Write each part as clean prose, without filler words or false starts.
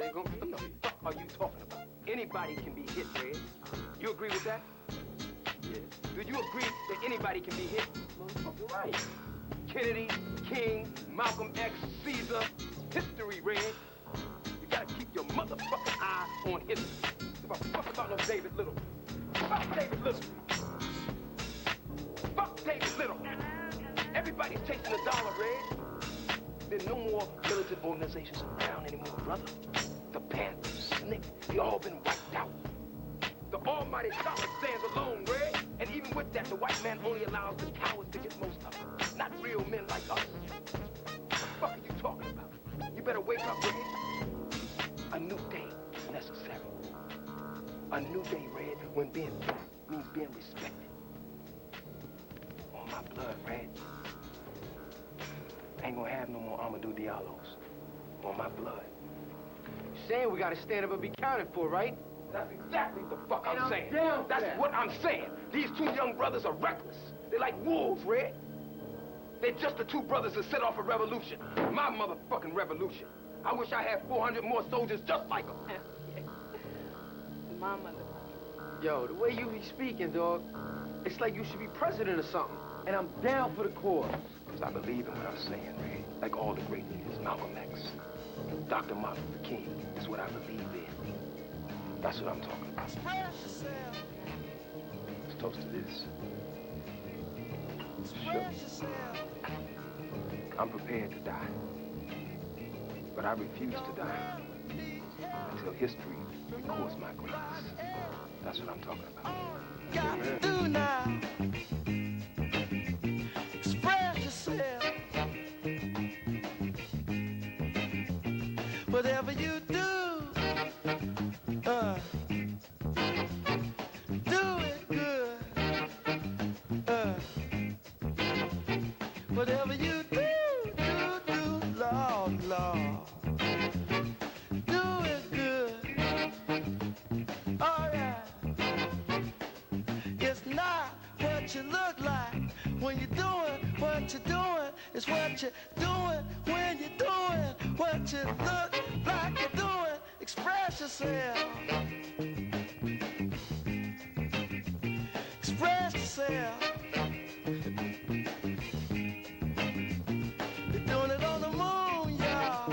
ain't gonna be. What the fuck are you talking about? Anybody can be hit, Red. You agree with that? Yeah. Do you agree that anybody can be hit? Motherfucker, right. Kennedy, King, Malcolm X, Caesar, history, Red. You gotta keep your motherfucking eye on history. Give a fuck about no David Little. Fuck David Little. Fuck David Little. Everybody's chasing the dollar, Red. There's no more militant organizations around anymore, brother. The Panthers, SNCC, they all been wiped out. The almighty dollar stands alone, Red. And even with that, the white man only allows the cowards to get most of it. Not real men like us. What the fuck are you talking about? You better wake up, Red. A new day is necessary. A new day, Red, when being black means being respected. On my blood, Red. I ain't gonna have no more Amadou Diallos. On my blood. You're saying we gotta stand up and be counted for, right? That's exactly the fuck I'm saying. Down That's that. what I'm saying. These two young brothers are reckless. They're like wolves, Red. They're just the two brothers that set off a revolution. My motherfucking revolution. I wish I had 400 more soldiers just like them. My motherfucker. Yo, the way you be speaking, dog, it's like you should be president or something. And I'm down for the cause. Because I believe in what I'm saying, Red. Like all the great leaders, Malcolm X, Dr. Martin Luther King. Is what I believe in. That's what I'm talking about. Let's toast to this. Sure. I'm prepared to die. But I refuse to die until history records my greatness. That's what I'm talking about. Got to do now. Express yourself. Whatever you do, do it good. Whatever you do, Lord, Lord. Do it good. All right. It's not what you look like when you're doing what you're doing. It's what you're doing when you're doing what you look like you're doing. Express yourself. Express yourself. They're doing it on the moon, y'all.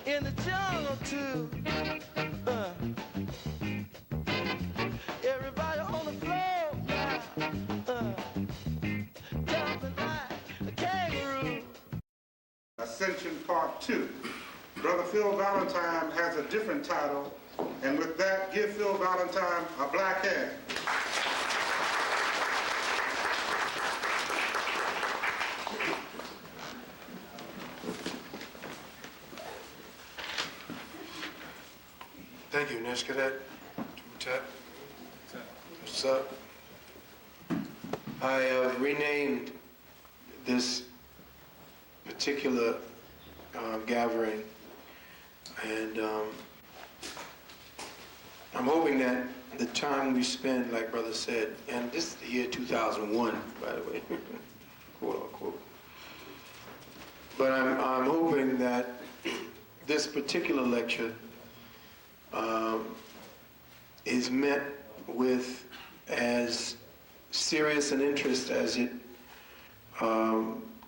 In the jungle too. Everybody on the floor now. Jumping like a kangaroo. Ascension Part 2. Brother Phil Valentine has a different title, and with that, give Phil Valentine a black hand. Thank you, Nurse Cadet. What's up? I renamed this particular gathering, and I'm hoping that the time we spend, like Brother said, and this is the year 2001, by the way, quote unquote. But I'm hoping that this particular lecture is met with as serious an interest as it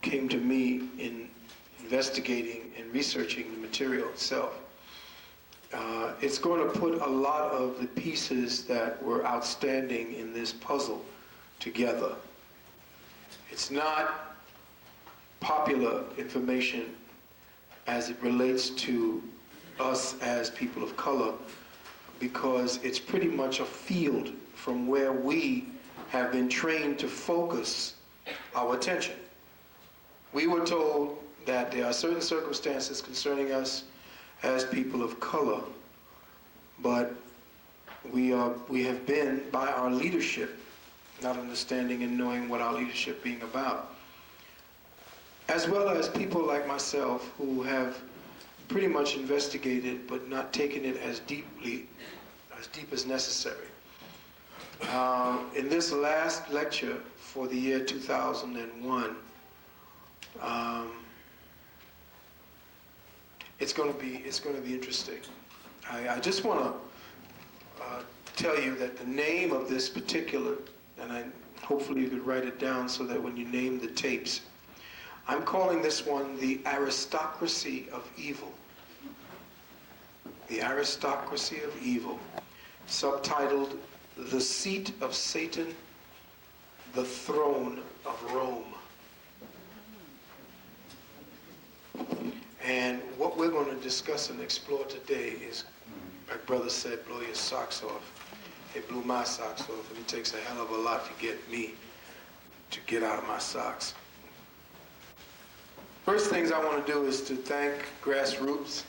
came to me in investigating and researching the material itself. It's going to put a lot of the pieces that were outstanding in this puzzle together. It's not popular information as it relates to us as people of color, because it's pretty much a field from where we have been trained to focus our attention. We were told that there are certain circumstances concerning us as people of color, but we have been, by our leadership, not understanding and knowing what our leadership being about, as well as people like myself who have pretty much investigated but not taken it as deep as necessary. In this last lecture for the year 2001, it's going to be interesting. I just want to tell you that the name of this particular, and hopefully you could write it down so that when you name the tapes, I'm calling this one The Aristocracy of Evil. The Aristocracy of Evil, subtitled The Seat of Satan, the Throne of Rome. And what we're going to discuss and explore today is, like brother said, blow your socks off. It blew my socks off, and it takes a hell of a lot to get me to get out of my socks. First things I want to do is to thank Grassroots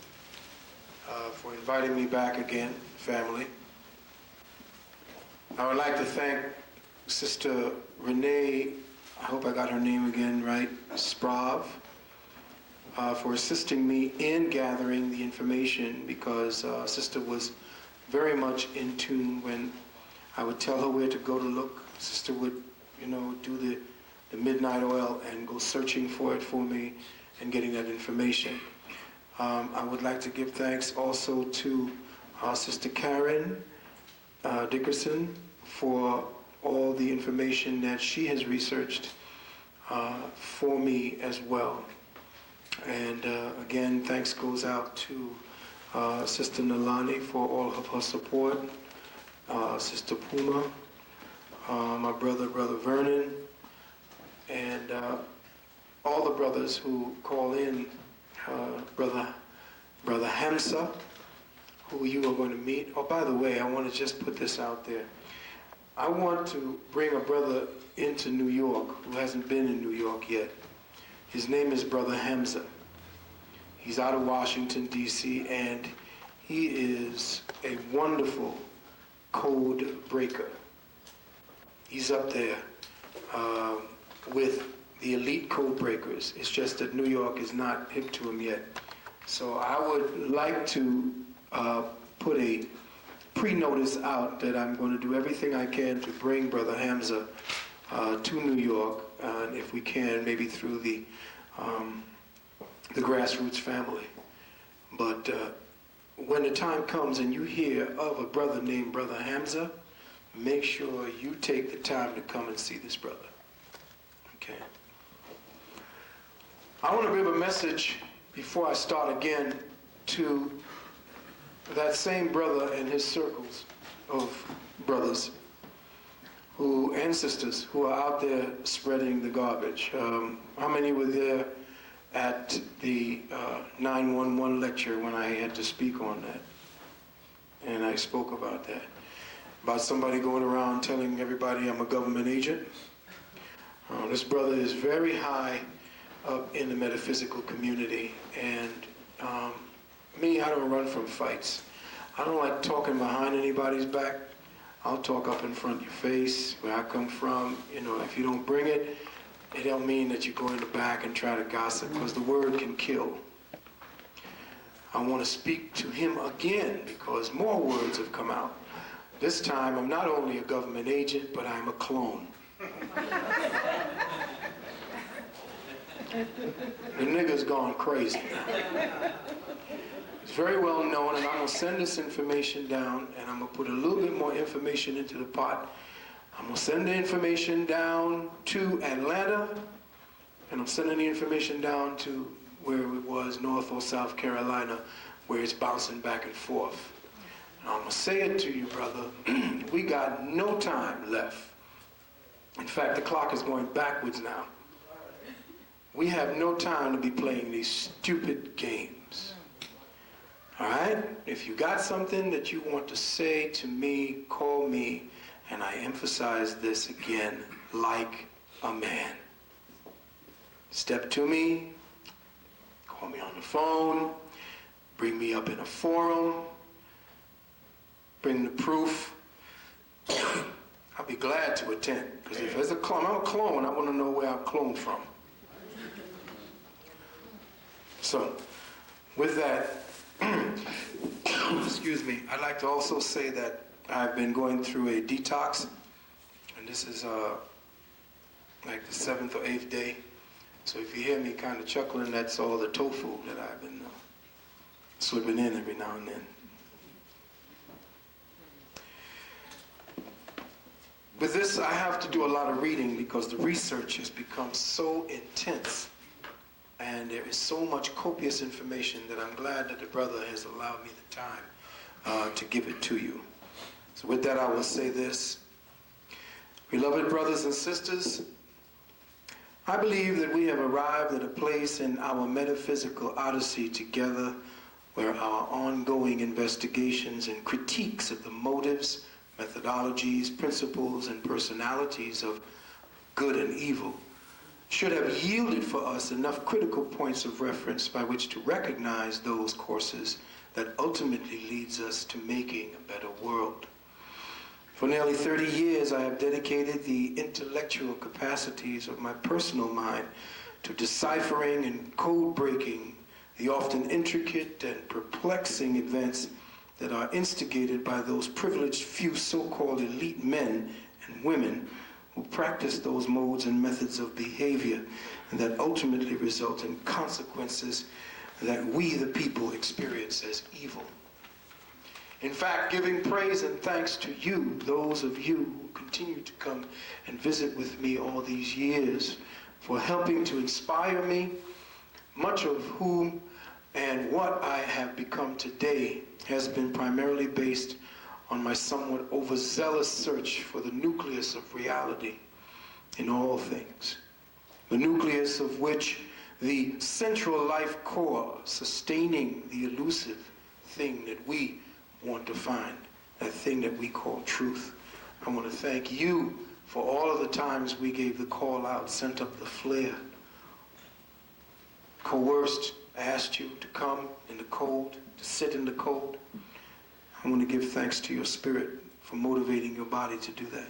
for inviting me back again, family. I would like to thank Sister Renee, I hope I got her name again right, Sprav, for assisting me in gathering the information, because Sister was very much in tune. When I would tell her where to go to look, Sister would, do the midnight oil and go searching for it for me and getting that information. I would like to give thanks also to Sister Karen Dickerson for all the information that she has researched for me as well. And again, thanks goes out to Sister Nalani for all of her support, Sister Puma, my brother Vernon, and all the brothers who call in, Brother Hamza, who you are going to meet. Oh, by the way, I want to just put this out there. I want to bring a brother into New York who hasn't been in New York yet. His name is Brother Hamza. He's out of Washington, D.C., and he is a wonderful code breaker. He's up there with the elite code breakers. It's just that New York is not hip to him yet. So I would like to put a pre-notice out that I'm going to do everything I can to bring Brother Hamza to New York, and if we can, maybe through the Grassroots family. But when the time comes and you hear of a brother named Brother Hamza, make sure you take the time to come and see this brother. Okay. I want to give a message before I start again to that same brother and his circles of brothers and sisters who are out there spreading the garbage. How many were there at the 911 lecture when I had to speak on that? And I spoke about that. About somebody going around telling everybody I'm a government agent. This brother is very high up in the metaphysical community, and me, I don't run from fights. I don't like talking behind anybody's back. I'll talk up in front of your face, where I come from. If you don't bring it, it don't mean that you go in the back and try to gossip, because the word can kill. I want to speak to him again because more words have come out. This time, I'm not only a government agent, but I'm a clone. The nigga's gone crazy. It's very well known, and I'm going to send this information down, and I'm going to put a little bit more information into the pot. I'm going to send the information down to Atlanta, and I'm sending the information down to where it was, North or South Carolina, where it's bouncing back and forth. And I'm going to say it to you, brother. We got no time left. In fact, the clock is going backwards now. We have no time to be playing these stupid games. All right? If you got something that you want to say to me, call me, and I emphasize this again, like a man. Step to me, call me on the phone, bring me up in a forum, bring the proof. I'll be glad to attend, because if there's a clone, I'm a clone, I want to know where I'm cloned from. So, with that, excuse me, I'd like to also say that I've been going through a detox, and this is like the 7th or 8th day. So if you hear me kind of chuckling, that's all the tofu that I've been slipping in every now and then. With this, I have to do a lot of reading because the research has become so intense and there is so much copious information that I'm glad that the brother has allowed me the time to give it to you. So with that, I will say this. Beloved brothers and sisters, I believe that we have arrived at a place in our metaphysical odyssey together where our ongoing investigations and critiques of the motives, methodologies, principles, and personalities of good and evil should have yielded for us enough critical points of reference by which to recognize those courses that ultimately leads us to making a better world. For nearly 30 years, I have dedicated the intellectual capacities of my personal mind to deciphering and code-breaking the often intricate and perplexing events that are instigated by those privileged few so-called elite men and women who practice those modes and methods of behavior and that ultimately result in consequences that we, the people, experience as evil. In fact, giving praise and thanks to you, those of you who continue to come and visit with me all these years, for helping to inspire me, much of whom and what I have become today has been primarily based on my somewhat overzealous search for the nucleus of reality in all things, the nucleus of which the central life core sustaining the elusive thing that we want to find, that thing that we call truth. I want to thank you for all of the times we gave the call out, sent up the flare, coerced, asked you to come in the cold, to sit in the cold. I want to give thanks to your spirit for motivating your body to do that.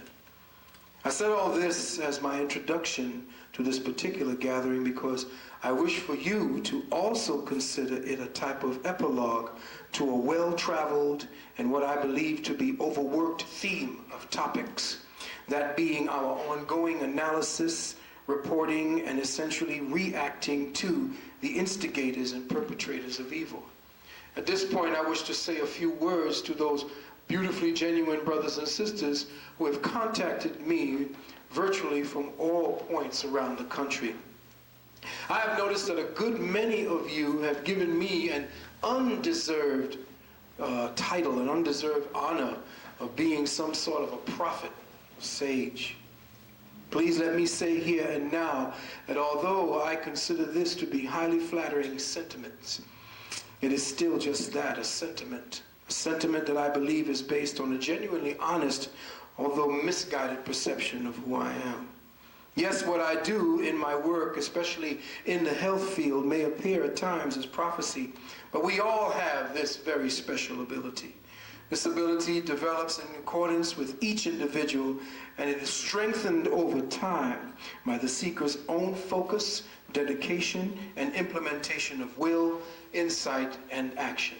I said all this as my introduction to this particular gathering because I wish for you to also consider it a type of epilogue to a well-traveled and what I believe to be overworked theme of topics, that being our ongoing analysis, reporting, and essentially reacting to the instigators and perpetrators of evil. At this point, I wish to say a few words to those beautifully genuine brothers and sisters who have contacted me virtually from all points around the country. I have noticed that a good many of you have given me an undeserved title, an undeserved honor of being some sort of a prophet, sage. Please let me say here and now that although I consider this to be highly flattering sentiments, it is still just that, a sentiment that I believe is based on a genuinely honest, although misguided perception of who I am. Yes, what I do in my work, especially in the health field, may appear at times as prophecy, but we all have this very special ability. This ability develops in accordance with each individual, and it is strengthened over time by the seeker's own focus, dedication, and implementation of will, insight, and action.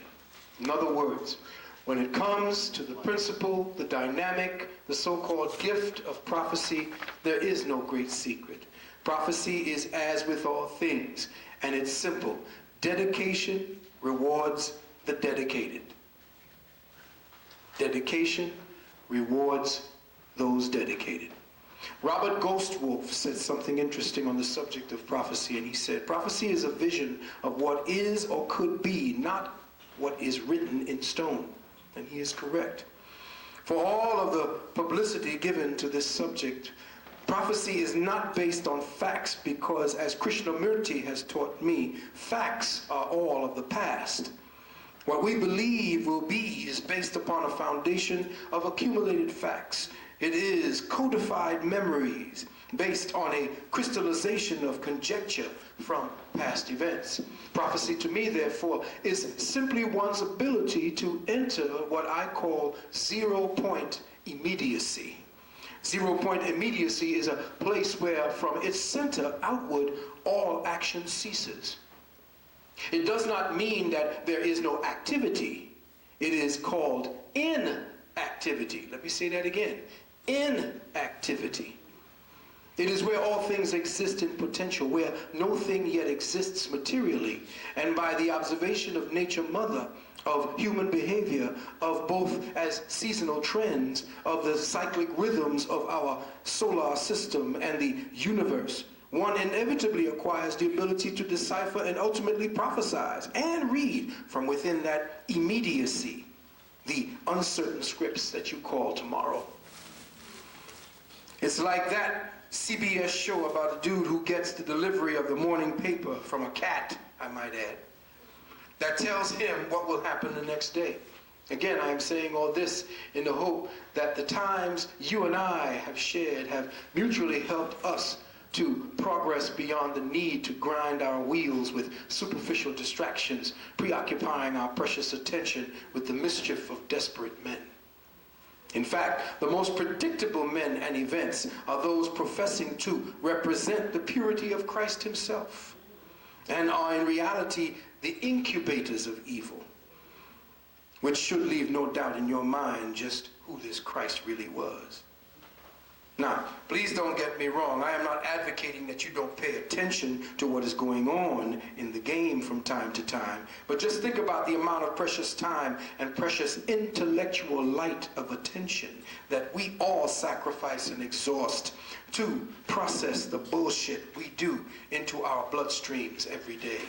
In other words, when it comes to the principle, the dynamic, the so-called gift of prophecy, there is no great secret. Prophecy is as with all things, and it's simple. Dedication rewards the dedicated. Dedication rewards those dedicated. Robert Ghostwolf said something interesting on the subject of prophecy, and he said, prophecy is a vision of what is or could be, not what is written in stone. And he is correct. For all of the publicity given to this subject, prophecy is not based on facts because, as Krishnamurti has taught me, facts are all of the past. What we believe will be is based upon a foundation of accumulated facts. It is codified memories based on a crystallization of conjecture from past events. Prophecy to me, therefore, is simply one's ability to enter what I call zero-point immediacy. Zero-point immediacy is a place where from its center outward all action ceases. It does not mean that there is no activity. It is called inactivity. Let me say that again. Inactivity. It is where all things exist in potential, where no thing yet exists materially, and by the observation of nature mother, of human behavior, of both as seasonal trends, of the cyclic rhythms of our solar system and the universe, one inevitably acquires the ability to decipher and ultimately prophesize and read from within that immediacy the uncertain scripts that you call tomorrow. It's like that CBS show about a dude who gets the delivery of the morning paper from a cat, I might add, that tells him what will happen the next day. Again, I am saying all this in the hope that the times you and I have shared have mutually helped us to progress beyond the need to grind our wheels with superficial distractions, preoccupying our precious attention with the mischief of desperate men. In fact, the most predictable men and events are those professing to represent the purity of Christ himself, and are in reality the incubators of evil, which should leave no doubt in your mind just who this Christ really was. Now, please don't get me wrong. I am not advocating that you don't pay attention to what is going on in the game from time to time, but just think about the amount of precious time and precious intellectual light of attention that we all sacrifice and exhaust to process the bullshit we do into our bloodstreams every day.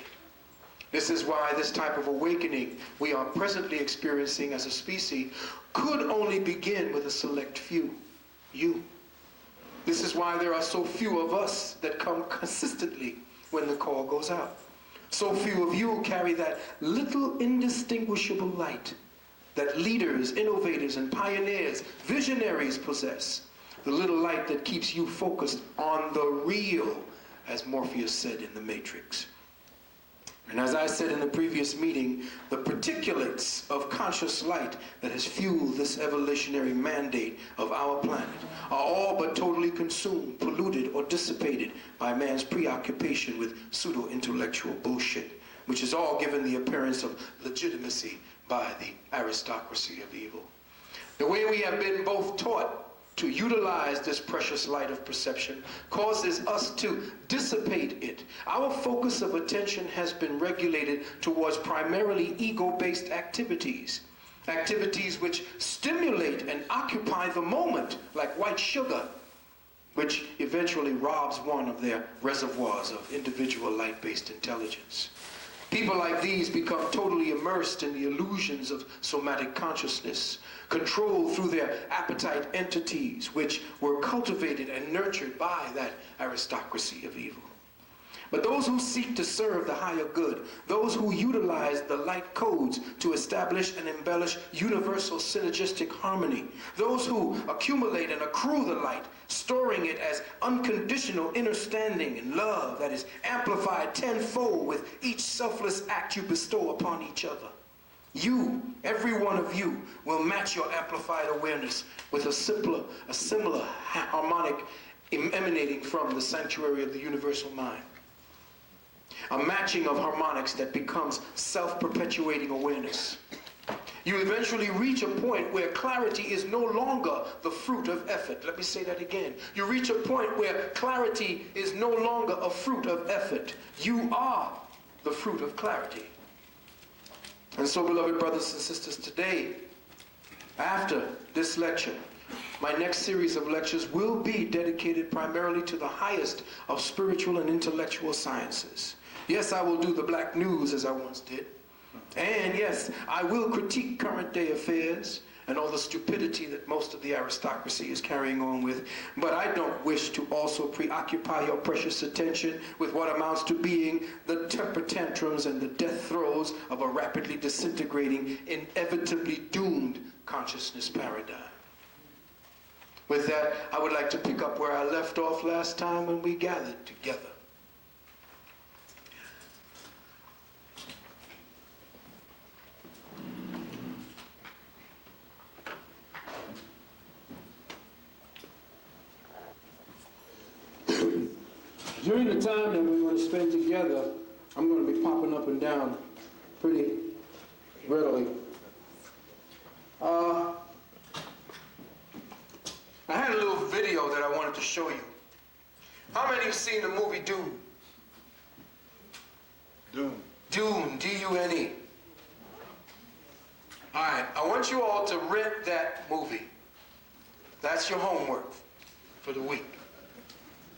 This is why this type of awakening we are presently experiencing as a species could only begin with a select few, you. This is why there are so few of us that come consistently when the call goes out. So few of you carry that little indistinguishable light that leaders, innovators, and pioneers, visionaries possess. The little light that keeps you focused on the real, as Morpheus said in The Matrix. And as I said in the previous meeting, the particulates of conscious light that has fueled this evolutionary mandate of our planet are all but totally consumed, polluted, or dissipated by man's preoccupation with pseudo-intellectual bullshit, which is all given the appearance of legitimacy by the aristocracy of evil. The way we have been both taught to utilize this precious light of perception causes us to dissipate it. Our focus of attention has been regulated towards primarily ego-based activities. Activities which stimulate and occupy the moment, like white sugar, which eventually robs one of their reservoirs of individual light-based intelligence. People like these become totally immersed in the illusions of somatic consciousness, controlled through their appetite entities, which were cultivated and nurtured by that aristocracy of evil. But those who seek to serve the higher good, those who utilize the light codes to establish and embellish universal synergistic harmony, those who accumulate and accrue the light, storing it as unconditional understanding and love that is amplified tenfold with each selfless act you bestow upon each other. You, every one of you, will match your amplified awareness with a similar harmonic emanating from the sanctuary of the universal mind. A matching of harmonics that becomes self-perpetuating awareness. You eventually reach a point where clarity is no longer the fruit of effort. Let me say that again. You reach a point where clarity is no longer a fruit of effort. You are the fruit of clarity. And so, beloved brothers and sisters, today, after this lecture, my next series of lectures will be dedicated primarily to the highest of spiritual and intellectual sciences. Yes, I will do the black news as I once did. And yes, I will critique current day affairs and all the stupidity that most of the aristocracy is carrying on with. But I don't wish to also preoccupy your precious attention with what amounts to being the temper tantrums and the death throes of a rapidly disintegrating, inevitably doomed consciousness paradigm. With that, I would like to pick up where I left off last time when we gathered together. During the time that we're going to spend together, I'm going to be popping up and down pretty readily. I had a little video that I wanted to show you have seen the movie Dune? Doom. Dune, D-U-N-E. All right, I want you all to rent that movie. That's your homework for the week.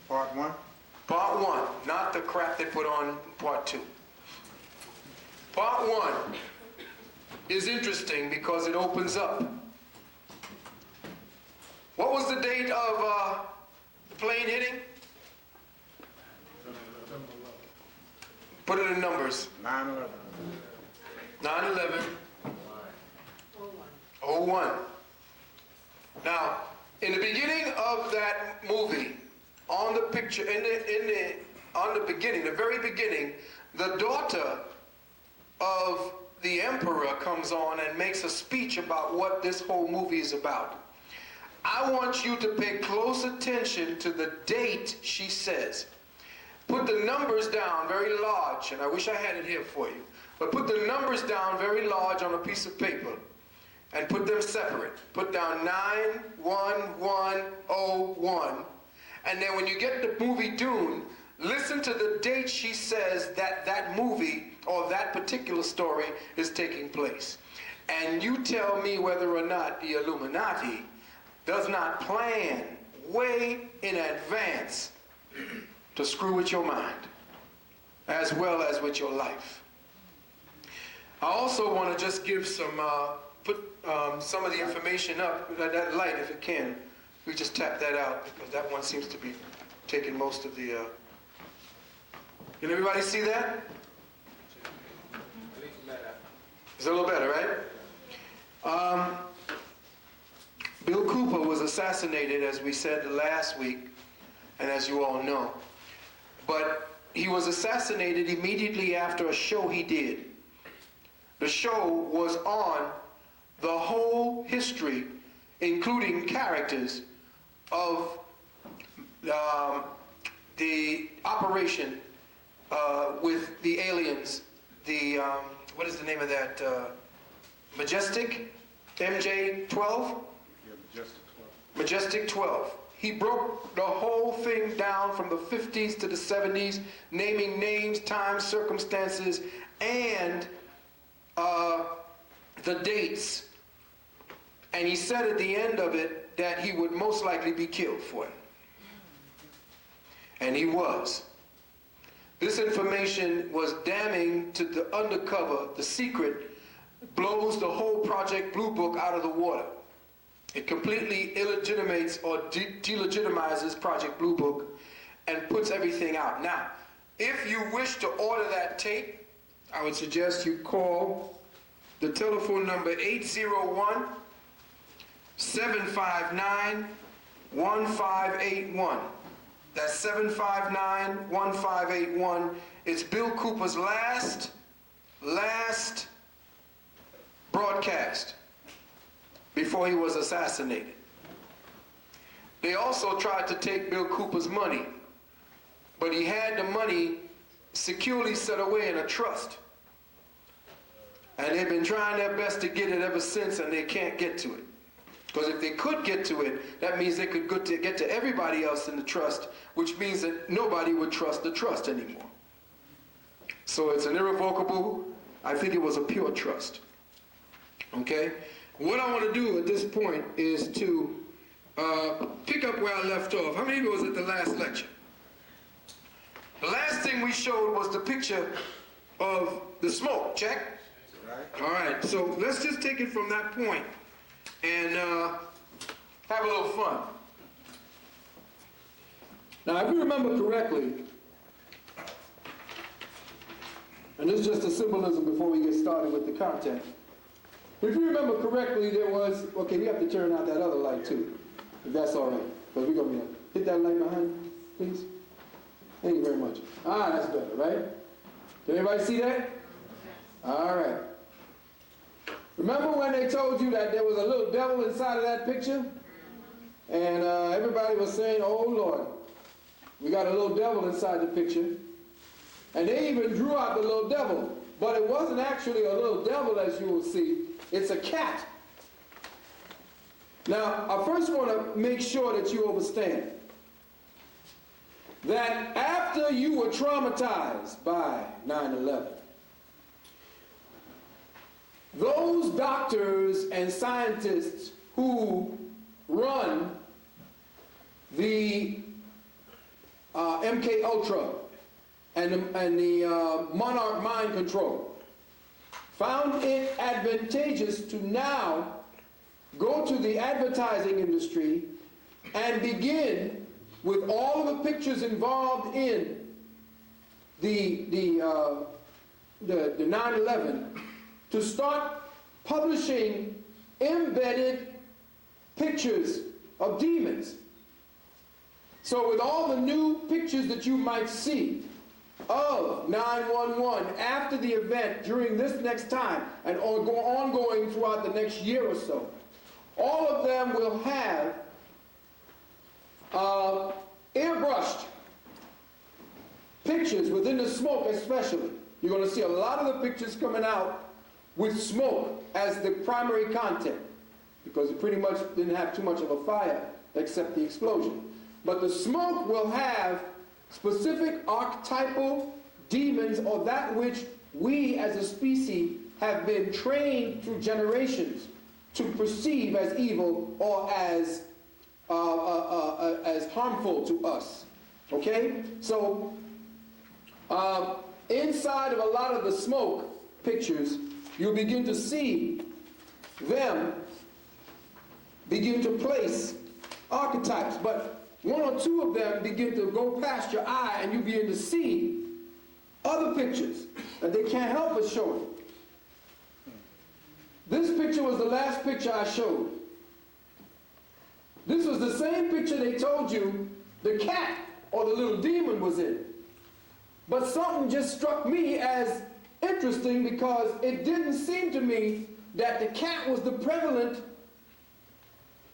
Part 1? Part 1, not the crap they put on part 2. Part 1 is interesting because it opens up. What was the date of the plane hitting? Put it in numbers. 9/11. 9/11. 01. Now, in the beginning of that movie, on the picture, on the beginning, the very beginning, the daughter of the emperor comes on and makes a speech about what this whole movie is about. I want you to pay close attention to the date she says. Put the numbers down very large, and I wish I had it here for you, but put the numbers down very large on a piece of paper and put them separate. Put down 91101, and then when you get the movie Dune, listen to the date she says that that movie or that particular story is taking place. And you tell me whether or not the Illuminati does not plan way in advance to screw with your mind, as well as with your life. I also want to just give some, put some of the information up, that light if it can. We just tap that out because that one seems to be taking most of the, can everybody see that? It's a little better, right? Bill Cooper was assassinated, as we said last week, and as you all know. But he was assassinated immediately after a show he did. The show was on the whole history, including characters, of the operation with the aliens, the, what is the name of that, Majestic? MJ-12? Yeah, Majestic 12. Majestic 12. He broke the whole thing down from the 50s to the 70s, naming names, times, circumstances, and the dates. And he said at the end of it that he would most likely be killed for it. And he was. This information was damning to the undercover. The secret blows the whole Project Blue Book out of the water. It completely illegitimates or delegitimizes Project Blue Book and puts everything out. Now, if you wish to order that tape, I would suggest you call the telephone number 801-759-1581. That's 759-1581. It's Bill Cooper's last broadcast before he was assassinated. They also tried to take Bill Cooper's money, but he had the money securely set away in a trust. And they've been trying their best to get it ever since, and they can't get to it. Because if they could get to it, that means they could get to everybody else in the trust, which means that nobody would trust the trust anymore. So it's an irrevocable, I think it was a pure trust. Okay? What I want to do at this point is to pick up where I left off. How many of you was at the last lecture? The last thing we showed was the picture of the smoke. Check? Right. All right, so let's just take it from that point and have a little fun. Now, if you remember correctly, and this is just a symbolism before we get started with the content. If you remember correctly, there was, okay, we have to turn out that other light too, if that's all right. Because we're going to hit that light behind, please. Thank you very much. Ah, that's better, right? Can everybody see that? All right. Remember when they told you that there was a little devil inside of that picture? And everybody was saying, oh Lord, we got a little devil inside the picture. And they even drew out the little devil. But it wasn't actually a little devil, as you will see. It's a cat. Now, I first want to make sure that you understand that after you were traumatized by 9/11, those doctors and scientists who run the MK Ultra and the Monarch mind control found it advantageous to now go to the advertising industry and begin with all of the pictures involved in the 9/11 to start publishing embedded pictures of demons. So with all the new pictures that you might see of 911 after the event during this next time and ongoing throughout the next year or so, all of them will have airbrushed pictures within the smoke especially. You're going to see a lot of the pictures coming out with smoke as the primary content because it pretty much didn't have too much of a fire except the explosion. But the smoke will have specific archetypal demons or that which we as a species have been trained through generations to perceive as evil or as harmful to us. Okay? So inside of a lot of the smoke pictures, you'll begin to see them begin to place archetypes, but one or two of them begin to go past your eye and you begin to see other pictures that they can't help but show it. This picture was the last picture I showed. This was the same picture they told you the cat or the little demon was in. But something just struck me as interesting because it didn't seem to me that the cat was the prevalent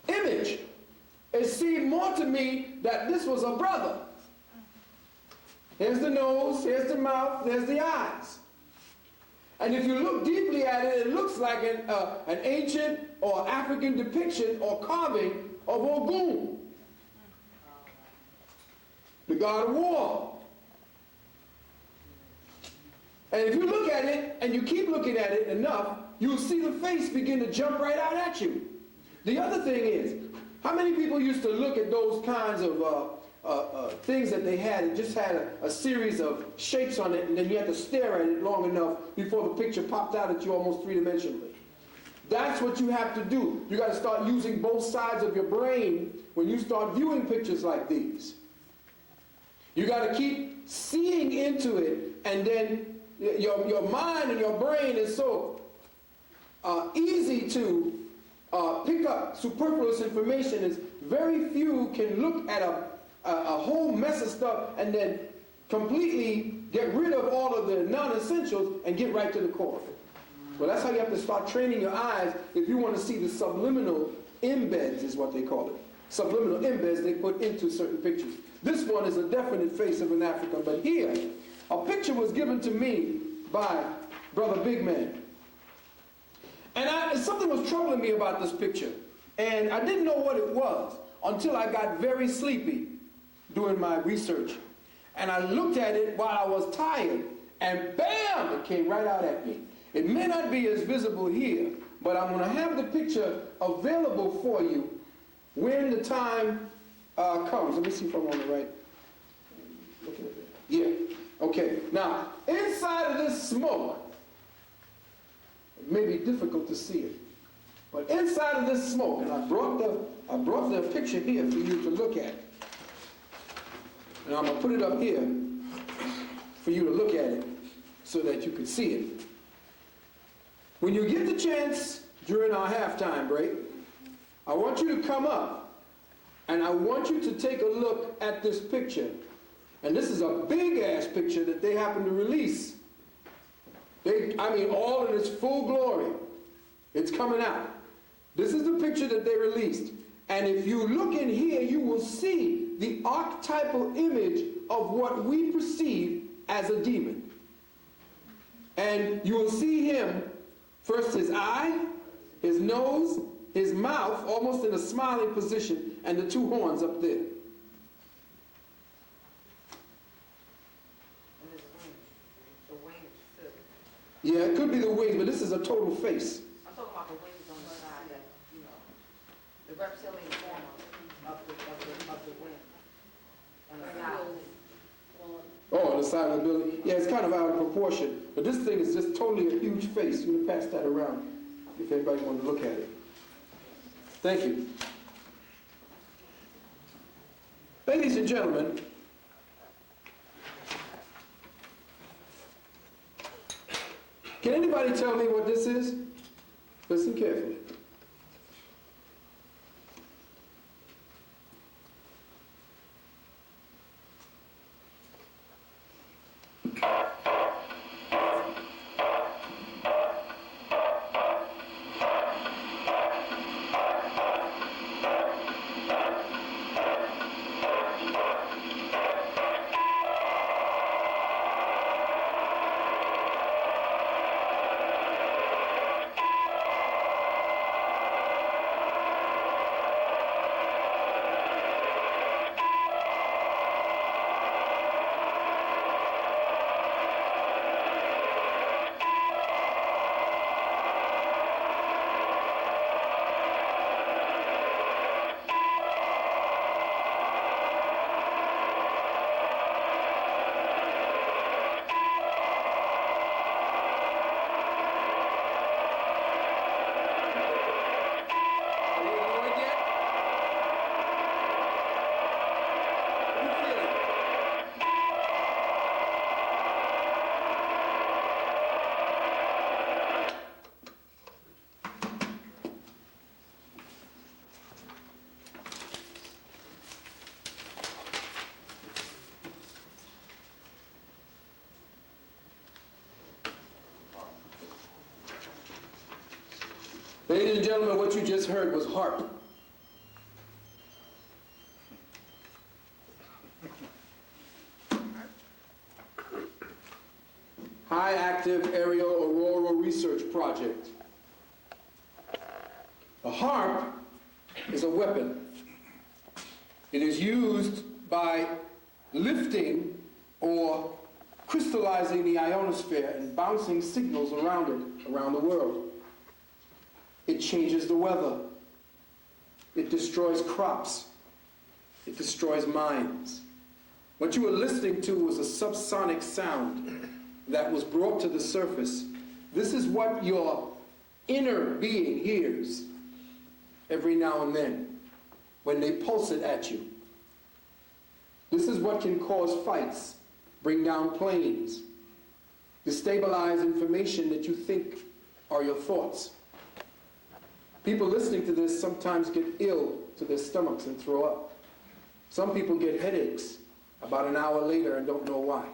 image. It seemed more to me that this was a brother. Here's the nose, here's the mouth, there's the eyes. And if you look deeply at it, it looks like an ancient or African depiction or carving of Ogun, the god of war. And if you look at it and you keep looking at it enough, you'll see the face begin to jump right out at you. The other thing is, how many people used to look at those kinds of things that they had? It just had a series of shapes on it, and then you had to stare at it long enough before the picture popped out at you almost three-dimensionally. That's what you have to do. You got to start using both sides of your brain when you start viewing pictures like these. You got to keep seeing into it, and then your mind and your brain is so easy to pick up superfluous information. Is very few can look at a whole mess of stuff and then completely get rid of all of the non-essentials and get right to the core of it. Well, that's how you have to start training your eyes if you want to see the subliminal embeds, is what they call it. Subliminal embeds they put into certain pictures. This one is a definite face of an African, but here, a picture was given to me by Brother Big Man. And something was troubling me about this picture. And I didn't know what it was until I got very sleepy doing my research. And I looked at it while I was tired, and bam, it came right out at me. It may not be as visible here, but I'm going to have the picture available for you when the time comes. Let me see if I'm on the right. Looking at it. Yeah. Okay. Now, inside of this smoke, it may be difficult to see it, but inside of this smoke, and I brought the picture here for you to look at. And I'm going to put it up here for you to look at it so that you can see it. When you get the chance during our halftime break, I want you to come up and I want you to take a look at this picture. And this is a big-ass picture that they happen to release. I mean, all in its full glory. It's coming out. This is the picture that they released. And if you look in here, you will see the archetypal image of what we perceive as a demon. And you will see him, first his eye, his nose, his mouth, almost in a smiling position, and the two horns up there. Yeah, it could be the wings, but this is a total face. I'm talking about the wings on the side, that, you know, the reptilian form of the wing. On the side. Oh, on the side of the building. Yeah, it's kind of out of proportion. But this thing is just totally a huge face. You can pass that around if anybody wants to look at it. Thank you. Ladies and gentlemen, can anybody tell me what this is? Listen carefully. Ladies and gentlemen, what you just heard was HARP. High Active Aerial Aurora Research Project. A HARP is a weapon. It is used by lifting or crystallizing the ionosphere and bouncing signals around it, around the world. It changes the weather. It destroys crops. It destroys minds. What you were listening to was a subsonic sound that was brought to the surface. This is what your inner being hears every now and then when they pulse it at you. This is what can cause fights, bring down planes, destabilize information that you think are your thoughts. People listening to this sometimes get ill to their stomachs and throw up. Some people get headaches about an hour later and don't know why.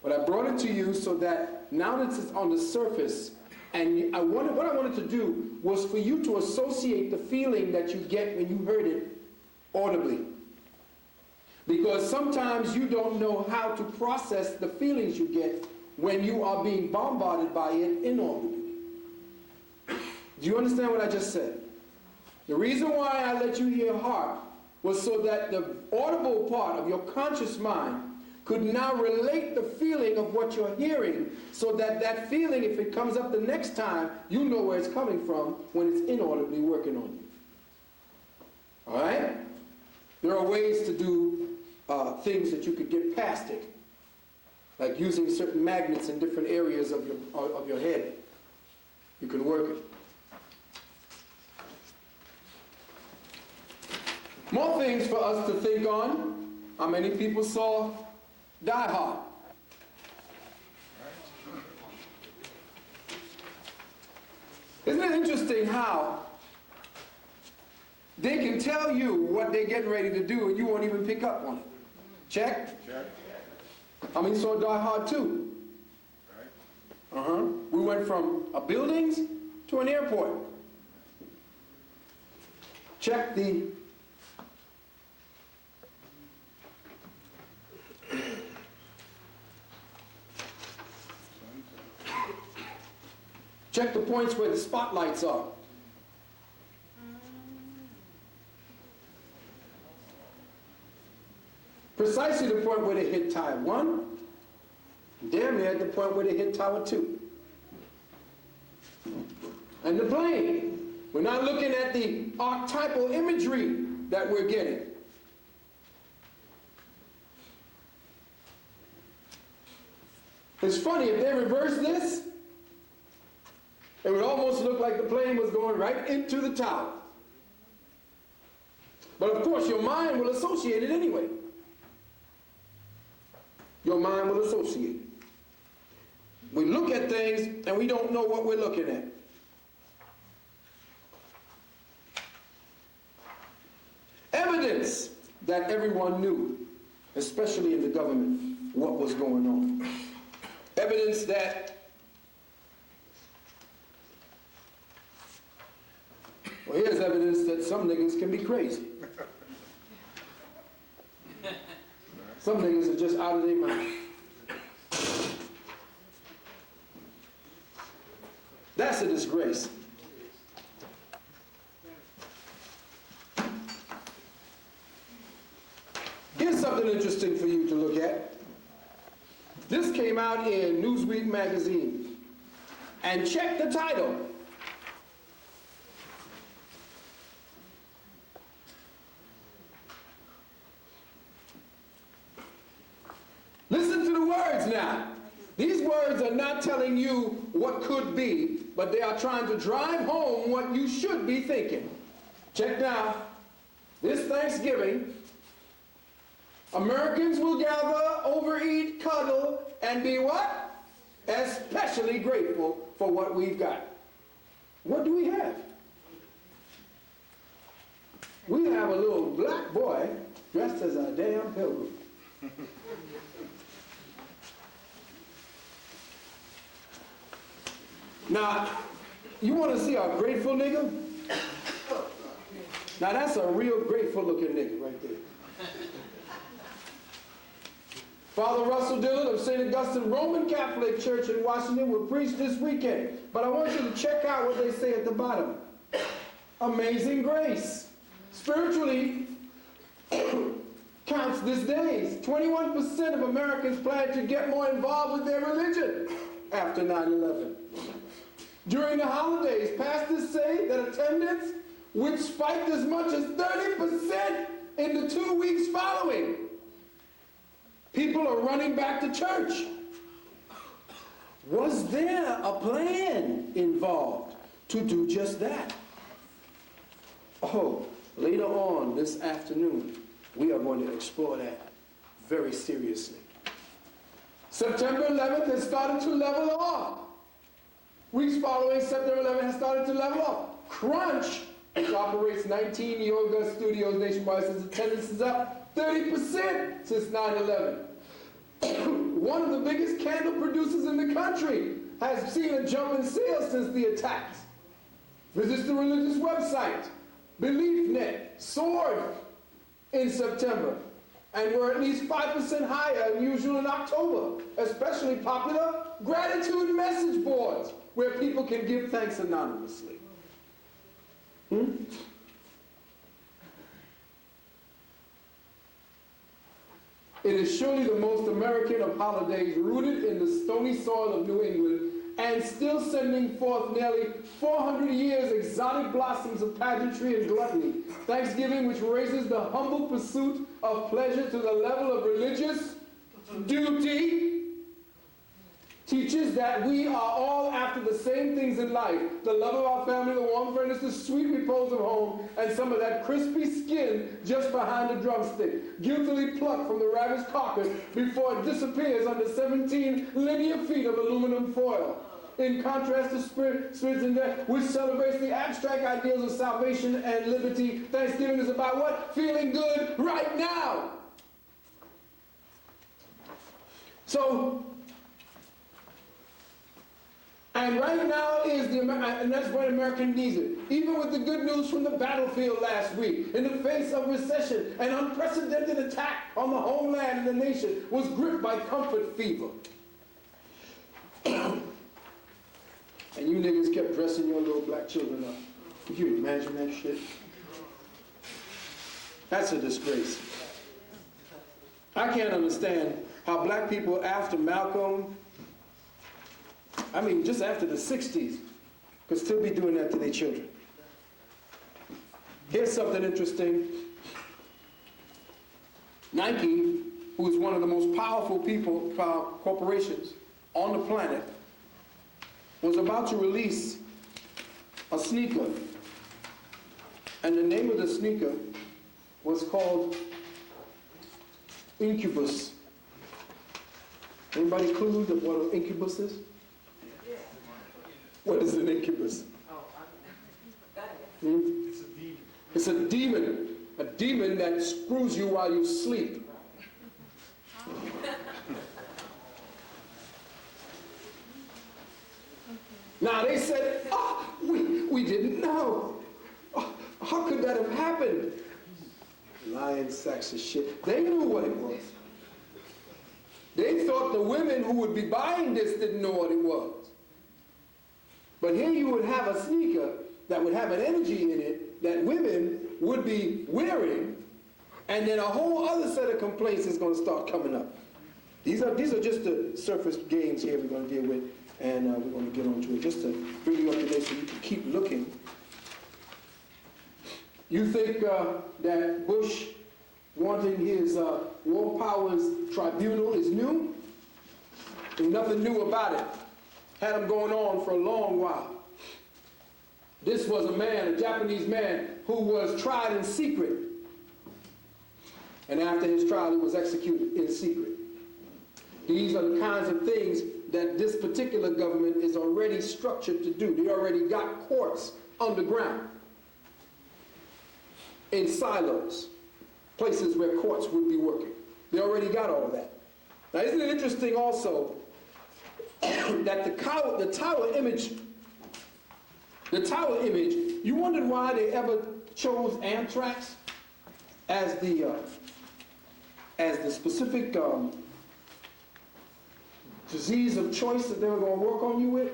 But I brought it to you so that now that it's on the surface, and what I wanted to do was for you to associate the feeling that you get when you heard it audibly. Because sometimes you don't know how to process the feelings you get when you are being bombarded by it inaudibly. Do you understand what I just said? The reason why I let you hear HARP was so that the audible part of your conscious mind could now relate the feeling of what you're hearing, so that that feeling, if it comes up the next time, you know where it's coming from when it's inaudibly working on you. All right? There are ways to do things that you could get past it, like using certain magnets in different areas of your head. You can work it. More things for us to think on. How many people saw Die Hard? Isn't it interesting how they can tell you what they're getting ready to do and you won't even pick up on it? Check? Check. How many saw Die Hard 2? Right. We went from a buildings to an airport. Check the check the points where the spotlights are. Precisely the point where they hit Tower 1, damn near at the point where they hit Tower 2. and the plane. We're not looking at the archetypal imagery that we're getting. It's funny, if they reverse this, it would almost look like the plane was going right into the tower. But of course, your mind will associate it anyway. Your mind will associate it. We look at things and we don't know what we're looking at. Evidence that everyone knew, especially in the government, what was going on. Evidence that, well, here's evidence that some niggas can be crazy. Some niggas are just out of their mind. That's a disgrace. Here's something interesting for you to look at. This came out in Newsweek magazine. And check the title. Listen to the words now. These words are not telling you what could be, but they are trying to drive home what you should be thinking. Check now. This Thanksgiving, Americans will gather, overeat, cuddle, and be what? Especially grateful for what we've got. What do we have? We have a little black boy dressed as a damn pilgrim. Now, you want to see a grateful nigga? Now that's a real grateful looking nigga right there. Father Russell Dillard of St. Augustine Roman Catholic Church in Washington will preach this weekend. But I want you to check out what they say at the bottom. Amazing grace. Spiritually counts these days. 21% of Americans plan to get more involved with their religion after 9/11. During the holidays, pastors say that attendance would spike as much as 30% in the 2 weeks following. People are running back to church. Was there a plan involved to do just that? Oh, later on this afternoon, we are going to explore that very seriously. September 11th has started to level off. Weeks following September 11th has started to level off. Crunch, which operates 19 yoga studios nationwide, says attendance is up 30% since 9/11. One of the biggest candle producers in the country has seen a jump in sales since the attacks. Visits the religious website, BeliefNet, soared in September and were at least 5% higher than usual in October. Especially popular gratitude message boards where people can give thanks anonymously. It is surely the most American of holidays, rooted in the stony soil of New England and still sending forth nearly 400 years exotic blossoms of pageantry and gluttony. Thanksgiving, which raises the humble pursuit of pleasure to the level of religious duty, teaches that we are all after the same things in life: the love of our family, the warm furnace, the sweet repose of home, and some of that crispy skin just behind the drumstick, guiltily plucked from the ravished carcass before it disappears under 17 linear feet of aluminum foil. In contrast to Spirits in Death, which celebrates the abstract ideals of salvation and liberty, Thanksgiving is about what? Feeling good right now. So, and right now is and that's when America needs it. Even with the good news from the battlefield last week, in the face of recession, an unprecedented attack on the homeland and the nation was gripped by comfort fever. And you niggas kept dressing your little black children up. Can you imagine that shit? That's a disgrace. I can't understand how black people after Malcolm, I mean, just after the 60s, could still be doing that to their children. Here's something interesting. Nike, who is one of the most powerful corporations on the planet, was about to release a sneaker. And the name of the sneaker was called Incubus. Anybody clued of what an incubus is? What is an incubus? It's a demon. A demon that screws you while you sleep. Now they said, we didn't know. How could that have happened? Lying sacks of shit. They knew what it was. They thought the women who would be buying this didn't know what it was. But here you would have a sneaker that would have an energy in it that women would be wearing, and then a whole other set of complaints is going to start coming up. These are just the surface games here we're going to deal with, and we're going to get onto it just to bring you up to date so you can keep looking. You think that Bush wanting his War Powers Tribunal is new? There's nothing new about it. Had them going on for a long while. This was a man, a Japanese man, who was tried in secret. And after his trial, he was executed in secret. These are the kinds of things that this particular government is already structured to do. They already got courts underground, in silos, places where courts would be working. They already got all of that. Now, isn't it interesting also that the tower image, you wondered why they ever chose anthrax as the specific disease of choice that they were going to work on you with?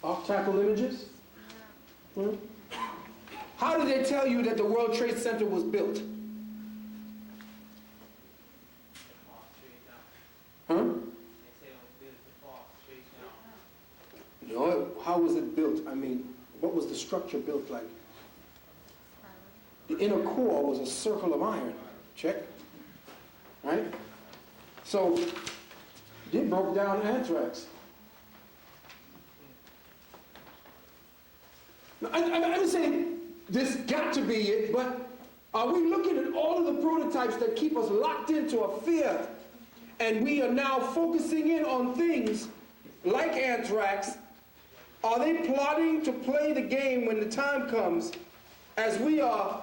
Archetypal images? How did they tell you that the World Trade Center was built? No, how was it built? I mean, what was the structure built like? The inner core was a circle of iron. Check. Right? So, they broke down anthrax. Now, I'm saying this got to be it, but are we looking at all of the prototypes that keep us locked into a fear, and we are now focusing in on things like anthrax? Are they plotting to play the game when the time comes, as we are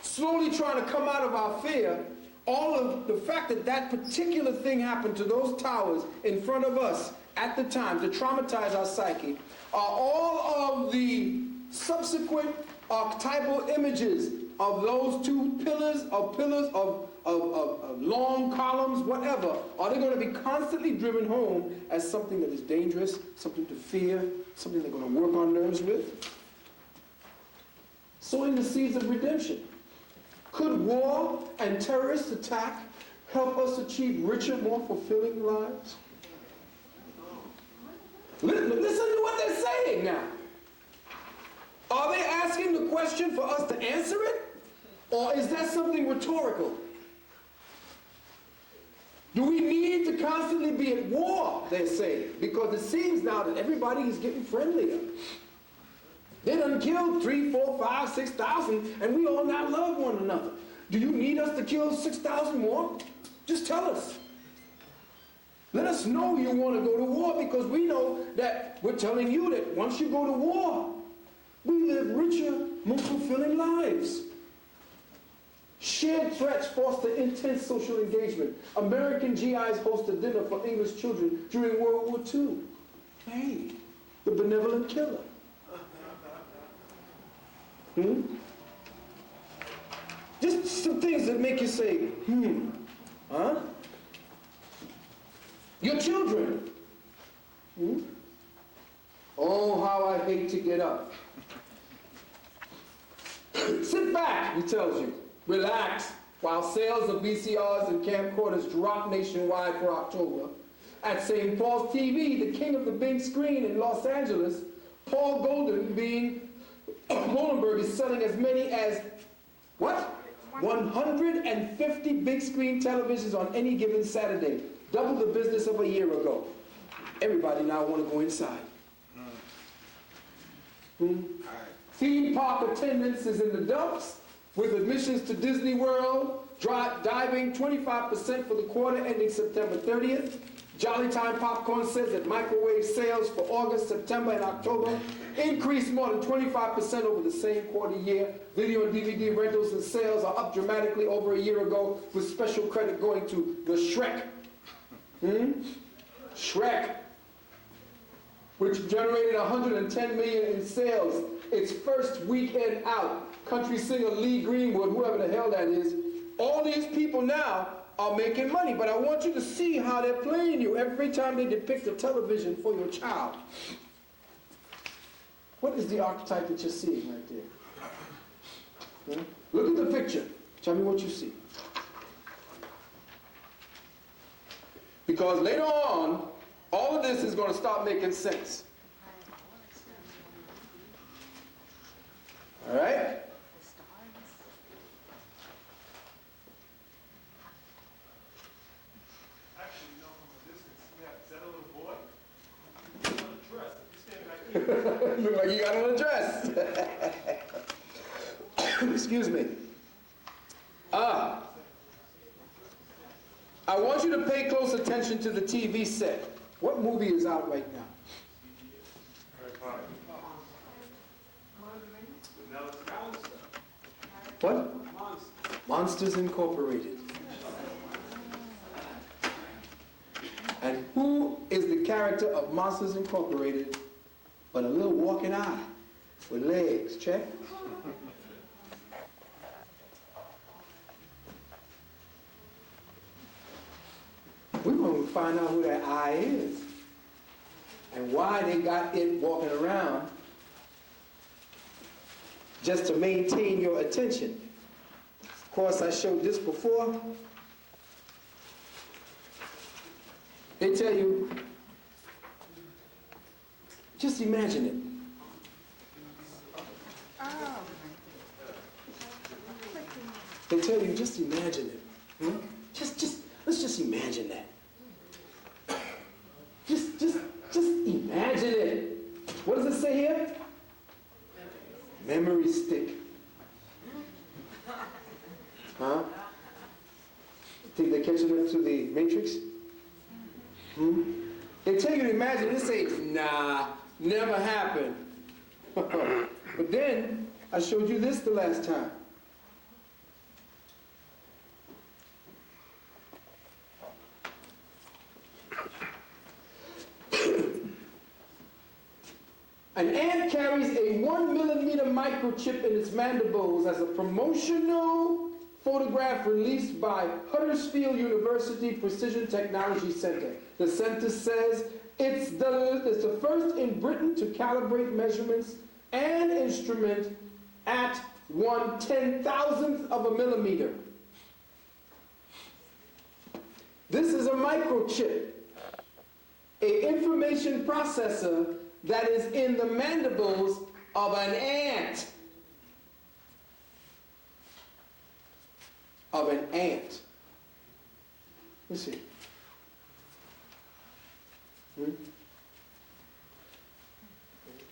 slowly trying to come out of our fear? All of the fact that that particular thing happened to those towers in front of us at the time to traumatize our psyche are all of the subsequent archetypal images of those two pillars of long columns, whatever. Are they going to be constantly driven home as something that is dangerous, something to fear, something they're going to work on nerves with? Sowing the seeds of redemption. Could war and terrorist attack help us achieve richer, more fulfilling lives? Listen to what they're saying now. Are they asking the question for us to answer it? Or is that something rhetorical? Do we need to constantly be at war, they're saying? Because it seems now that everybody is getting friendlier. They done killed 3, 4, 5, 6,000, and we all now love one another. Do you need us to kill 6,000 more? Just tell us. Let us know you want to go to war, because we know that we're telling you that once you go to war, we live richer, more fulfilling lives. Shared threats foster intense social engagement. American GIs hosted dinner for English children during World War II. Hey, the benevolent killer. Just some things that make you say, huh? Your children. Oh, how I hate to get up. Sit back, he tells you. Relax, while sales of VCRs and camcorders drop nationwide for October, At St. Paul's TV, the king of the big screen in Los Angeles, Paul Goldenberg is selling as many as, what? 150 big screen televisions on any given Saturday. Double the business of a year ago. Everybody now want to go inside. Theme park attendance is in the dumps, with admissions to Disney World diving 25% for the quarter ending September 30th. Jolly Time Popcorn says that microwave sales for August, September, and October increased more than 25% over the same quarter year. Video and DVD rentals and sales are up dramatically over a year ago, with special credit going to the Shrek. Shrek, which generated $110 million in sales its first weekend out. Country singer Lee Greenwood, whoever the hell that is, all these people now are making money, but I want you to see how they're playing you every time they depict a television for your child. What is the archetype that you're seeing right there? Look at the picture. Tell me what you see. Because later on, all of this is going to start making sense. All right? Look like you got on a dress. Excuse me. I want you to pay close attention to the TV set. What movie is out right now? What? Monsters Incorporated. And who is the character of Monsters Incorporated but a little walking eye with legs? Check. We're going to find out who that eye is and why they got it walking around just to maintain your attention. Of course, I showed this before. They tell you, just imagine it. They tell you, just imagine it. Let's just imagine that. Just imagine it. What does it say here? Memory stick. Huh? Think they're catching up to the Matrix? They tell you to imagine, they say, nah, never happened. But then, I showed you this the last time. An ant carries a 1mm microchip in its mandibles as a promotional photograph released by Huddersfield University Precision Technology Center. The center says it's the first in Britain to calibrate measurements and instrument at 1/10,000th of a millimeter. This is a microchip, an information processor that is in the mandibles of an ant. Of an ant. Let's see.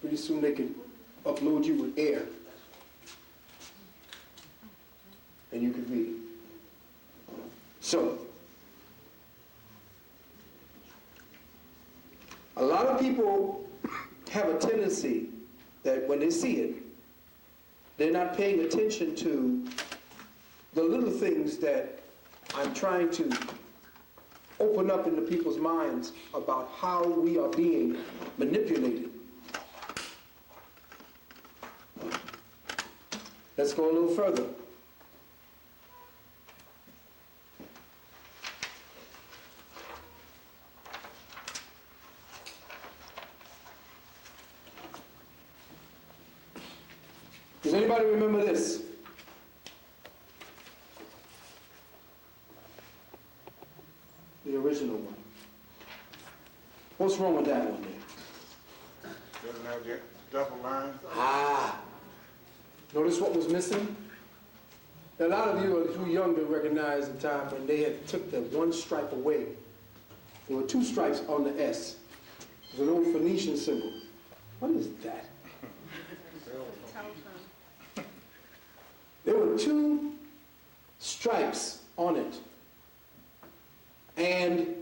Pretty soon they can upload you with air. And you can read it. So, a lot of people have a tendency that when they see it, they're not paying attention to the little things that I'm trying to open up into people's minds about how we are being manipulated. Let's go a little further. Does anybody remember this? The original one. What's wrong with that one there? Doesn't have the double line. Ah. Notice what was missing? Now, a lot of you are too young to recognize the time when they had took the one stripe away. There were two stripes on the S. It was an old Phoenician symbol. What is that? There were two stripes on it. And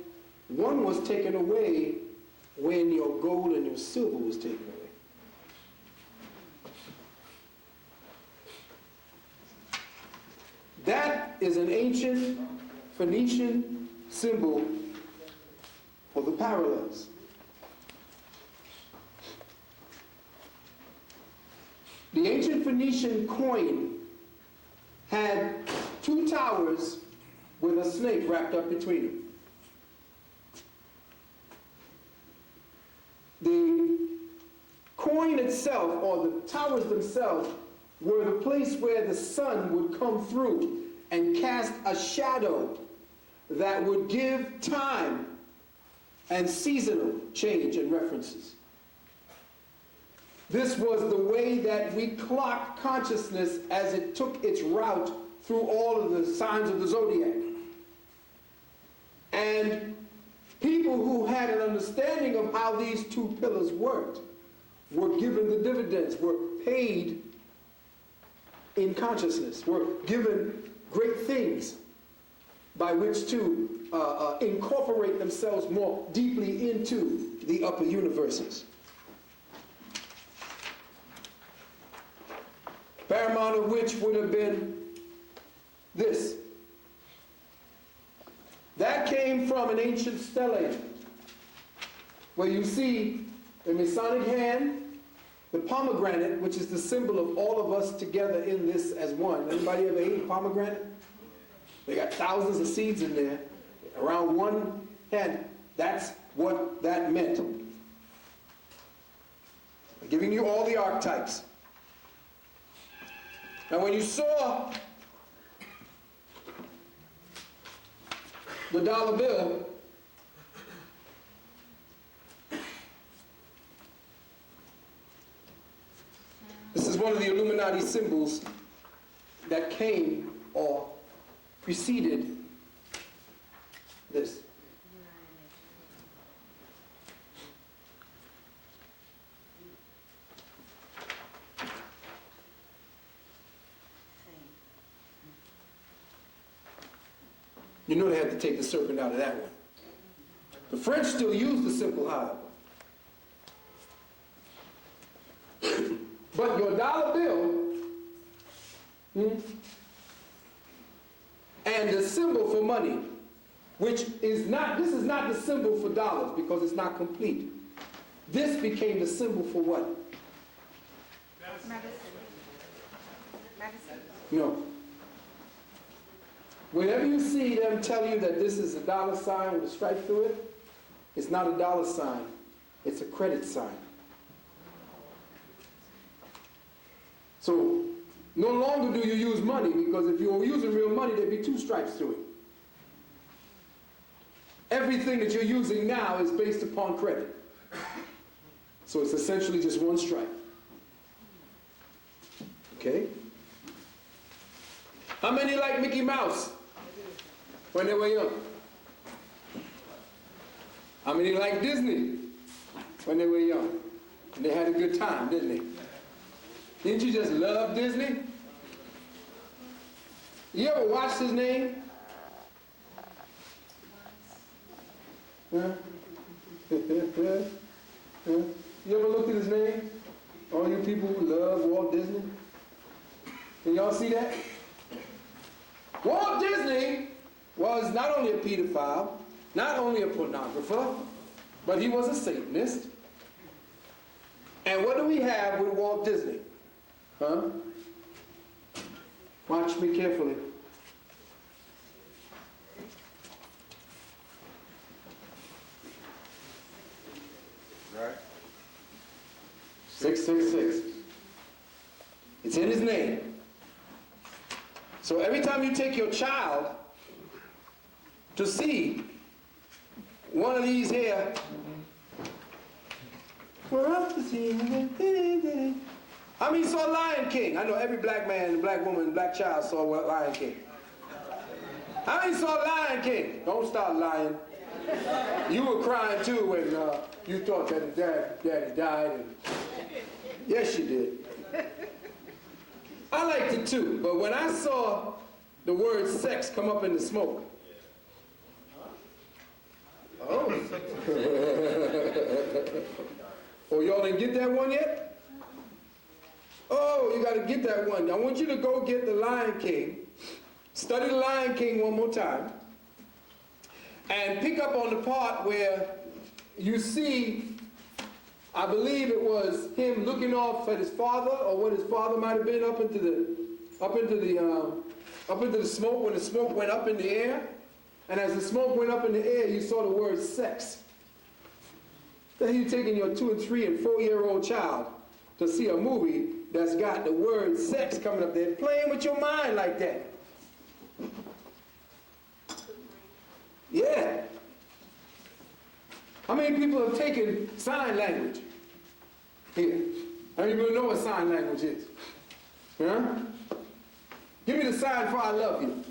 one was taken away when your gold and your silver was taken away. That is an ancient Phoenician symbol for the parallels. The ancient Phoenician coin had two towers with a snake wrapped up between them. The coin itself, or the towers themselves, were the place where the sun would come through and cast a shadow that would give time and seasonal change and references. This was the way that we clocked consciousness as it took its route through all of the signs of the zodiac. And people who had an understanding of how these two pillars worked were given the dividends, were paid in consciousness, were given great things by which to incorporate themselves more deeply into the upper universes. Paramount of which would have been this. That came from an ancient stele, where you see the Masonic hand, the pomegranate, which is the symbol of all of us together in this as one. Anybody ever ate a pomegranate? They got thousands of seeds in there, around one head. That's what that meant. I'm giving you all the archetypes. Now when you saw the dollar bill, this is one of the Illuminati symbols that came or preceded this. You know they had to take the serpent out of that one. The French still use the simple however. But your dollar bill and the symbol for money, which is not, this is not the symbol for dollars because it's not complete. This became the symbol for what? Medicine. Medicine. No. Whenever you see them tell you that this is a dollar sign with a stripe through it, it's not a dollar sign, it's a credit sign. So, no longer do you use money, because if you were using real money, there'd be two stripes through it. Everything that you're using now is based upon credit. So it's essentially just one stripe. Okay? How many like Mickey Mouse when they were young? How many like Disney when they were young? And they had a good time, didn't they? Didn't you just love Disney? You ever watched his name? Huh? You ever looked at his name? All you people who love Walt Disney? Can y'all see that? Walt Disney was not only a pedophile, not only a pornographer, but he was a Satanist. And what do we have with Walt Disney? Huh? Watch me carefully. Right. 666. It's in his name. So every time you take your child to see one of these here I mean, saw Lion King. I know every black man, black woman, black child saw Lion King. I mean, saw Lion King. Don't start lying. You were crying too when you thought that daddy died. And yes, you did. I liked it too, but when I saw the word sex come up in the smoke, oh. Oh, y'all didn't get that one yet? Oh, you got to get that one. I want you to go get the Lion King, study the Lion King one more time, and pick up on the part where you see, I believe it was him looking off at his father, or what his father might have been, up into the smoke, when the smoke went up in the air. And as the smoke went up in the air, you saw the word sex. Then you taking your 2 and 3 and 4-year-old child to see a movie that's got the word sex coming up there, playing with your mind like that. Yeah. How many people have taken sign language? Here. How many people know what sign language is? Huh? Give me the sign for I love you.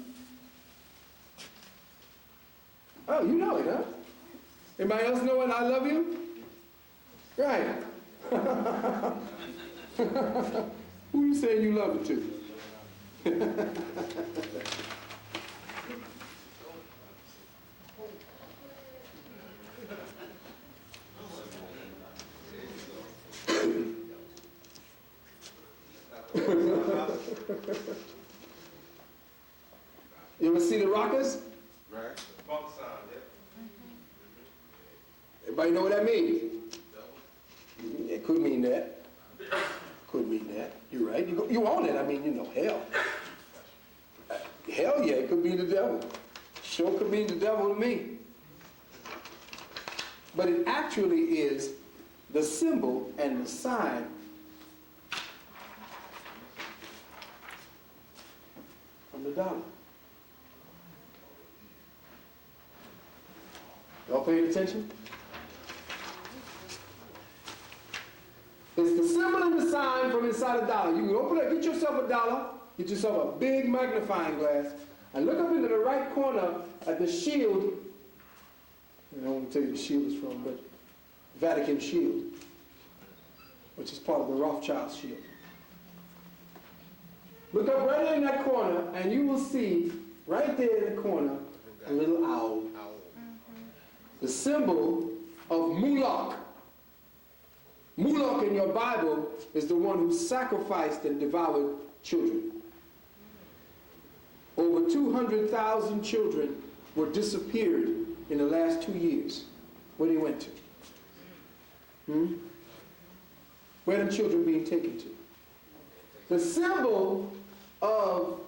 Oh, you know it, huh? Anybody else know what I love you? Right. Who you saying you love it to? You ever see the Rockers? Right. Bump sound, yeah. Everybody know what that means? It could mean that. Could mean that. You're right. You own it. I mean, you know, hell. Hell yeah, it could be the devil. Sure could mean the devil to me. But it actually is the symbol and the sign from the dollar. Y'all paying attention? It's the symbol and the sign from inside a dollar. You can open it, get yourself a dollar, get yourself a big magnifying glass, and look up into the right corner at the shield. I don't want to tell you the shield is from, but Vatican shield, which is part of the Rothschild shield. Look up right in that corner, and you will see right there in the corner a little owl. The symbol of Moloch. Moloch in your Bible is the one who sacrificed and devoured children. Over 200,000 children were disappeared in the last 2 years. Where they went to? Where are the children being taken to? The symbol of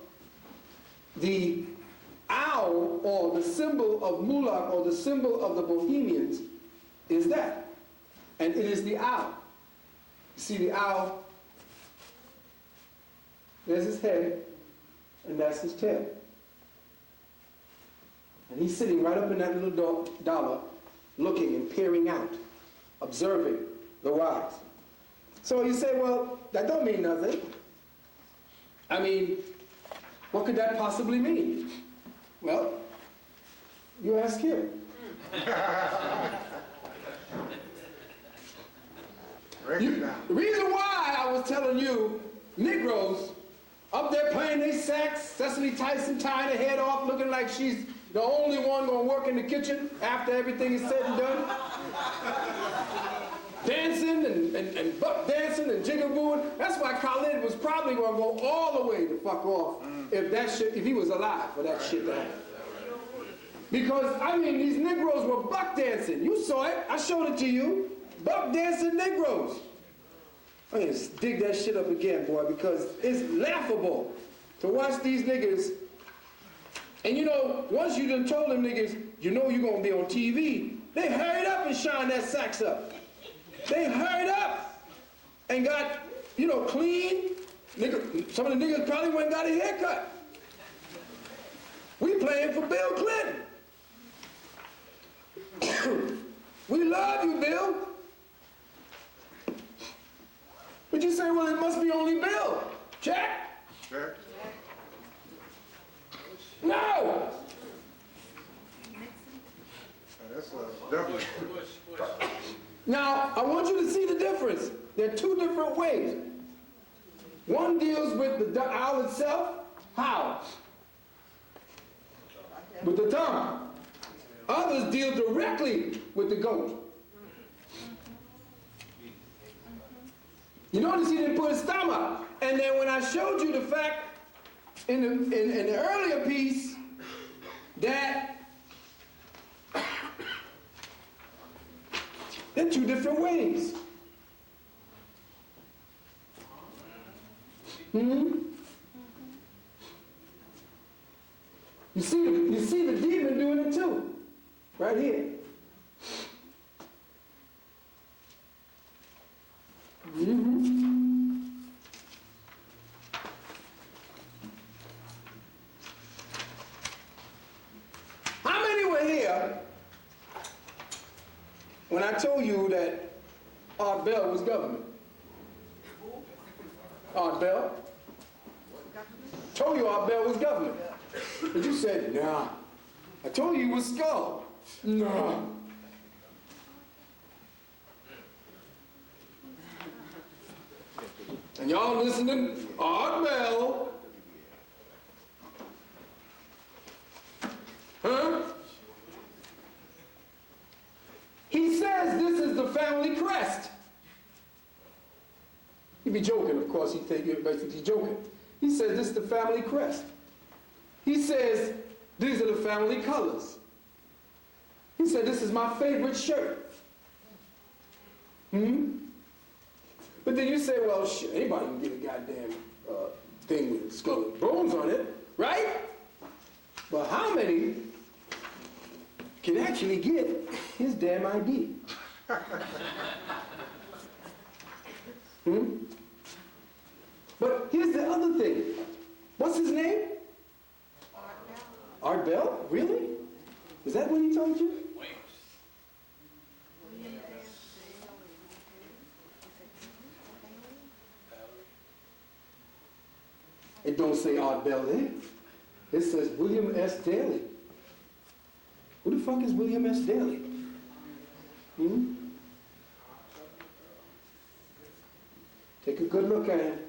the owl, or the symbol of Moloch, or the symbol of the Bohemians, is that. And it is the owl. You see the owl? There's his head, and that's his tail. And he's sitting right up in that little dollar, looking and peering out, observing the wise. So you say, well, that don't mean nothing. I mean, what could that possibly mean? Well, you ask him. The reason why I was telling you, Negroes up there playing their sax, Cecily Tyson tying her head off, looking like she's the only one gonna work in the kitchen after everything is said and done. Dancing and buck dancing and jigabooing. That's why Khalid was probably gonna go all the way the fuck off if he was alive for that shit to happen. Because, I mean, these Negroes were buck dancing. You saw it. I showed it to you. Buck dancing Negroes. I mean, just dig that shit up again, boy, because it's laughable to watch these niggas. And you know, once you done told them niggas, you know you're gonna be on TV, they hurried up and shined that sax up. They hurried up and got, you know, clean. Some of the niggas probably went and got a haircut. We playing for Bill Clinton. We love you, Bill. But you say, well, it must be only Bill. Check? Check. No! That's definitely. Now, I want you to see the difference. There are two different ways. One deals with the owl itself. How? With the tongue. Others deal directly with the goat. You notice he didn't put his stomach. And then when I showed you the fact in the earlier piece that there are two different ways. You see the demon doing it too, right here. How many were here when I told you that Art Bell was governor? Art Bell? Told you Art Bell was governor. But you said, nah. I told you he was Skull. Nah. And y'all listening, Art Bell. Huh? He says this is the family crest. He'd be joking, of course. He'd think you're basically joking. He says this is the family crest. He says these are the family colors. He said this is my favorite shirt. But then you say, well, shit, anybody can get a goddamn thing with skull and bones on it, right? Well, how many can actually get his damn ID? But here's the other thing. What's his name? Art Bell? Really? Is that what he told you? It don't say Art Bell there. It says William S. Daly. Who the fuck is William S. Daly? Take a good look at it.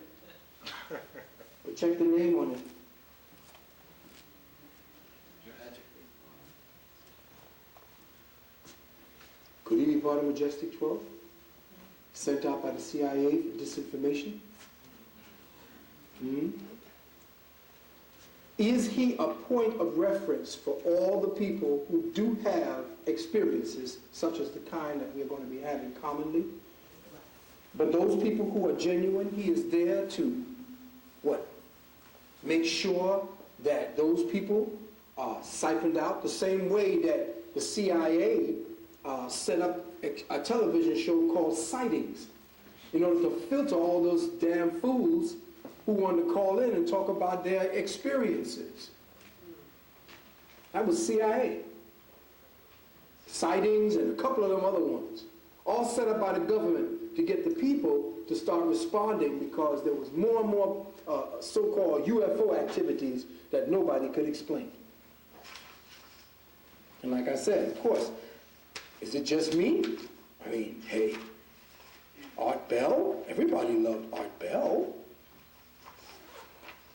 But check the name on it. Could he be part of Majestic 12? Sent out by the CIA for disinformation? Is he a point of reference for all the people who do have experiences such as the kind that we're going to be having commonly? But those people who are genuine, he is there to, what? Make sure that those people are siphoned out the same way that the CIA set up a television show called Sightings in order to filter all those damn fools who wanted to call in and talk about their experiences. That was CIA. Sightings and a couple of them other ones. All set up by the government to get the people to start responding because there was more and more so-called UFO activities that nobody could explain. And like I said, of course, is it just me? I mean, hey, Art Bell? Everybody loved Art Bell.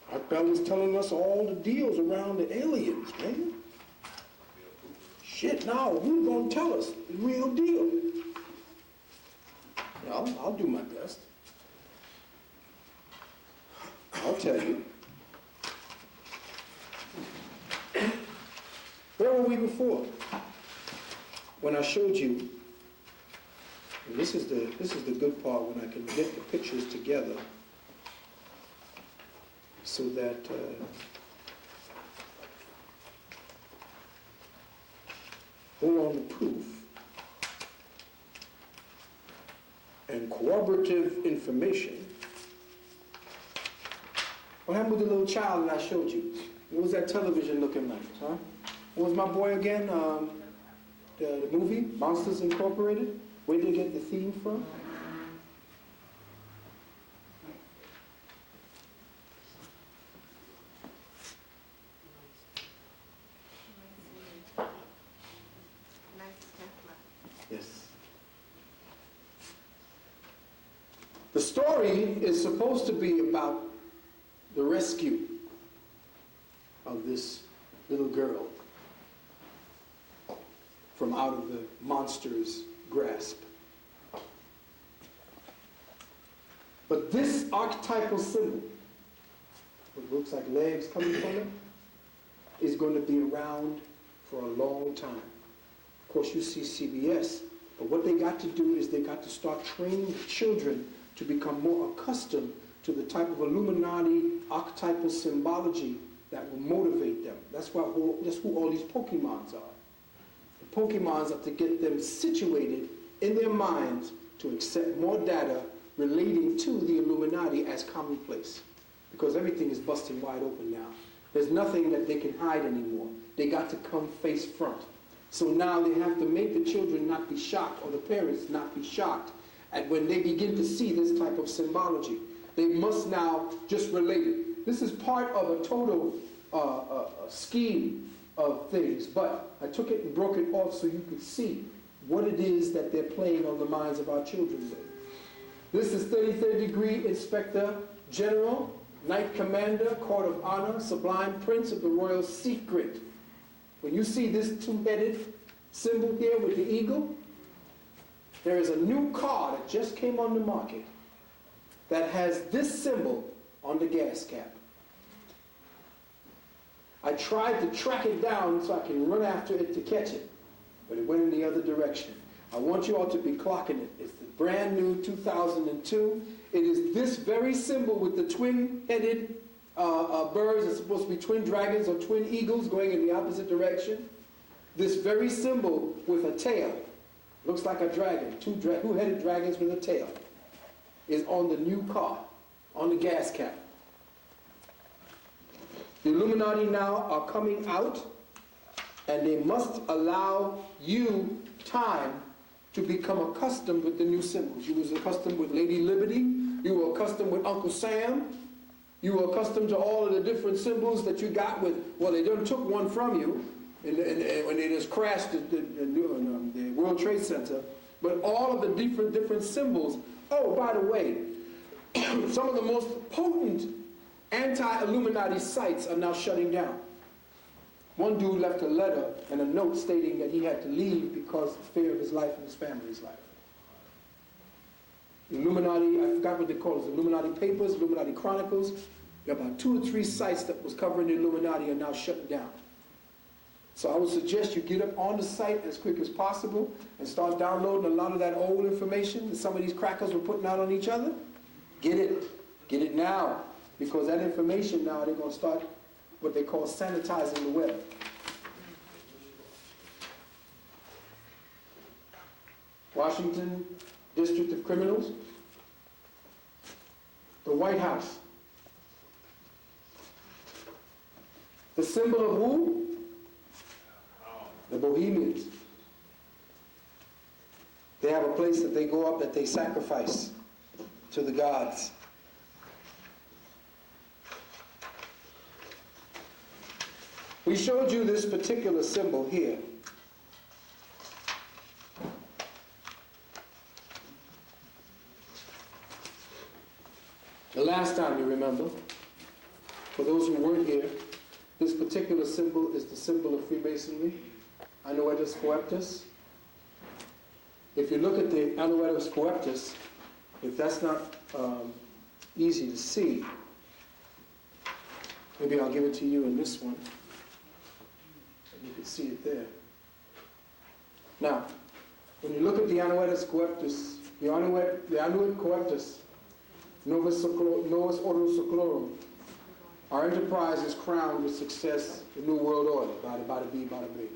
Art Bell was telling us all the deals around the aliens, man. Shit, now who's gonna tell us the real deal? I'll do my best. I'll tell you. Where were we before? When I showed you, and this is the good part when I can get the pictures together so that hold on to proof and corroborative information. What happened with the little child that I showed you? What was that television looking like, huh? What was my boy again? The movie, Monsters Incorporated? Where did they get the theme from? The story is supposed to be about the rescue of this little girl from out of the monster's grasp. But this archetypal symbol, what looks like legs coming from it, is going to be around for a long time. Of course, you see CBS, but what they got to do is they got to start training the children to become more accustomed to the type of Illuminati archetypal symbology that will motivate them. That's who all these Pokemons are. The Pokemons are to get them situated in their minds to accept more data relating to the Illuminati as commonplace. Because everything is busting wide open now. There's nothing that they can hide anymore. They got to come face front. So now they have to make the children not be shocked, or the parents not be shocked, at when they begin to see this type of symbology. They must now just relate it. This is part of a total scheme of things, but I took it and broke it off so you could see what it is that they're playing on the minds of our children with. This is 33rd degree Inspector General, Knight Commander, Court of Honor, Sublime Prince of the Royal Secret. When you see this two-headed symbol here with the eagle, there is a new car that just came on the market that has this symbol on the gas cap. I tried to track it down so I can run after it to catch it, but it went in the other direction. I want you all to be clocking it. It's the brand new 2002. It is this very symbol with the twin-headed birds. It's supposed to be twin dragons or twin eagles going in the opposite direction. This very symbol with a tail, looks like a dragon, two-headed dragons with a tail, is on the new car, on the gas cap. The Illuminati now are coming out, and they must allow you time to become accustomed with the new symbols. You was accustomed with Lady Liberty, you were accustomed with Uncle Sam, you were accustomed to all of the different symbols that you got with, well, they done took one from you when they just crashed the World Trade Center, but all of the different symbols. Oh, by the way, some of the most potent anti-Illuminati sites are now shutting down. One dude left a letter and a note stating that he had to leave because of fear of his life and his family's life. The Illuminati, I forgot what they call it, Illuminati Papers, Illuminati Chronicles. There are about 2 or 3 sites that was covering the Illuminati are now shut down. So I would suggest you get up on the site as quick as possible and start downloading a lot of that old information that some of these crackers were putting out on each other. Get it now, because that information now, they're going to start what they call sanitizing the web. Washington District of Criminals, the White House. The symbol of who? The Bohemians. They have a place that they go up that they sacrifice to the gods. We showed you this particular symbol here. The last time, you remember, for those who weren't here, this particular symbol is the symbol of Freemasonry, Anuetus Coeptus. If you look at the Anuetus Coeptus, if that's not easy to see, maybe I'll give it to you in this one. You can see it there. Now, when you look at the Anuetus Coeptus, the Anuet Coeptus, Novus Ordo Seclorum, our enterprise is crowned with success, the New World Order, bada bada bada bing.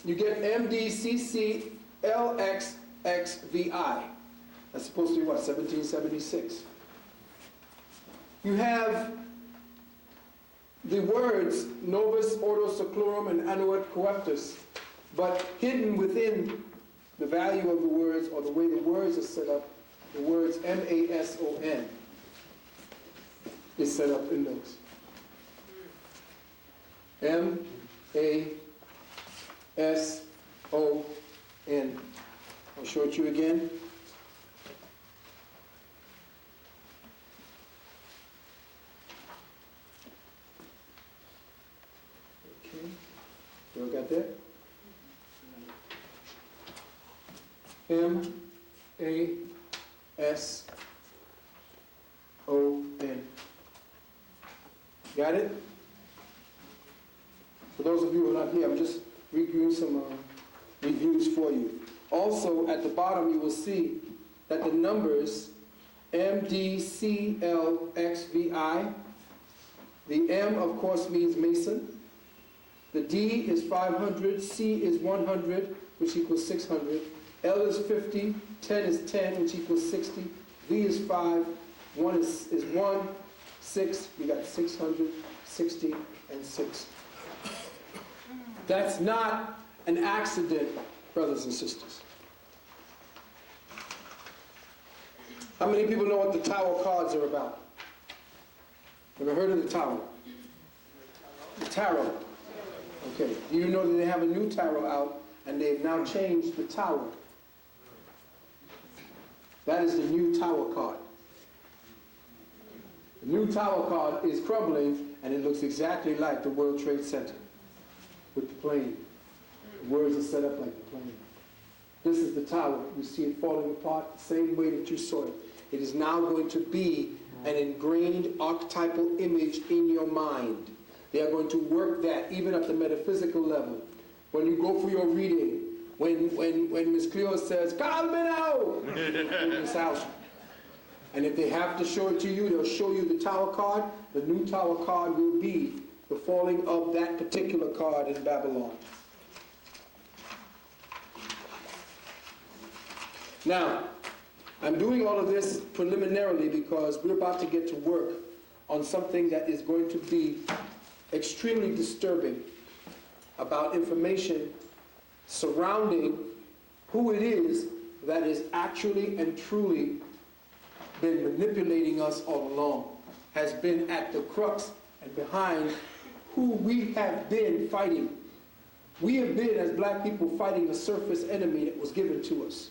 You get MDCCLXXVI. That's supposed to be what, 1776. You have the words Novus Ordo Seclorum and Anuet Coeptus, but hidden within the value of the words, or the way the words are set up, the words MASON is set up in those. MASON. I'll show it to you again. M-A-S-O-N. Got it? For those of you who are not here, I'm just reviewing some reviews for you. Also, at the bottom, you will see that the numbers MDCLXVI, the M, of course, means Mason. The D is 500, C is 100, which equals 600. L is 50, 10 is 10, which equals 60. V is 5, 1 is 1, 6, we got 600, 60, and 6. That's not an accident, brothers and sisters. How many people know what the Tower cards are about? Ever heard of the Tower? The Tarot. Okay. Do you know that they have a new Tarot out and they've now changed the Tower? That is the new Tower card. The new Tower card is crumbling and it looks exactly like the World Trade Center with the plane. The words are set up like the plane. This is the Tower. You see it falling apart the same way that you saw it. It is now going to be an ingrained archetypal image in your mind. They are going to work that even at the metaphysical level. When you go for your reading, when Ms. Cleo says, "Call me now," in this house. And if they have to show it to you, they'll show you the Tower card. The new Tower card will be the falling of that particular card in Babylon. Now, I'm doing all of this preliminarily because we're about to get to work on something that is going to be extremely disturbing about information surrounding who it is that is actually and truly been manipulating us all along, has been at the crux and behind who we have been fighting. We have been, as black people, fighting a surface enemy that was given to us.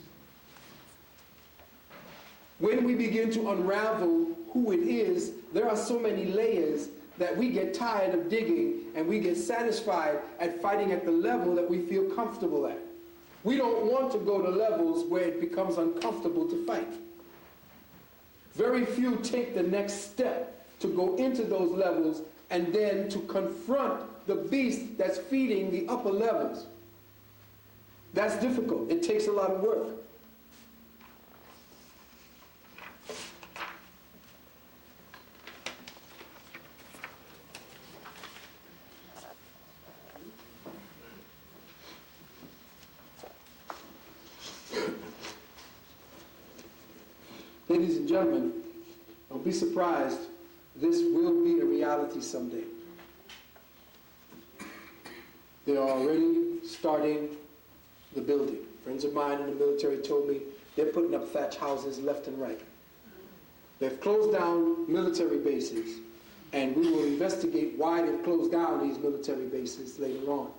When we begin to unravel who it is, there are so many layers that we get tired of digging and we get satisfied at fighting at the level that we feel comfortable at. We don't want to go to levels where it becomes uncomfortable to fight. Very few take the next step to go into those levels and then to confront the beast that's feeding the upper levels. That's difficult. It takes a lot of work. Ladies and gentlemen, don't be surprised. This will be a reality someday. They are already starting the building. Friends of mine in the military told me they're putting up thatch houses left and right. They've closed down military bases, and we will investigate why they've closed down these military bases later on.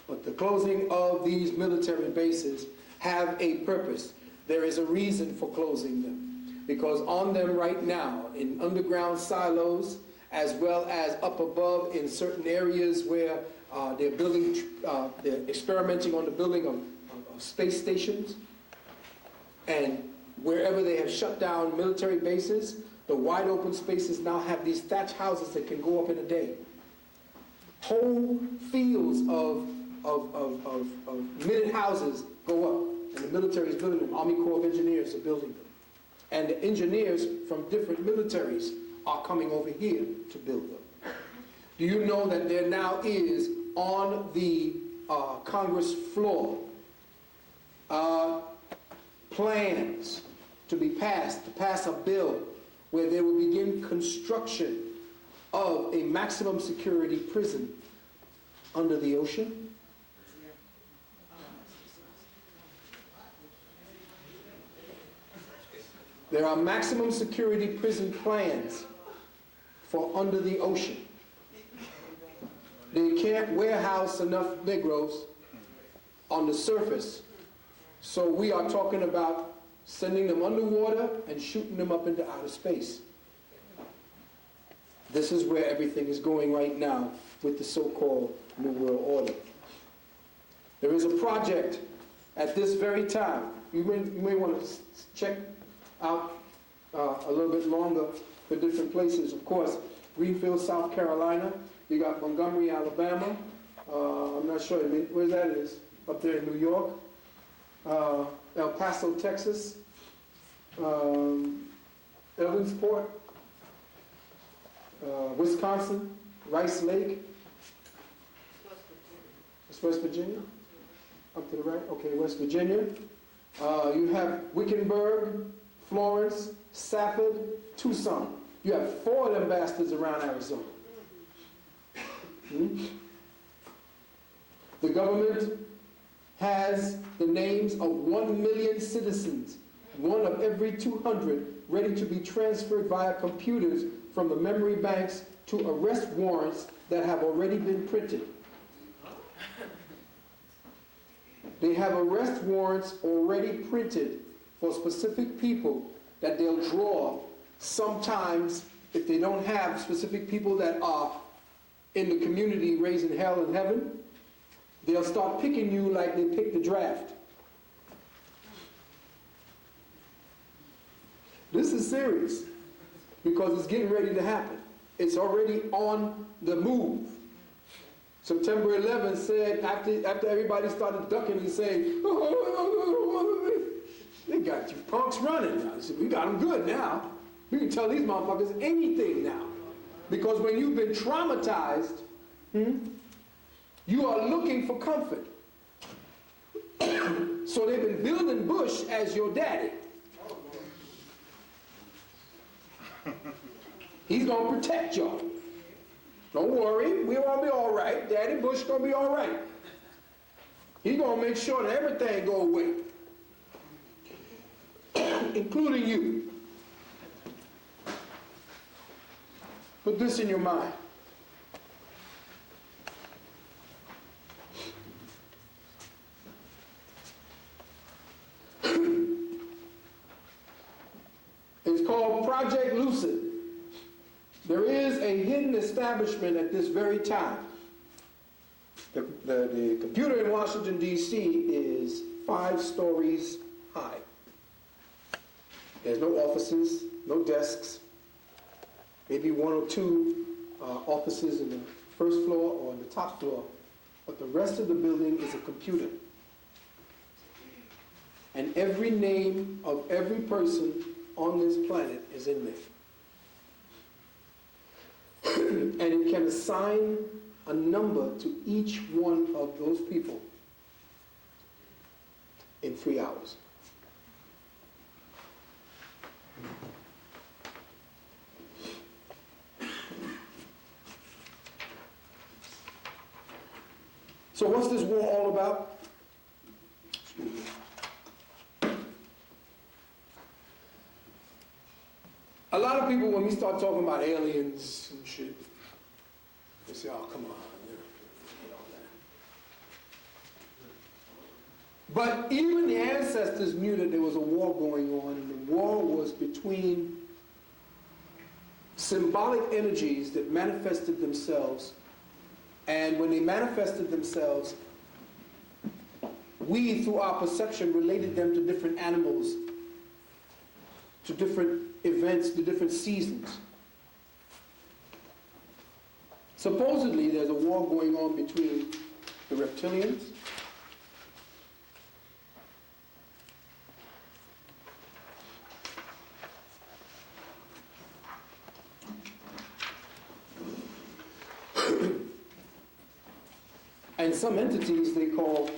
But the closing of these military bases have a purpose. There is a reason for closing them. Because on them right now, in underground silos, as well as up above in certain areas where they're experimenting on the building of space stations, and wherever they have shut down military bases, the wide open spaces now have these thatch houses that can go up in a day. Whole fields of minute houses go up, and the military is building them. Army Corps of Engineers are building them. And the engineers from different militaries are coming over here to build them. Do you know that there now is on the Congress floor plans to be passed, to pass a bill where they will begin construction of a maximum security prison under the ocean? There are maximum security prison plans for under the ocean. They can't warehouse enough Negroes on the surface, so we are talking about sending them underwater and shooting them up into outer space. This is where everything is going right now with the so-called New World Order. There is a project at this very time, you may want to check out a little bit longer for different places. Of course, Greenfield, South Carolina. You got Montgomery, Alabama. I'm not sure where that is. Up there in New York. El Paso, Texas. Evansport, Wisconsin. Rice Lake. It's West Virginia. Up to the right. Okay, West Virginia. You have Wickenburg, Florence, Safford, Tucson. You have 4 of them bastards around Arizona. The government has the names of 1 million citizens, 1 of every 200, ready to be transferred via computers from the memory banks to arrest warrants that have already been printed. They have arrest warrants already printed for specific people that they'll draw. Sometimes, if they don't have specific people that are in the community raising hell and heaven, they'll start picking you like they picked the draft. This is serious because it's getting ready to happen. It's already on the move. September 11th said, after everybody started ducking and saying, they got you punks running now. Said, we got them good now. We can tell these motherfuckers anything now. Because when you've been traumatized, you are looking for comfort. So they've been building Bush as your daddy. He's going to protect y'all. Don't worry, we're going to be all right. Daddy Bush going to be all right. He's going to make sure that everything go away, including you. Put this in your mind. It's called Project Lucid. There is a hidden establishment at this very time. The computer in Washington, D.C. is 5 stories high. There's no offices, no desks, maybe 1 or 2 offices in the first floor or on the top floor, but the rest of the building is a computer. And every name of every person on this planet is in there. And it can assign a number to each one of those people in 3 hours. So what's this war all about? Excuse me. A lot of people, when we start talking about aliens and shit, they say, oh, come on. You know that. But even the ancestors knew that there was a war going on, and the war was between symbolic energies that manifested themselves. And when they manifested themselves, we, through our perception, related them to different animals, to different events, to different seasons. Supposedly, there's a war going on between the reptilians and some entities they call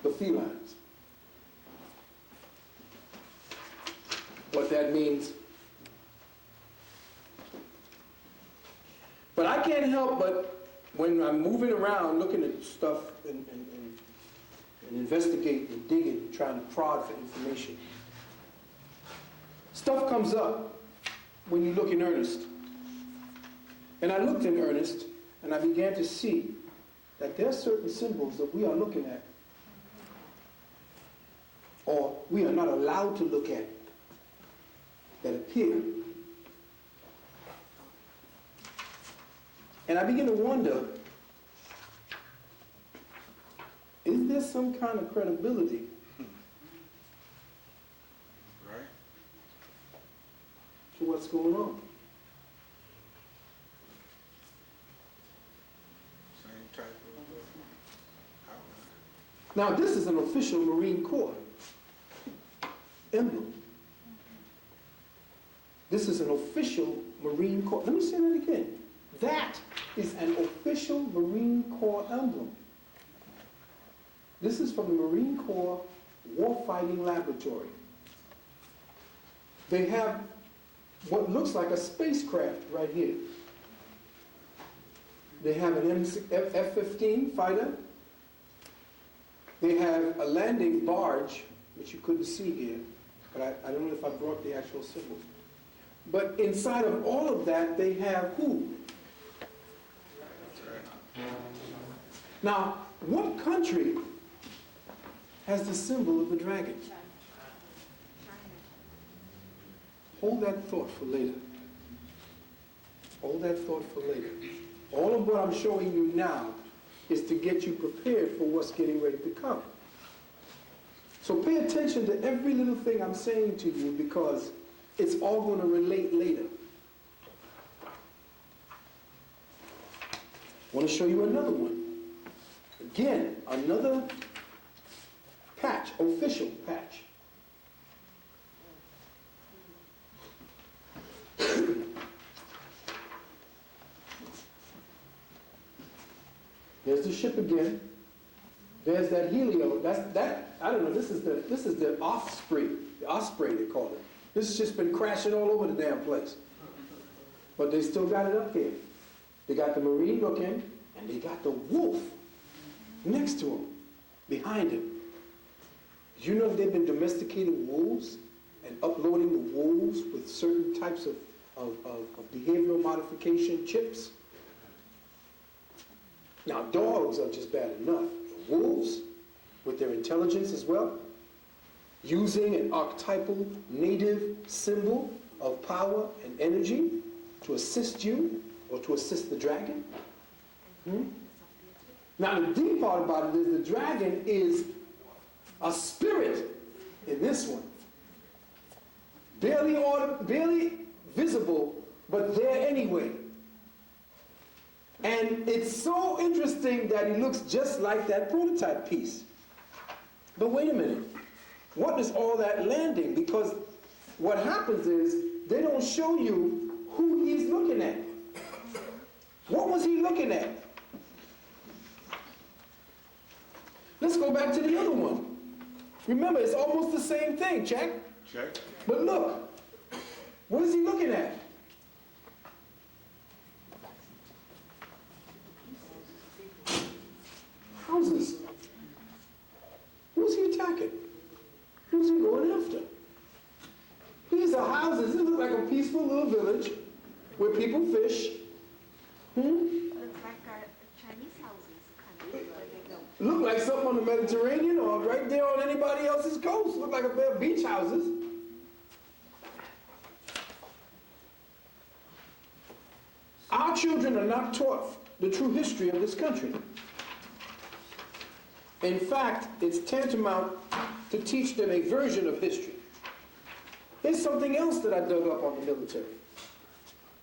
the felines. What that means. But I can't help but, when I'm moving around looking at stuff and investigating and digging, trying to prod for information, stuff comes up when you look in earnest. And I looked in earnest, and I began to see that there are certain symbols that we are looking at, or we are not allowed to look at, that appear. And I begin to wonder, some kind of credibility. Right. To what's going on. Same type of outline. Now, this is an official Marine Corps emblem. This is an official Marine Corps. Let me say that again. That is an official Marine Corps emblem. This is from the Marine Corps Warfighting Laboratory. They have what looks like a spacecraft right here. They have an F-15 fighter. They have a landing barge, which you couldn't see here, but I don't know if I brought the actual symbol. But inside of all of that, they have who? Now, what country has the symbol of the dragon? Hold that thought for later. Hold that thought for later. All of what I'm showing you now is to get you prepared for what's getting ready to come. So pay attention to every little thing I'm saying to you, because it's all going to relate later. I want to show you another one. Again, another patch, official patch. There's the ship again. There's that helio. I don't know. This is the Osprey. The Osprey, they call it. This has just been crashing all over the damn place. But they still got it up here. They got the Marine looking, and they got the wolf next to him, behind him. Do you know they've been domesticating wolves and uploading the wolves with certain types of behavioral modification chips? Now, dogs are just bad enough. Wolves, with their intelligence as well, using an archetypal native symbol of power and energy to assist you or to assist the dragon. Now, the deep part about it is the dragon is a spirit in this one. Barely visible, but there anyway. And it's so interesting that he looks just like that prototype piece. But wait a minute. What is all that landing? Because what happens is they don't show you who he's looking at. What was he looking at? Let's go back to the other one. Remember, it's almost the same thing. Check? Check. But look. What is he looking at? Houses. Who's he attacking? Who's he going after? These are houses. This looks like a peaceful little village where people fish. Looks like Chinese houses. Where they go. Look like something on the Mediterranean or right there on anybody else's coast. Look like a pair of beach houses. Our children are not taught the true history of this country. In fact, it's tantamount to teach them a version of history. Here's something else that I dug up on the military.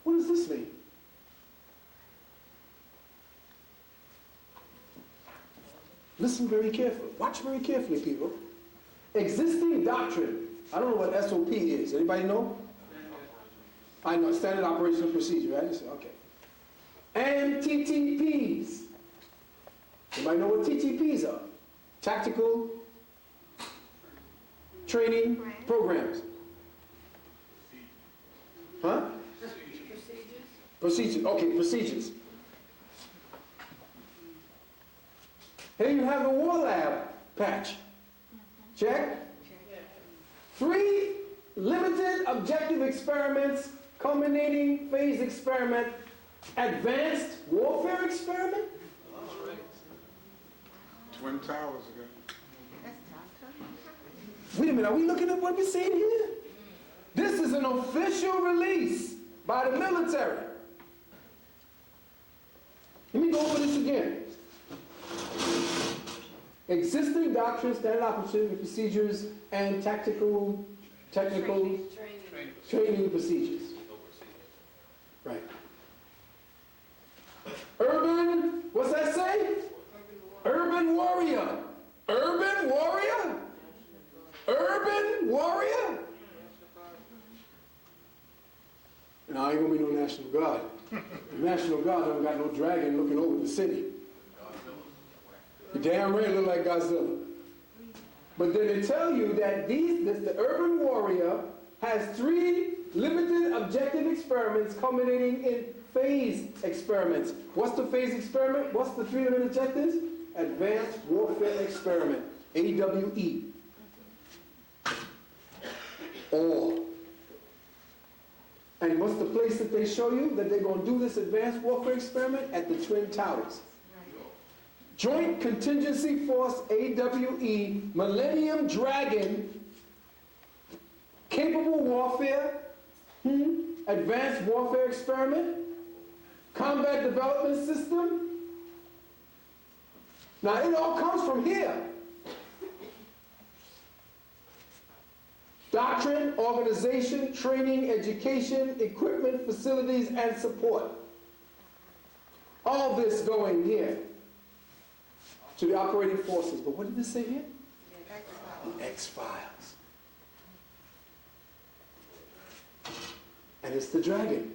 What does this mean? Listen very carefully. Watch very carefully, people. Existing doctrine. I don't know what SOP is. Anybody know? I know, standard operational procedure, right? Okay. And TTPs. Anybody know what TTPs are? Tactical training programs. Huh? Procedures. Okay, procedures. Here you have the War Lab patch. Check? 3 limited objective experiments, culminating phase experiment, advanced warfare experiment. Twin Towers ago. Wait a minute, are we looking at what we're seeing here? This is an official release by the military. Let me go over this again. Existing doctrines, standard operating procedures, and technical training procedures. Right. Urban, what's that say? Urban warrior. Urban warrior? Urban warrior? Now, I ain't gonna be no National Guard. The National Guard don't got no dragon looking over the city. You damn right look like Godzilla. But then they tell you that the urban warrior has 3 limited objective experiments culminating in phase experiments. What's the phase experiment? What's the 3 limited objectives? Advanced Warfare Experiment, AWE. Or. And what's the place that they show you that they're going to do this advanced warfare experiment? At the Twin Towers. Joint Contingency Force, AWE, Millennium Dragon, Capable Warfare, Advanced Warfare Experiment, Combat Development System. Now, it all comes from here. Doctrine, organization, training, education, equipment, facilities, and support. All this going here to the operating forces. But what did this say here? The X-Files. And it's the dragon.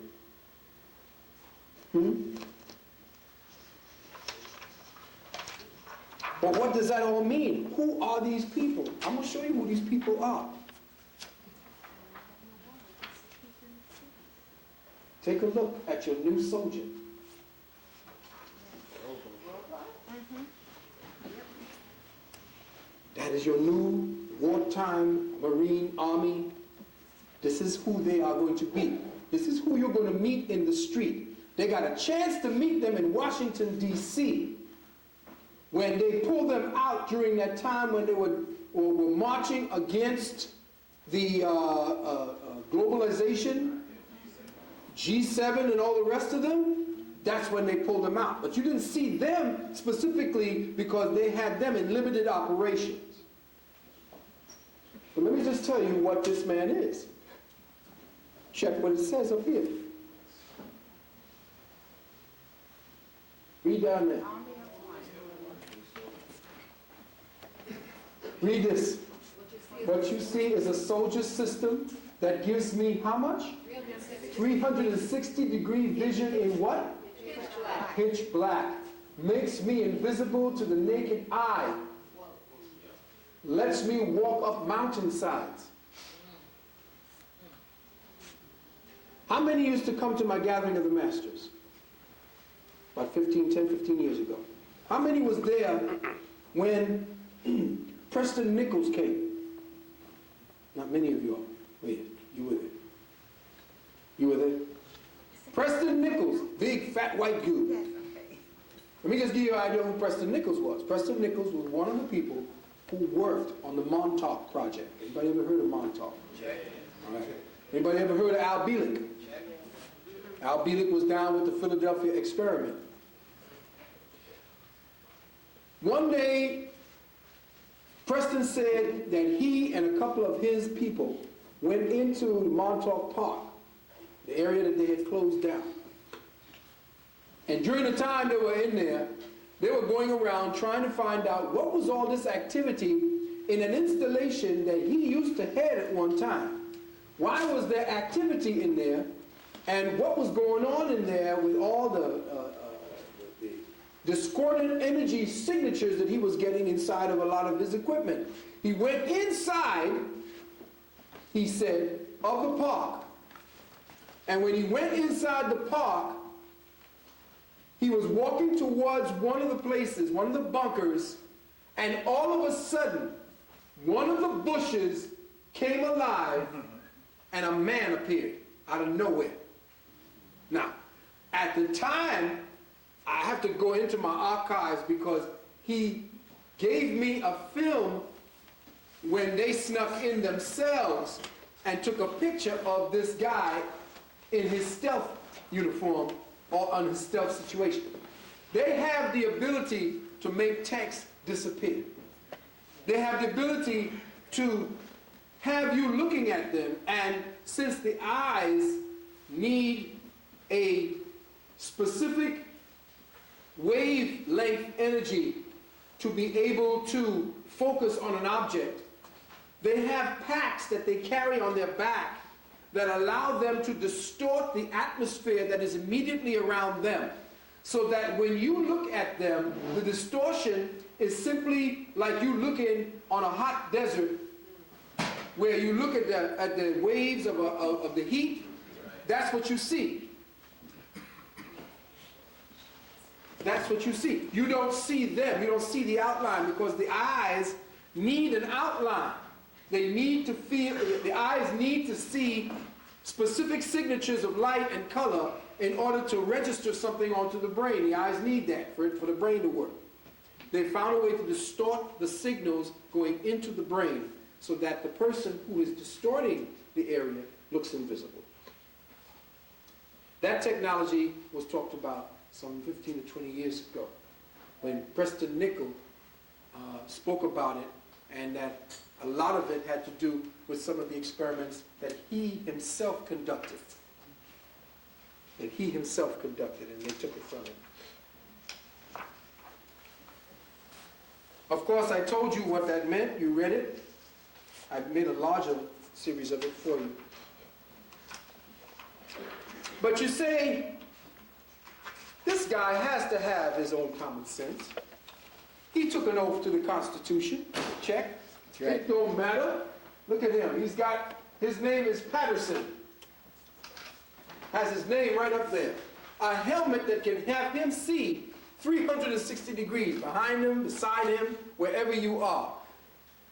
But what does that all mean? Who are these people? I'm going to show you who these people are. Take a look at your new soldier. That is your new wartime Marine Army. This is who they are going to be. This is who you're going to meet in the street. They got a chance to meet them in Washington, D.C. when they pulled them out during that time when they were marching against the globalization, G7 and all the rest of them. That's when they pulled them out. But you didn't see them specifically because they had them in limited operations. But let me just tell you what this man is. Check what it says up here. Read down there. Read this. What you see is a soldier system that gives me how much? 360-degree vision in what? Pitch black. Makes me invisible to the naked eye. Lets me walk up mountainsides. How many used to come to my gathering of the masters? About 10, 15 years ago. How many was there when Preston Nichols came? Not many of you all. Wait, you were there. You were there? Preston Nichols, big fat white dude. Let me just give you an idea who Preston Nichols was. Preston Nichols was one of the people who worked on the Montauk Project. Anybody ever heard of Montauk? All right. Anybody ever heard of Al Bielek? Al Bielek was down with the Philadelphia experiment. One day, Preston said that he and a couple of his people went into Montauk Park, the area that they had closed down. And during the time they were in there, they were going around trying to find out what was all this activity in an installation that he used to head at one time. Why was there activity in there? And what was going on in there with all the discordant energy signatures that he was getting inside of a lot of his equipment? He went inside, he said, of the park. And when he went inside the park, he was walking towards one of the places, one of the bunkers, and all of a sudden, one of the bushes came alive and a man appeared out of nowhere. Now, at the time, I have to go into my archives because he gave me a film when they snuck in themselves and took a picture of this guy in his stealth uniform or on his stealth situation. They have the ability to make text disappear. They have the ability to have you looking at them, and since the eyes need a specific wavelength energy to be able to focus on an object, they have packs that they carry on their back that allow them to distort the atmosphere that is immediately around them, so that when you look at them, the distortion is simply like you looking on a hot desert, where you look at the waves of the heat. That's what you see. That's what you see. You don't see them. You don't see the outline, because the eyes need an outline. They need to feel, the eyes need to see specific signatures of light and color in order to register something onto the brain. The eyes need that for the brain to work. They found a way to distort the signals going into the brain so that the person who is distorting the area looks invisible. That technology was talked about some 15 to 20 years ago when Preston Nichol spoke about it, and that a lot of it had to do with some of the experiments that he himself conducted. And they took it from him. Of course, I told you what that meant. You read it. I made a larger series of it for you. But you say, this guy has to have his own common sense. He took an oath to the Constitution. Check. Right. It don't matter. Look at him. He's got, his name is Patterson. Has his name right up there. A helmet that can have him see 360 degrees behind him, beside him, wherever you are.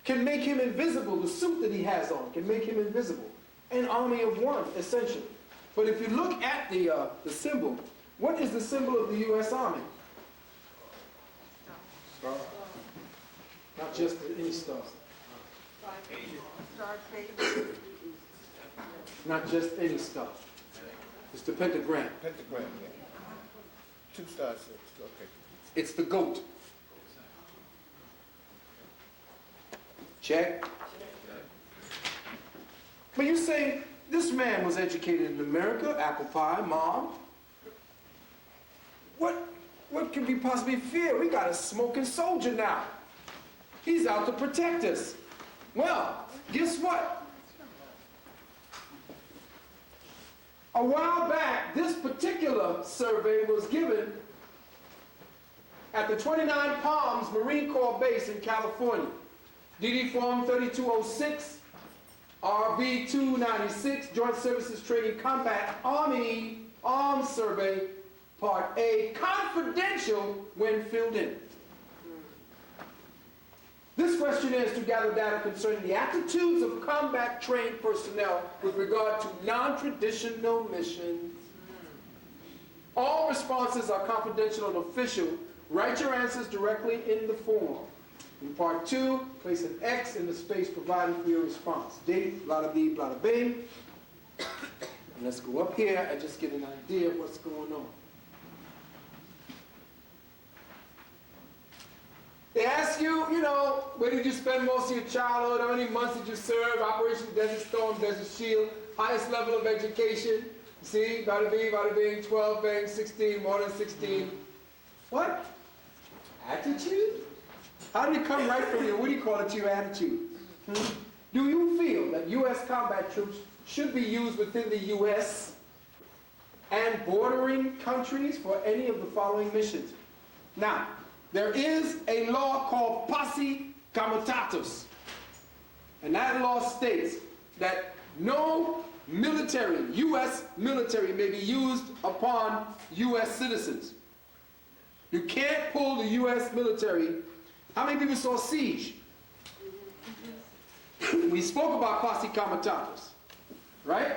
Can make him invisible. The suit that he has on can make him invisible. An army of one, essentially. But if you look at the symbol, what is the symbol of the U.S. Army? Star. Not just any star. Not just any star. It's the pentagram. Pentagram, yeah. 2 stars, okay. It's the goat. Check. But you say, this man was educated in America, apple pie, mom. What can we possibly fear? We got a smoking soldier now. He's out to protect us. Well, guess what? A while back, this particular survey was given at the 29 Palms Marine Corps Base in California. DD Form 3206, RB 296, Joint Services Training Combat Army Arms Survey, Part A, confidential when filled in. This questionnaire is to gather data concerning the attitudes of combat-trained personnel with regard to non-traditional missions. All responses are confidential and official. Write your answers directly in the form. In Part 2, place an X in the space provided for your response. Date, blah, blah, blah, blah, bing. And let's go up here and just get an idea of what's going on. They ask you, where did you spend most of your childhood? How many months did you serve? Operation Desert Storm, Desert Shield. Highest level of education. See, bada bing, 12 bang, 16, more than 16. What? Attitude? How did it come right from your, what do you call it, your attitude? Do you feel that U.S. combat troops should be used within the U.S. and bordering countries for any of the following missions? Now, there is a law called Posse Comitatus, and that law states that no military, U.S. military, may be used upon U.S. citizens. You can't pull the U.S. military. How many people saw Siege? We spoke about Posse Comitatus, right?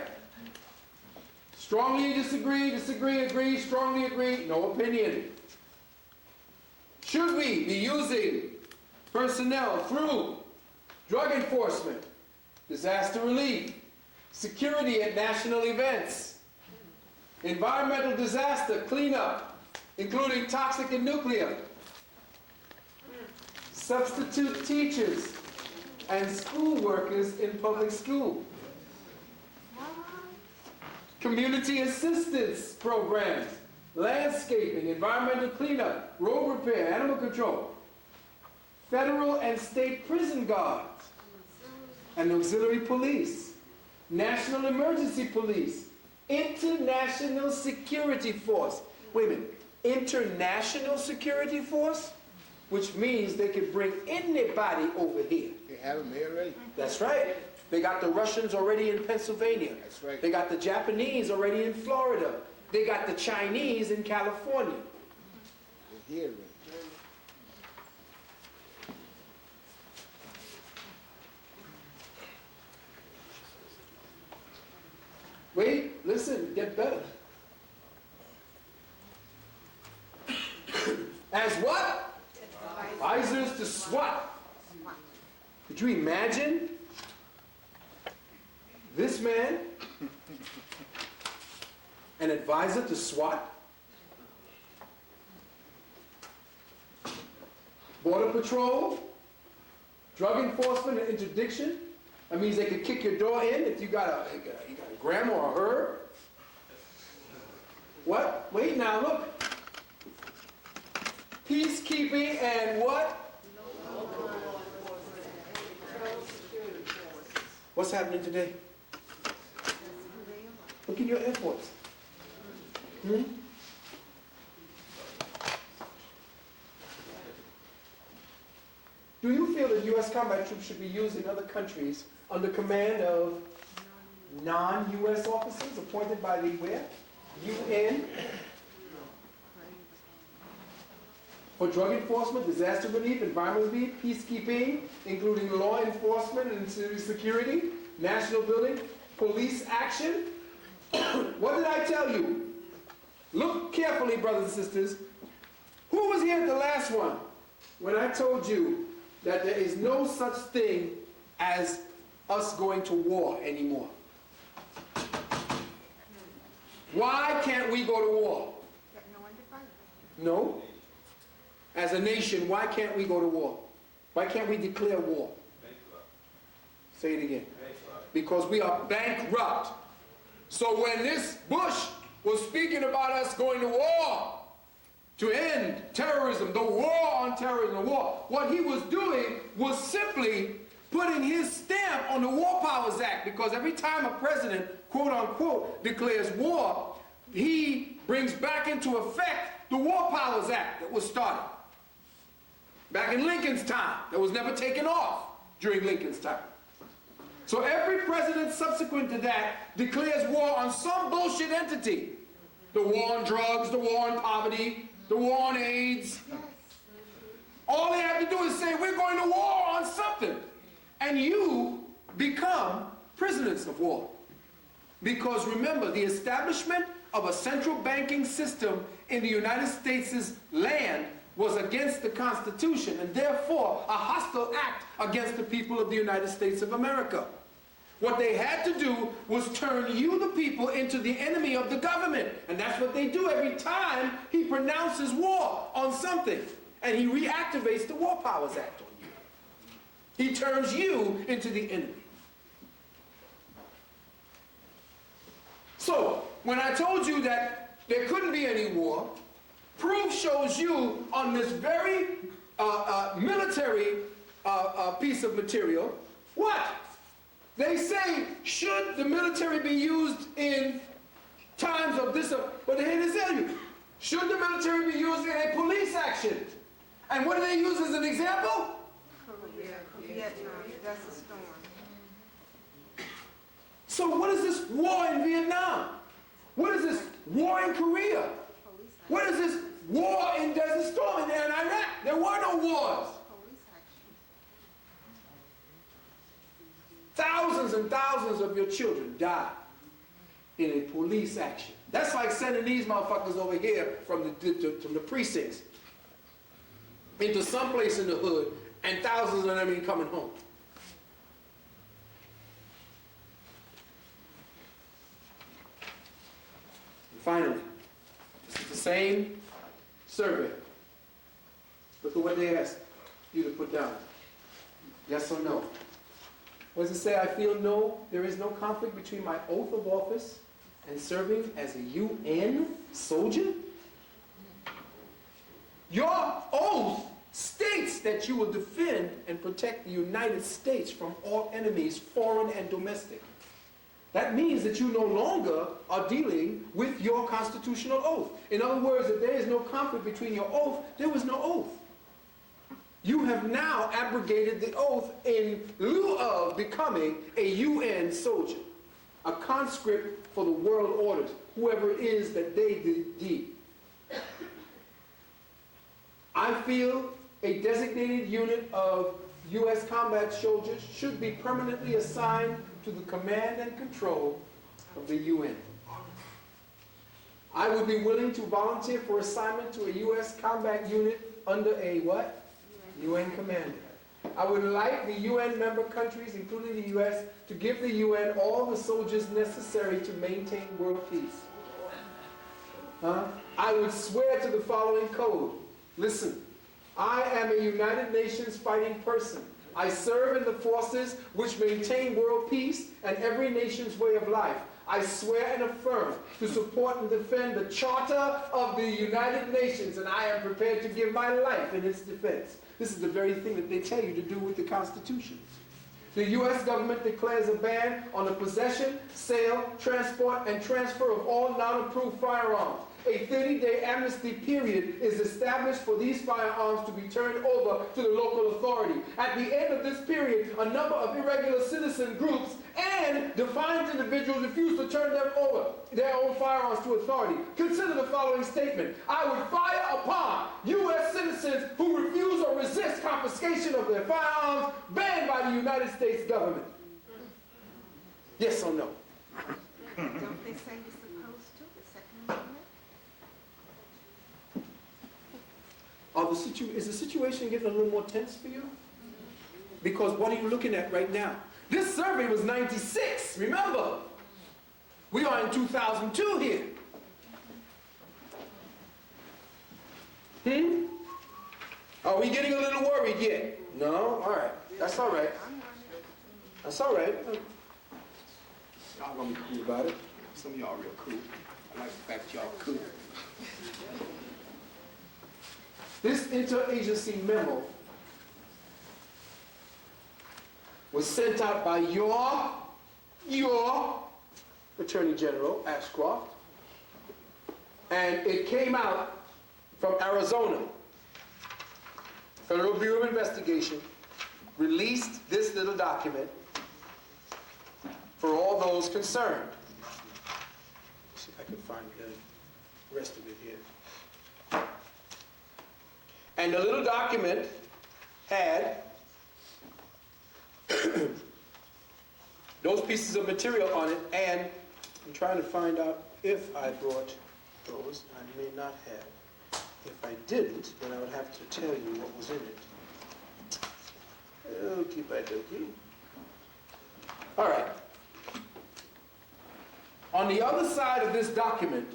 Strongly disagree, agree, strongly agree, no opinion. Should we be using personnel through drug enforcement, disaster relief, security at national events, environmental disaster cleanup, including toxic and nuclear, substitute teachers, and school workers in public school. Community assistance programs, landscaping, environmental cleanup, road repair, animal control. Federal and state prison guards, and auxiliary police, national emergency police, international security force. Wait a minute, international security force? Which means they can bring anybody over here. They have them here already. That's right. They got the Russians already in Pennsylvania. That's right. They got the Japanese already in Florida. They got the Chinese in California. They're here already. Wait, listen, get better. As what? Advisors to SWAT. Could you imagine this man, an advisor to SWAT? Border Patrol, drug enforcement and interdiction. That means they could kick your door in if you got a grandma or her. What? Wait now, look. Peacekeeping and what? What's happening today? Look in your airports. Do you feel that U.S. combat troops should be used in other countries under command of non-U.S. officers appointed by the where? UN? For drug enforcement, disaster relief, environmental relief, peacekeeping, including law enforcement and security, national building, police action. What did I tell you? Look carefully, brothers and sisters. Who was here at the last one when I told you that there is no such thing as us going to war anymore? Why can't we go to war? No. As a nation, why can't we go to war? Why can't we declare war? Say it again. Because we are bankrupt. So when this Bush was speaking about us going to war to end terrorism, the war on terrorism, the war, what he was doing was simply putting his stamp on the War Powers Act, because every time a president, quote unquote, declares war, he brings back into effect the War Powers Act that was started back in Lincoln's time, that was never taken off during Lincoln's time. So every president subsequent to that declares war on some bullshit entity. The war on drugs, the war on poverty, the war on AIDS. All they have to do is say, we're going to war on something. And you become prisoners of war. Because remember, the establishment of a central banking system in the United States' land was against the Constitution, and therefore a hostile act against the people of the United States of America. What they had to do was turn you, the people, into the enemy of the government. And that's what they do every time he pronounces war on something. And he reactivates the War Powers Act on you. He turns you into the enemy. So, when I told you that there couldn't be any war, proof shows you on this very military piece of material, what? They say, should the military be used in times of this, but here they tell you, should the military be used in a police action? And what do they use as an example? Vietnam, that's a storm. So what is this war in Vietnam? What is this war in Korea? What is this war in Desert Storm in Iraq? There were no wars. Thousands and thousands of your children died in a police action. That's like sending these motherfuckers over here from the precincts into some place in the hood, and thousands of them ain't coming home. And finally, this is the same survey. Look at what they asked. you to put down. Yes or no? What does it say? I feel no, there is no conflict between my oath of office and serving as a UN soldier? Your oath states that you will defend and protect the United States from all enemies, foreign and domestic. That means that you no longer are dealing with your constitutional oath. In other words, if there is no conflict between your oath, there was no oath. You have now abrogated the oath in lieu of becoming a UN soldier, a conscript for the world orders, whoever it is that they deem. I feel a designated unit of U.S. combat soldiers should be permanently assigned to the command and control of the UN. I would be willing to volunteer for assignment to a U.S. combat unit under a what? UN commander. I would like the UN member countries, including the U.S., to give the UN all the soldiers necessary to maintain world peace. I would swear to the following code. Listen, I am a United Nations fighting person. I serve in the forces which maintain world peace and every nation's way of life. I swear and affirm to support and defend the Charter of the United Nations, and I am prepared to give my life in its defense. This is the very thing that they tell you to do with the Constitution. The U.S. government declares a ban on the possession, sale, transport, and transfer of all non-approved firearms. A 30-day amnesty period is established for these firearms to be turned over to the local authority. At the end of this period, a number of irregular citizen groups and defiant individuals refuse to turn them over their own firearms to authority. Consider the following statement. I would fire upon U.S. citizens who refuse or resist confiscation of their firearms banned by the United States government. Yes or no? Don't they say you're supposed to, the Second Amendment? Is the situation getting a little more tense for you? Because what are you looking at right now? This survey was 96, remember? We are in 2002 here. Are we getting a little worried yet? No? All right. That's all right. That's all right. Y'all gonna be cool about it. Some of y'all real cool. I like the fact that y'all cool. This interagency memo was sent out by your Attorney General, Ashcroft, and it came out from Arizona. Federal Bureau of Investigation released this little document for all those concerned. Let's see if I can find the rest of it here. And the little document had those pieces of material on it, and I'm trying to find out if I brought those. I may not have. If I didn't, then I would have to tell you what was in it. Okey-dokey. All right. On the other side of this document,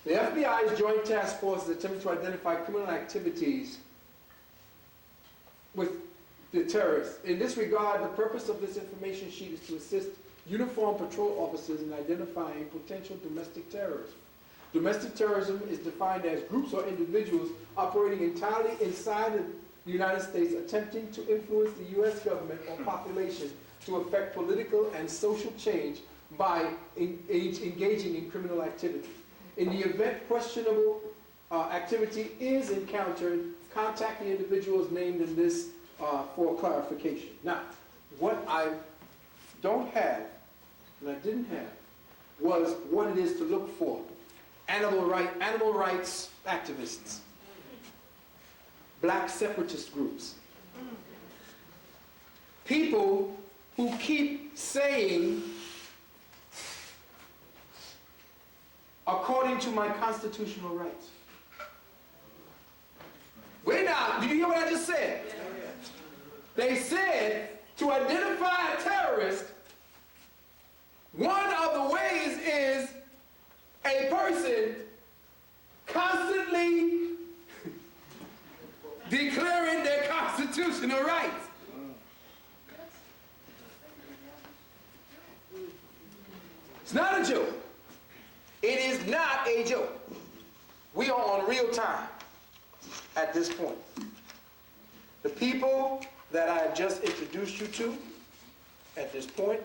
the FBI's Joint Task Force is attempting to identify criminal activities with the terrorists. In this regard, the purpose of this information sheet is to assist uniformed patrol officers in identifying potential domestic terrorism. Domestic terrorism is defined as groups or individuals operating entirely inside the United States attempting to influence the U.S. government or population to affect political and social change by engaging in criminal activity. In the event questionable activity is encountered, contact the individuals named in this for clarification. Now, what I don't have, and I didn't have, was what it is to look for. Animal rights activists, black separatist groups, people who keep saying, according to my constitutional rights. Wait now, did you hear what I just said? They said to identify a terrorist, one of the ways is a person openly declaring their constitutional rights. It's not a joke. It is not a joke. We are on real time at this point. The people that I have just introduced you to at this point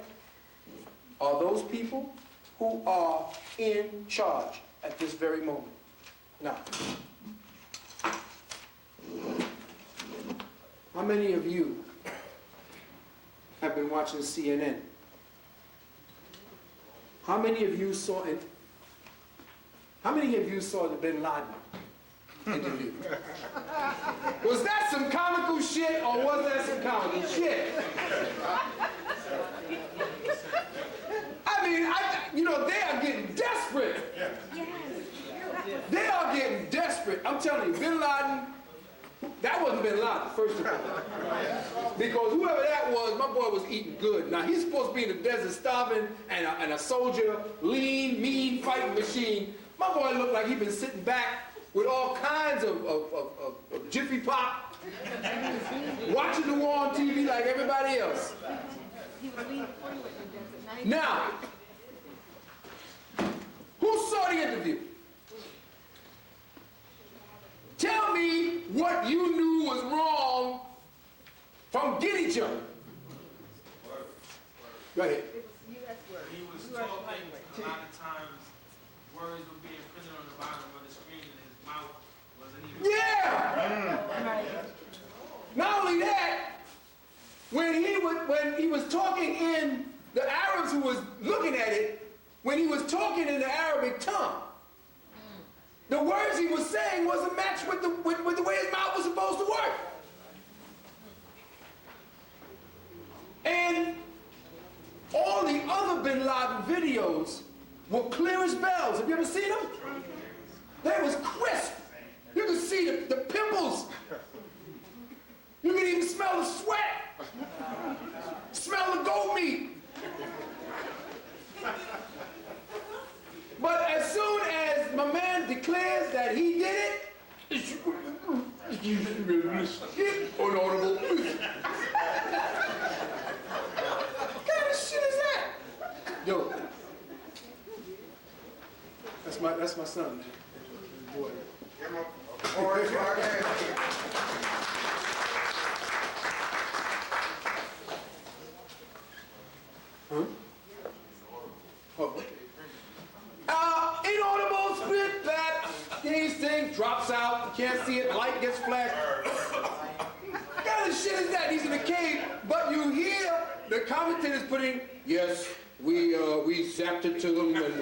are those people who are in charge at this very moment. Now, how many of you have been watching CNN? How many of you saw it? How many of you saw the Bin Laden interview? Was that some comical shit or was that some comical shit? I mean, you know, they are getting desperate. They are getting desperate. I'm telling you, Bin Laden, that wasn't Bin Laden, first of all. Because whoever that was, my boy was eating good. Now, he's supposed to be in the desert starving and a soldier, lean, mean, fighting machine. My boy looked like he'd been sitting back with all kinds of Jiffy Pop, watching the war on TV like everybody else. Now, who saw the interview? Tell me what you knew was wrong from Giddy Jump. Go ahead. He was talking a lot of times, words were being printed on the bottom of the screen and his mouth wasn't even... Yeah! Not only that, when he was talking in the Arabs who was looking at it, when he was talking in the Arabic tongue, the words he was saying wasn't matched with the way his mouth was supposed to work. And all the other Bin Laden videos were clear as bells. Have you ever seen them? They was crisp. You could see the pimples. You could even smell the sweat. Smell the goat meat. But as soon as my man declares that he did it, unaudible. What kind of shit is that? Yo, that's my son, man. Boy. Huh? Oh. Inaudible, split that. These things drops out. You can't see it. Light gets flashed. What kind of shit is that? He's in a cave, but you hear the commentators putting, yes, we zapped it to them and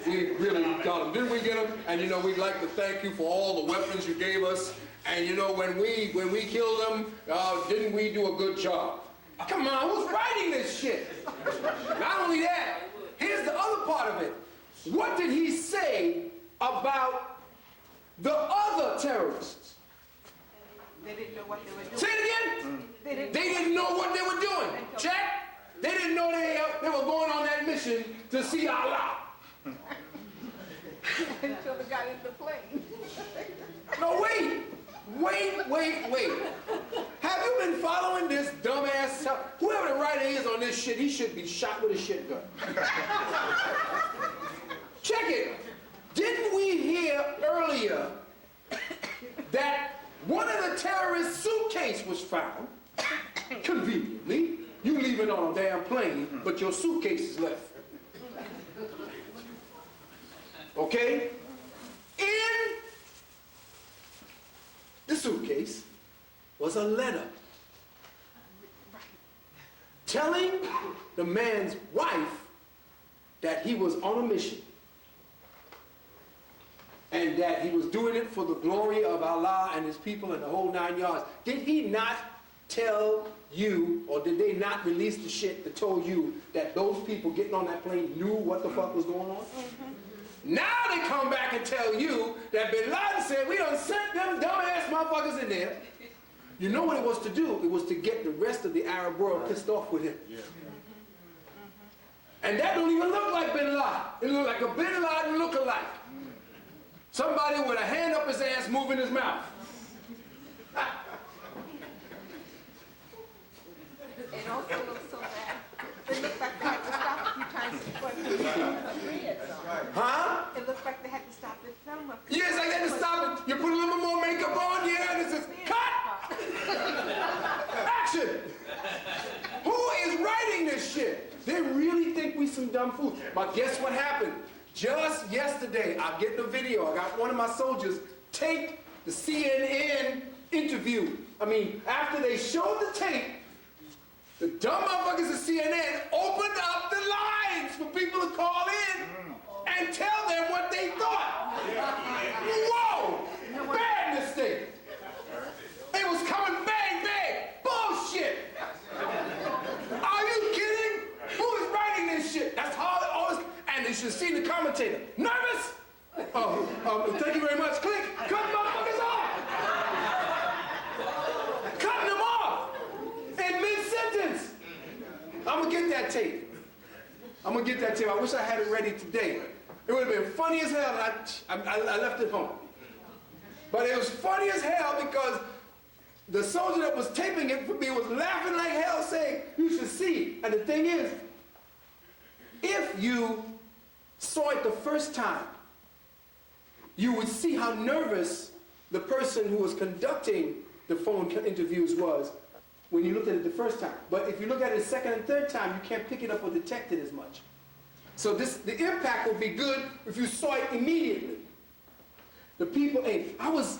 we really got them. Didn't we get them? And you know, we'd like to thank you for all the weapons you gave us. And you know, when we killed them, didn't we do a good job? Come on, who's writing this shit? Not only that, here's the other part of it. What did he say about the other terrorists? They didn't know what they were doing. Say it again? They didn't know what they were doing. Check. They didn't know they were going on that mission to see Allah. Until they got in the plane. No, wait. Have you been following this dumbass stuff? Whoever the writer is on this shit, he should be shot with a shit gun. Check it. Didn't we hear earlier that one of the terrorists' suitcase was found? Conveniently. You leave it on a damn plane, but your suitcase is left. Okay? In the suitcase was a letter telling the man's wife that he was on a mission and that he was doing it for the glory of Allah and his people and the whole 9 yards. Did he not tell you, or did they not release the shit that told you that those people getting on that plane knew what the fuck was going on? Now they come back and tell you that Bin Laden said, we done sent them dumbass motherfuckers in there. You know what it was to do? It was to get the rest of the Arab world pissed off with him. Yeah. And that don't even look like Bin Laden. It looked like a Bin Laden look-alike. Somebody with a hand up his ass moving his mouth. It also looks so bad. It looks like they had to stop a few times before the Huh? It looks like they had to stop the film. Yes, I had to stop it. You put a little more makeup on, yeah, and it says, cut! Action! Who is writing this shit? They really think we some dumb fools. But guess what happened? Just yesterday, I get the video. I got one of my soldiers taped the CNN interview. I mean, after they showed the tape, the dumb motherfuckers at CNN opened up the lines for people to call in and tell them what they thought. Whoa! Bad mistake. It was coming bang, bang. Bullshit. Are you kidding? Who is writing this shit? That's all this. And you should see the commentator. Nervous? Thank you very much. Click. Cut motherfuckers off. Cutting them off in mid-sentence. I'm gonna get that tape. I'm gonna get that tape. I wish I had it ready today. It would have been funny as hell, and I left it home. But it was funny as hell because the soldier that was taping it for me was laughing like hell, saying, "You should see." And the thing is, if you saw it the first time, you would see how nervous the person who was conducting the phone interviews was when you looked at it the first time. But if you look at it the second and third time, you can't pick it up or detect it as much. So the impact would be good if you saw it immediately. The people, hey, I was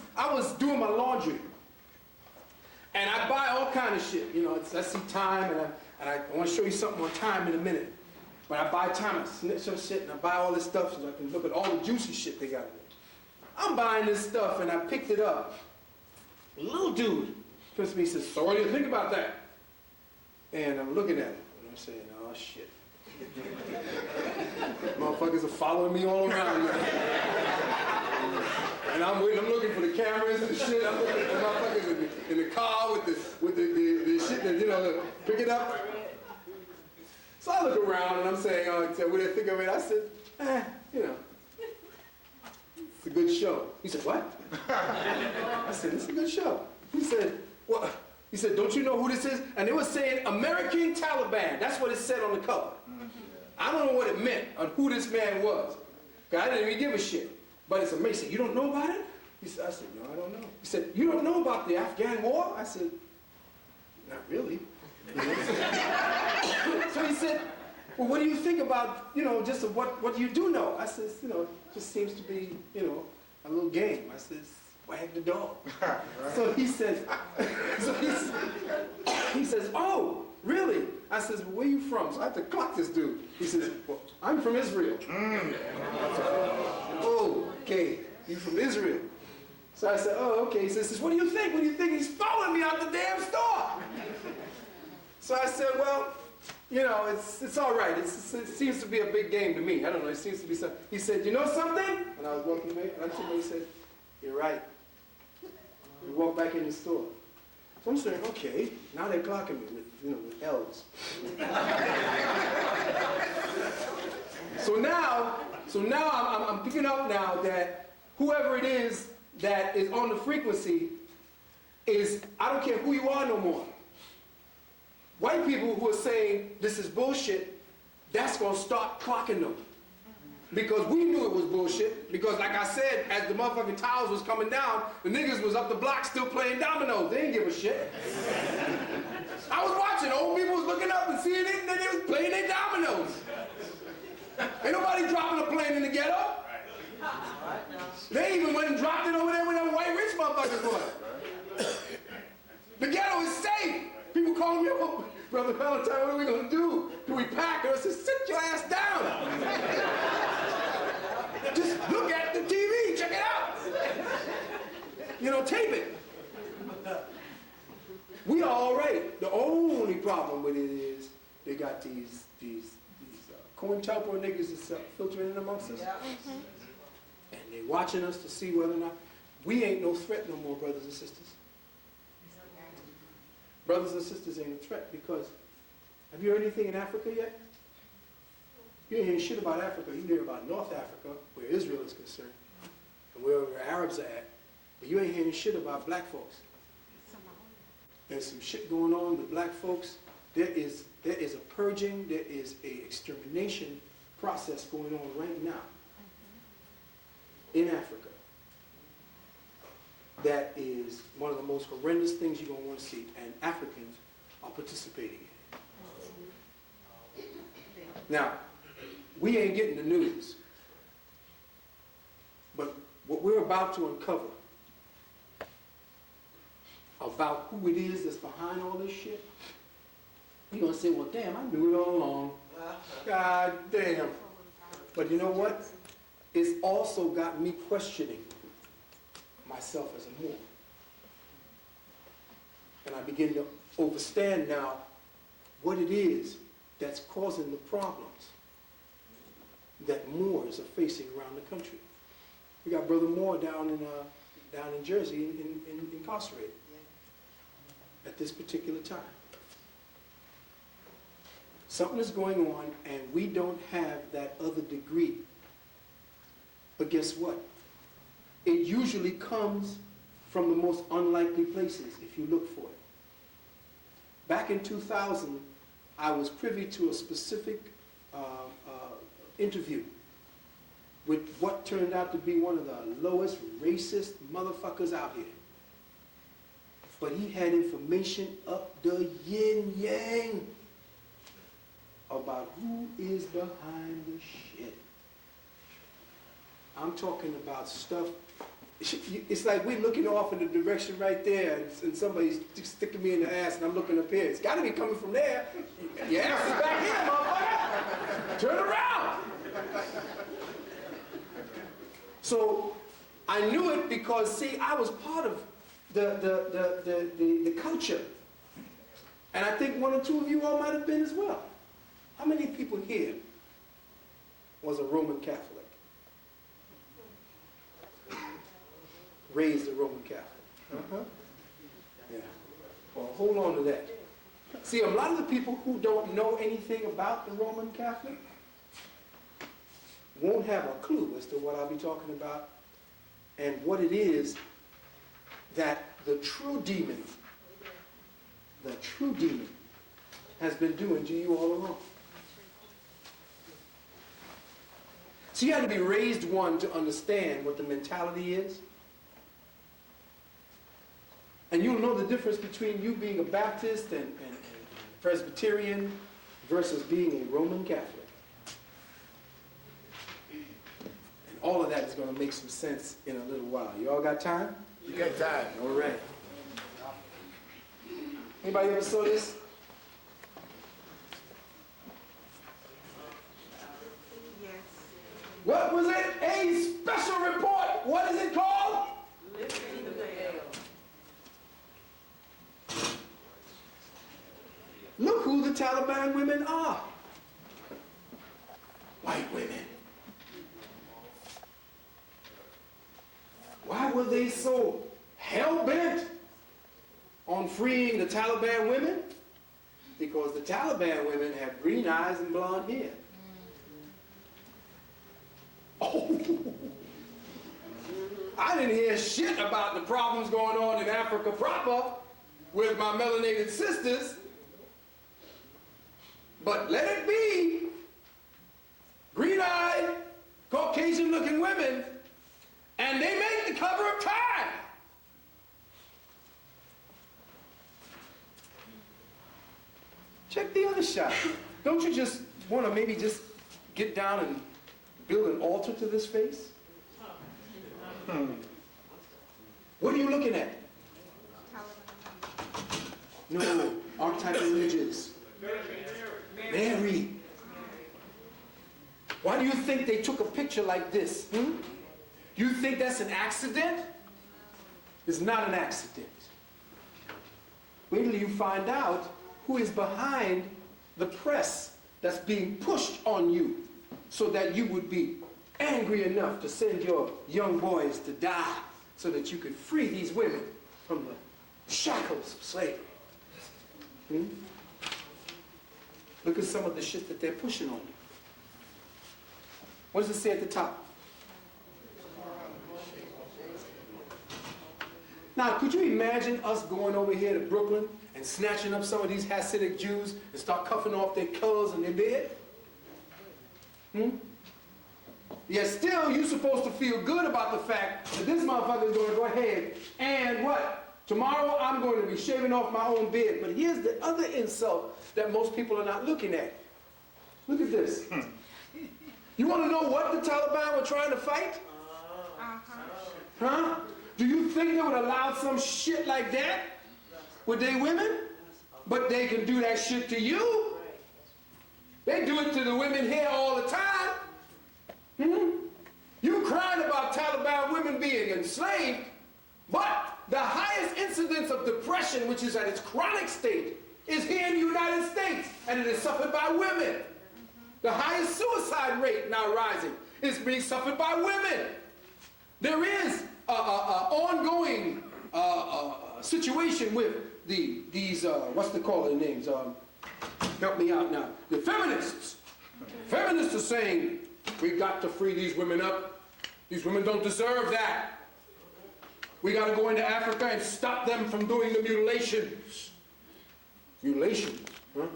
doing my laundry, and I buy all kind of shit. You know, I see Time, and I want to show you something on Time in a minute. But I buy Time, I snitch some shit, and I buy all this stuff so I can look at all the juicy shit they got in it. I'm buying this stuff, and I picked it up. A little dude comes to me and says, "So what do you think about that?" And I'm looking at it, and I'm saying, "Oh, shit." Motherfuckers are following me all around. And I'm looking for the cameras and shit. I'm looking for motherfuckers in the car with the shit that, you know, pick it up. So I look around and I'm saying, "Oh, what do you think of it?" I said, you know, it's a good show. He said, "What?" I said, "It's a good show." He said, "What?" He said, "Don't you know who this is?" And it was saying American Taliban. That's what it said on the cover. I don't know what it meant on who this man was. I didn't even give a shit. But it's amazing. He said, "You don't know about it?" I said, "No, I don't know." He said, "You don't know about the Afghan war?" I said, "Not really." So he said, "Well, what do you think about, you know, just what do you do know?" I said, "You know, it just seems to be, you know, a little game." I said, "Wag the dog." So he says, he says, "Oh, really?" I says, "Well, where you from?" So I have to clock this dude. He says, "Well, I'm from Israel." "Oh, okay, you from Israel?" So I said, "Oh, okay." He says, "What do you think? What do you think?" He's following me out the damn store. So I said, "Well, you know, it's all right. It seems to be a big game to me. I don't know. It seems to be something." He said, "You know something?" And I was walking away, and I took him, he said, "You're right." We walked back in the store. So I'm saying, okay, now they're clocking me with, you know, with L's. So now I'm picking up now that whoever it is that is on the frequency is, I don't care who you are no more. White people who are saying this is bullshit, that's going to start clocking them. Because we knew it was bullshit. Because like I said, as the motherfucking towers was coming down, the niggas was up the block still playing dominoes. They didn't give a shit. I was watching. Old people was looking up and seeing it, and then they was playing their dominoes. Ain't nobody dropping a plane in the ghetto. They even went and dropped it over there where them white rich motherfuckers was. The ghetto is safe. People calling me up, "Oh, Brother Valentine, what are we going to do? Do we pack?" And I said, "Sit your ass down. Just look at the TV. Check it out. You know, tape it." We are all right. The only problem with it is they got these COINTELPRO niggas that's filtering in amongst us. And they watching us to see whether or not we ain't no threat no more, brothers and sisters. Brothers and sisters ain't a threat because, have you heard anything in Africa yet? You ain't hear shit about Africa. You hear about North Africa, where Israel is concerned. and wherever Arabs are at, but you ain't hearing shit about black folks. There's some shit going on with black folks. There is a purging, there is a extermination process going on right now in Africa. That is one of the most horrendous things you're going to want to see, and Africans are participating in it. Now, we ain't getting the news, but what we're about to uncover about who it is that's behind all this shit, you're going to say, well, damn, I knew it all along. God damn. But you know what? It's also got me questioning myself as a Moor. And I begin to understand now what it is that's causing the problems that Moors are facing around the country. We got Brother Moore down in Jersey incarcerated at this particular time. Something is going on, and we don't have that other degree. But guess what? It usually comes from the most unlikely places if you look for it. Back in 2000, I was privy to a specific interview with what turned out to be one of the lowest racist motherfuckers out here. But he had information up the yin-yang about who is behind the shit. I'm talking about stuff. It's like we're looking off in the direction right there, and somebody's sticking me in the ass, and I'm looking up here. It's got to be coming from there. Your ass is back here, motherfucker. Turn around. So I knew it because, see, I was part of the culture. And I think one or two of you all might have been as well. How many people here was a Roman Catholic? Raised a Roman Catholic? Uh-huh. Yeah. Well, hold on to that. See, a lot of the people who don't know anything about the Roman Catholic won't have a clue as to what I'll be talking about and what it is that the true demon has been doing to you all along. So you had to be raised one to understand what the mentality is. And you'll know the difference between you being a Baptist and Presbyterian versus being a Roman Catholic. And all of that is going to make some sense in a little while. You all got time? You got time. All right. Anybody ever saw this? Yes. What was it? A special report. What is it called? Lifting the veil. Look who the Taliban women are. White women. Why were they so hell-bent on freeing the Taliban women? Because the Taliban women have green eyes and blonde hair. Oh, I didn't hear shit about the problems going on in Africa proper with my melanated sisters. But let it be green-eyed, Caucasian-looking women, and they make the cover of Time. Check the other shot. Don't you just want to maybe just get down and build an altar to this face? What are you looking at? No, archetypal images. Mary. Why do you think they took a picture like this? You think that's an accident? It's not an accident. Wait till you find out who is behind the press that's being pushed on you so that you would be angry enough to send your young boys to die so that you could free these women from the shackles of slavery. Look at some of the shit that they're pushing on you. What does it say at the top? Now, could you imagine us going over here to Brooklyn and snatching up some of these Hasidic Jews and start cuffing off their clothes in their bed? Yet still, you're supposed to feel good about the fact that this motherfucker is going to go ahead and what? Tomorrow, I'm going to be shaving off my own beard. But here's the other insult that most people are not looking at. Look at this. You want to know what the Taliban were trying to fight? Huh? Do you think they would allow some shit like that with their women? But they can do that shit to you. They do it to the women here all the time. You crying about Taliban women being enslaved, but the highest incidence of depression, which is at its chronic state, is here in the United States, and it is suffered by women. The highest suicide rate now rising is being suffered by women. There is an ongoing situation with these what's they call their names? Help me out now. The feminists. Feminists are saying, we got to free these women up. These women don't deserve that. We got to go into Africa and stop them from doing the mutilations. Mutilations, huh?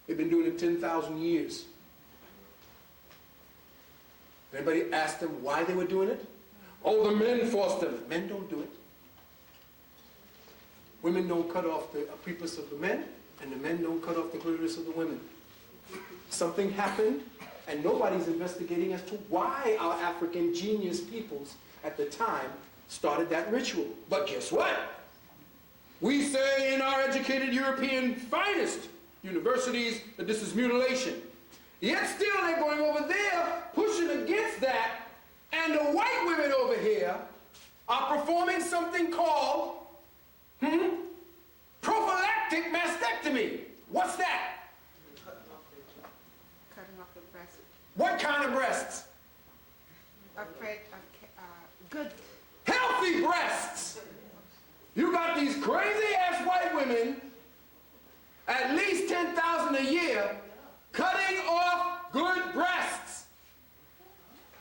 They've been doing it 10,000 years. Anybody ask them why they were doing it? Oh, the men forced them. Men don't do it. Women don't cut off the prepuce of the men, and the men don't cut off the clitoris of the women. Something happened, and nobody's investigating as to why our African genius peoples at the time started that ritual. But guess what? We say in our educated European finest universities that this is mutilation. Yet still they're going over there pushing against that, and the white women over here are performing something called prophylactic mastectomy. What's that? Cutting off the breast. What kind of breasts? Good. Healthy breasts. You got these crazy ass white women, at least 10,000 a year, cutting off good breasts.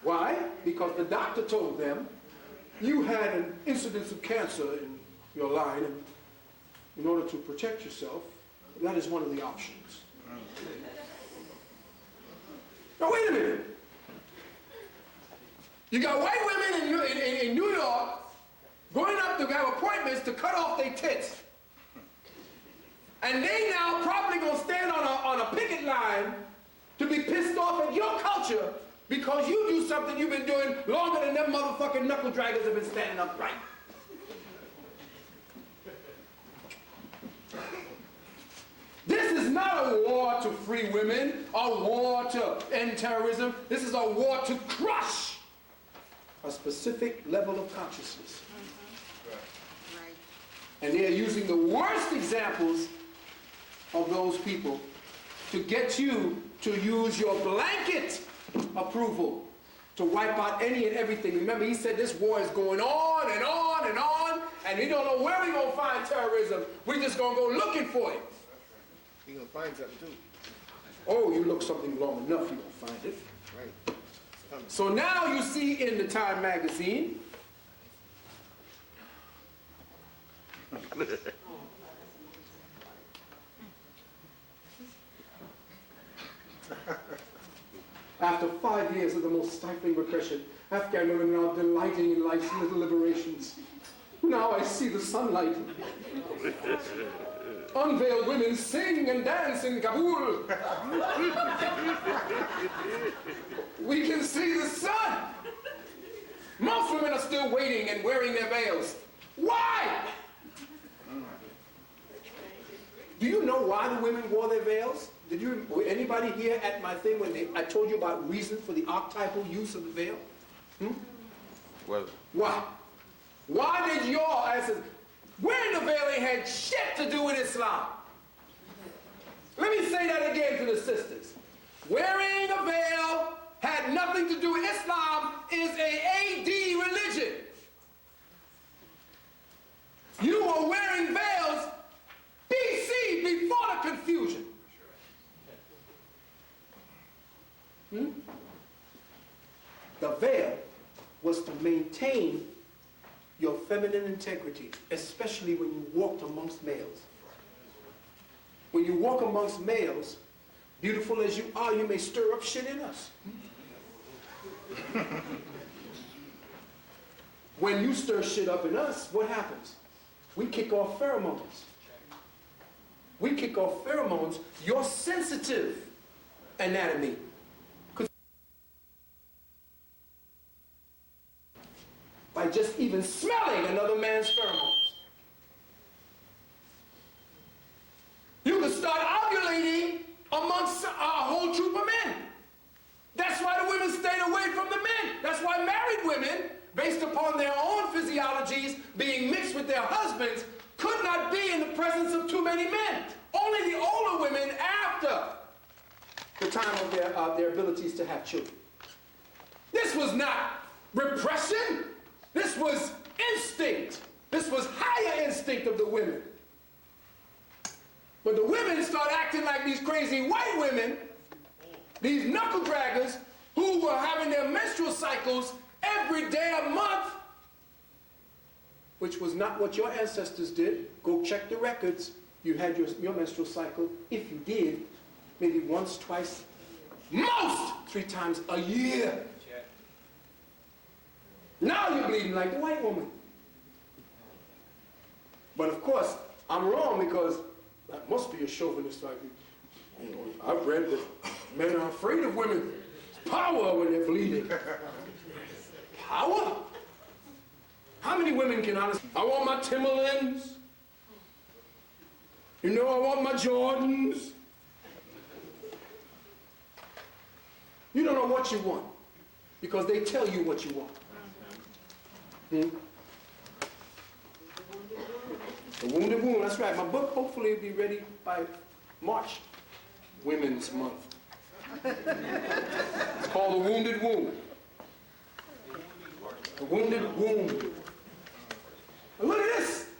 Why? Because the doctor told them you had an incidence of cancer in your line, and in order to protect yourself, that is one of the options. Now wait a minute. You got white women in New York going up to have appointments to cut off their tits. And they now probably gonna stand on a picket line to be pissed off at your culture because you do something you've been doing longer than them motherfucking knuckle draggers have been standing upright. This is not a war to free women, a war to end terrorism. This is a war to crush a specific level of consciousness. Right. And they are using the worst examples of those people to get you to use your blanket approval to wipe out any and everything. Remember, he said this war is going on and on and on, and we don't know where we're going to find terrorism. We're just going to go looking for it. You're going to find something too. Oh, you look something long enough, you're going to find it. Right. So now you see in the Time magazine after 5 years of the most stifling repression, Afghan women are now delighting in life's little liberations. Now I see the sunlight. Unveiled women sing and dance in Kabul. We can see the sun. Most women are still waiting and wearing their veils. Why? Do you know why the women wore their veils? Were anybody here at my thing when I told you about reason for the archetypal use of the veil? Well, why? Why did your asses... Wearing the veil ain't had shit to do with Islam. Let me say that again to the sisters. Wearing a veil had nothing to do with Islam. Is a AD religion. You were wearing veils BC, before the confusion. The veil was to maintain your feminine integrity, especially when you walked amongst males. When you walk amongst males, beautiful as you are, you may stir up shit in us. When you stir shit up in us, what happens? We kick off pheromones. We kick off pheromones, your sensitive anatomy. By just even smelling another man's pheromones. You can start ovulating amongst a whole troop of men. That's why the women stayed away from the men. That's why married women, based upon their own physiologies being mixed with their husbands, could not be in the presence of too many men. Only the older women after the time of their abilities to have children. This was not repression. This was instinct. This was higher instinct of the women. But the women start acting like these crazy white women, these knuckle draggers who were having their menstrual cycles every day a month, which was not what your ancestors did. Go check the records. You had your menstrual cycle, if you did, maybe once, twice, most 3 times a year. Now you're bleeding like the white woman. But of course, I'm wrong because that must be a chauvinist argument. I've read that men are afraid of women. It's power when they're bleeding. Power? How many women can honestly? I want my Timberlands. You know, I want my Jordans. You don't know what you want because they tell you what you want. The Wounded Wound, that's right. My book hopefully will be ready by March. Women's Month. It's called The Wounded Wound. The Wounded Wound. And look at this.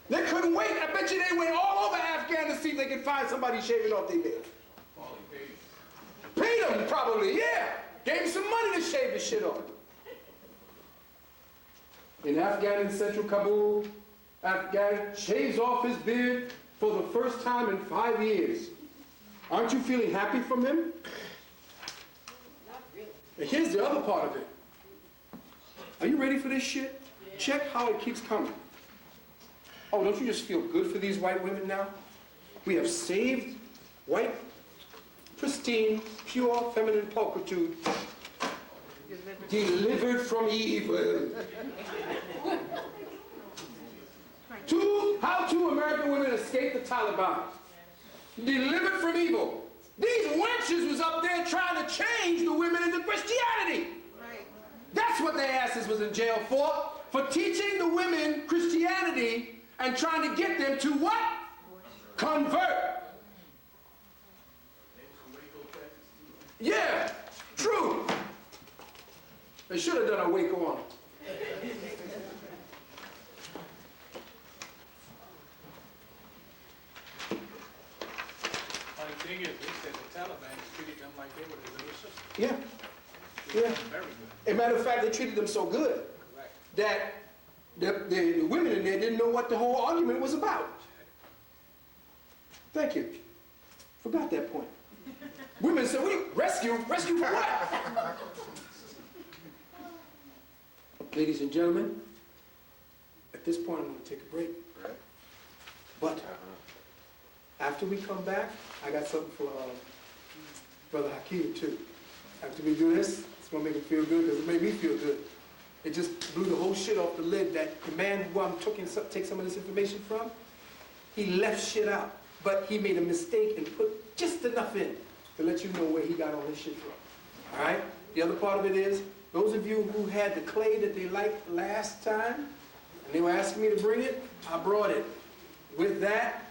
They couldn't wait. I bet you they went all over Afghan to see if they could find somebody shaving off their beard. Paid them, probably, yeah. Gave him some money to shave the shit off. In Afghan in central Kabul, Afghan shaves off his beard for the first time in 5 years. Aren't you feeling happy from him? Not really. And here's the other part of it. Are you ready for this shit? Yeah. Check how it keeps coming. Oh, don't you just feel good for these white women now? We have saved white, pristine, pure, feminine pulchritude, delivered from evil. How 2 American women escaped the Taliban. Delivered from evil. These wenches was up there trying to change the women into Christianity. Right. That's what their asses was in jail for teaching the women Christianity and trying to get them to what? Convert. Yeah, true. They should have done a Waco on it. The thing is, they said the Taliban treated them like they were the little sisters. Yeah. Yeah. Very good. As a matter of fact, they treated them so good that the women in there didn't know what the whole argument was about. Thank you. Forgot that point. Women said, rescue? Rescue for what? Ladies and gentlemen, at this point I'm going to take a break. But after we come back, I got something for Brother Hakeem too. After we do this, it's going to make him feel good because it made me feel good. It just blew the whole shit off the lid that the man who I'm taking some of this information from, he left shit out. But he made a mistake and put just enough in to let you know where he got all this shit from. All right? The other part of it is, those of you who had the clay that they liked last time, and they were asking me to bring it, I brought it. With that,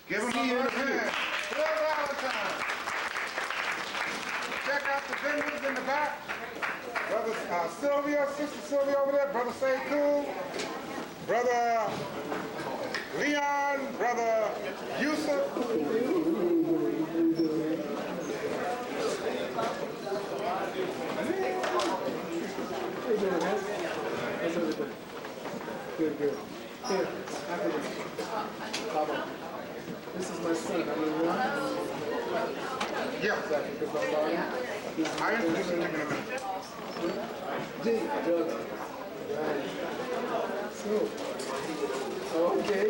give them a hard hand. Phil Valentine. Check out the vendors in the back. Brother Sylvia, Sister Sylvia over there, Brother Sekou, Brother Leon, Brother Yusuf. Good, good. Here, after this. Baba. This is my son. I mean, one. Yeah. Exactly, because my father. I introduced him in a minute. D, brother. Right. So, okay.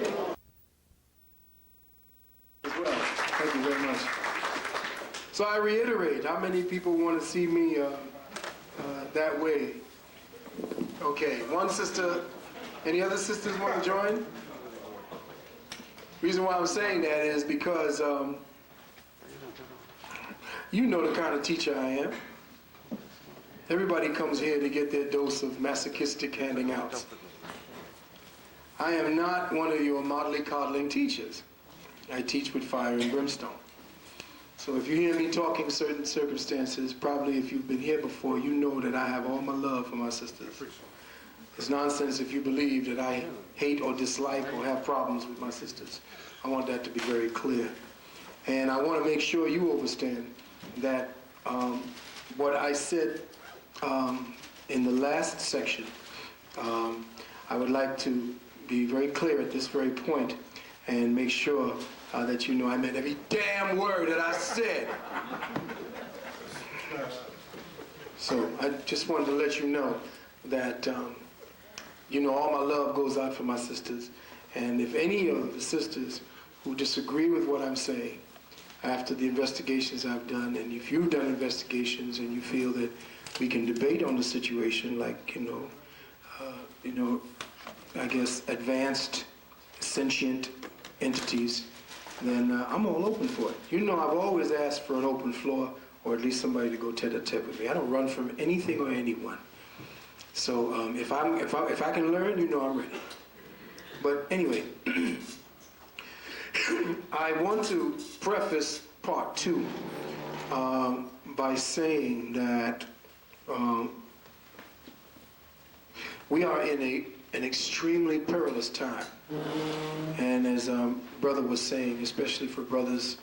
As well. Thank you very much. So I reiterate, how many people want to see me that way? Okay, one sister. Any other sisters want to join? Reason why I'm saying that is because you know the kind of teacher I am. Everybody comes here to get their dose of masochistic handing outs. I am not one of your motley coddling teachers. I teach with fire and brimstone. So if you hear me talking certain circumstances, probably if you've been here before, you know that I have all my love for my sisters. It's nonsense if you believe that I hate or dislike or have problems with my sisters. I want that to be very clear. And I want to make sure you understand that what I said in the last section, I would like to be very clear at this very point and make sure that you know I meant every damn word that I said. So I just wanted to let you know that you know, all my love goes out for my sisters. And if any of the sisters who disagree with what I'm saying after the investigations I've done, and if you've done investigations and you feel that we can debate on the situation, like, I guess advanced sentient entities, then I'm all open for it. You know, I've always asked for an open floor, or at least somebody to go tete-a-tete with me. I don't run from anything or anyone. So if I can learn, you know I'm ready. But anyway, I want to preface part 2 by saying that we are in an extremely perilous time. And as brother was saying, especially for brothers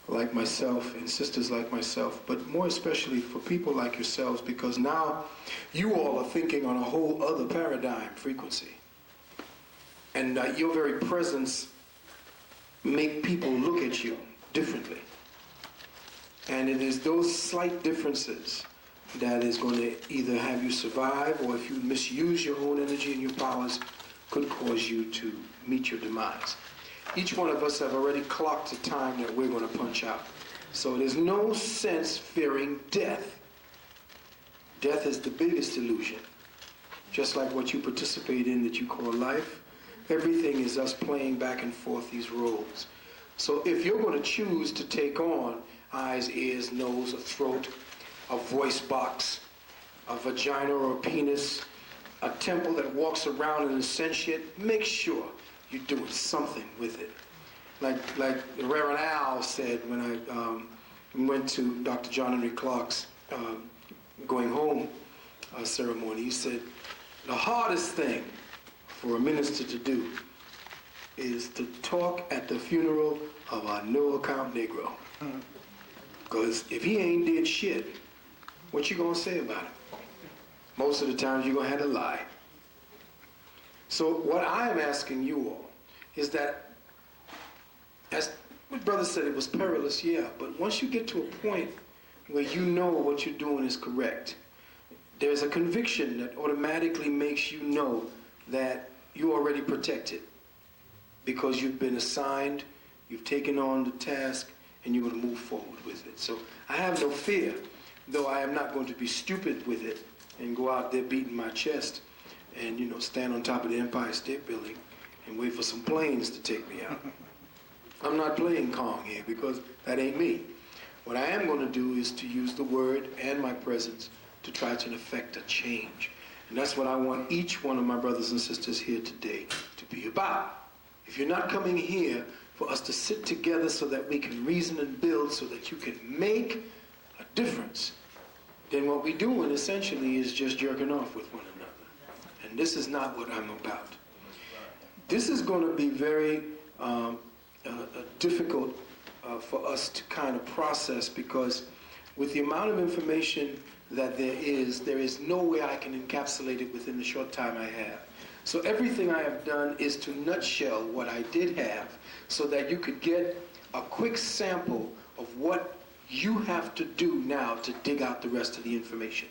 like myself and sisters like myself, but more especially for people like yourselves, because now you all are thinking on a whole other paradigm frequency. And your very presence make people look at you differently. And it is those slight differences that is going to either have you survive, or if you misuse your own energy and your powers, could cause you to meet your demise. Each one of us have already clocked the time that we're going to punch out. So there's no sense fearing death. Death is the biggest illusion. Just like what you participate in that you call life, everything is us playing back and forth these roles. So if you're going to choose to take on eyes, ears, nose, a throat, a voice box, a vagina or a penis, a temple that walks around and is sentient, make sure you're doing something with it. Like Reverend Al said when I went to Dr. John Henry Clark's going home ceremony, he said, the hardest thing for a minister to do is to talk at the funeral of a no-account Negro. Because if he ain't did shit, what you gonna say about him? Most of the times you're gonna have to lie. So what I am asking you all is that, as my brother said, it was perilous, yeah, but once you get to a point where you know what you're doing is correct, there's a conviction that automatically makes you know that you're already protected because you've been assigned, you've taken on the task, and you're going to move forward with it. So I have no fear, though I am not going to be stupid with it and go out there beating my chest and, stand on top of the Empire State Building and wait for some planes to take me out. I'm not playing Kong here because that ain't me. What I am going to do is to use the word and my presence to try to effect a change. And that's what I want each one of my brothers and sisters here today to be about. If you're not coming here for us to sit together so that we can reason and build so that you can make a difference, then what we're doing essentially is just jerking off with one another. And this is not what I'm about. This is going to be very difficult for us to kind of process, because with the amount of information that there is no way I can encapsulate it within the short time I have. So everything I have done is to nutshell what I did have so that you could get a quick sample of what you have to do now to dig out the rest of the information.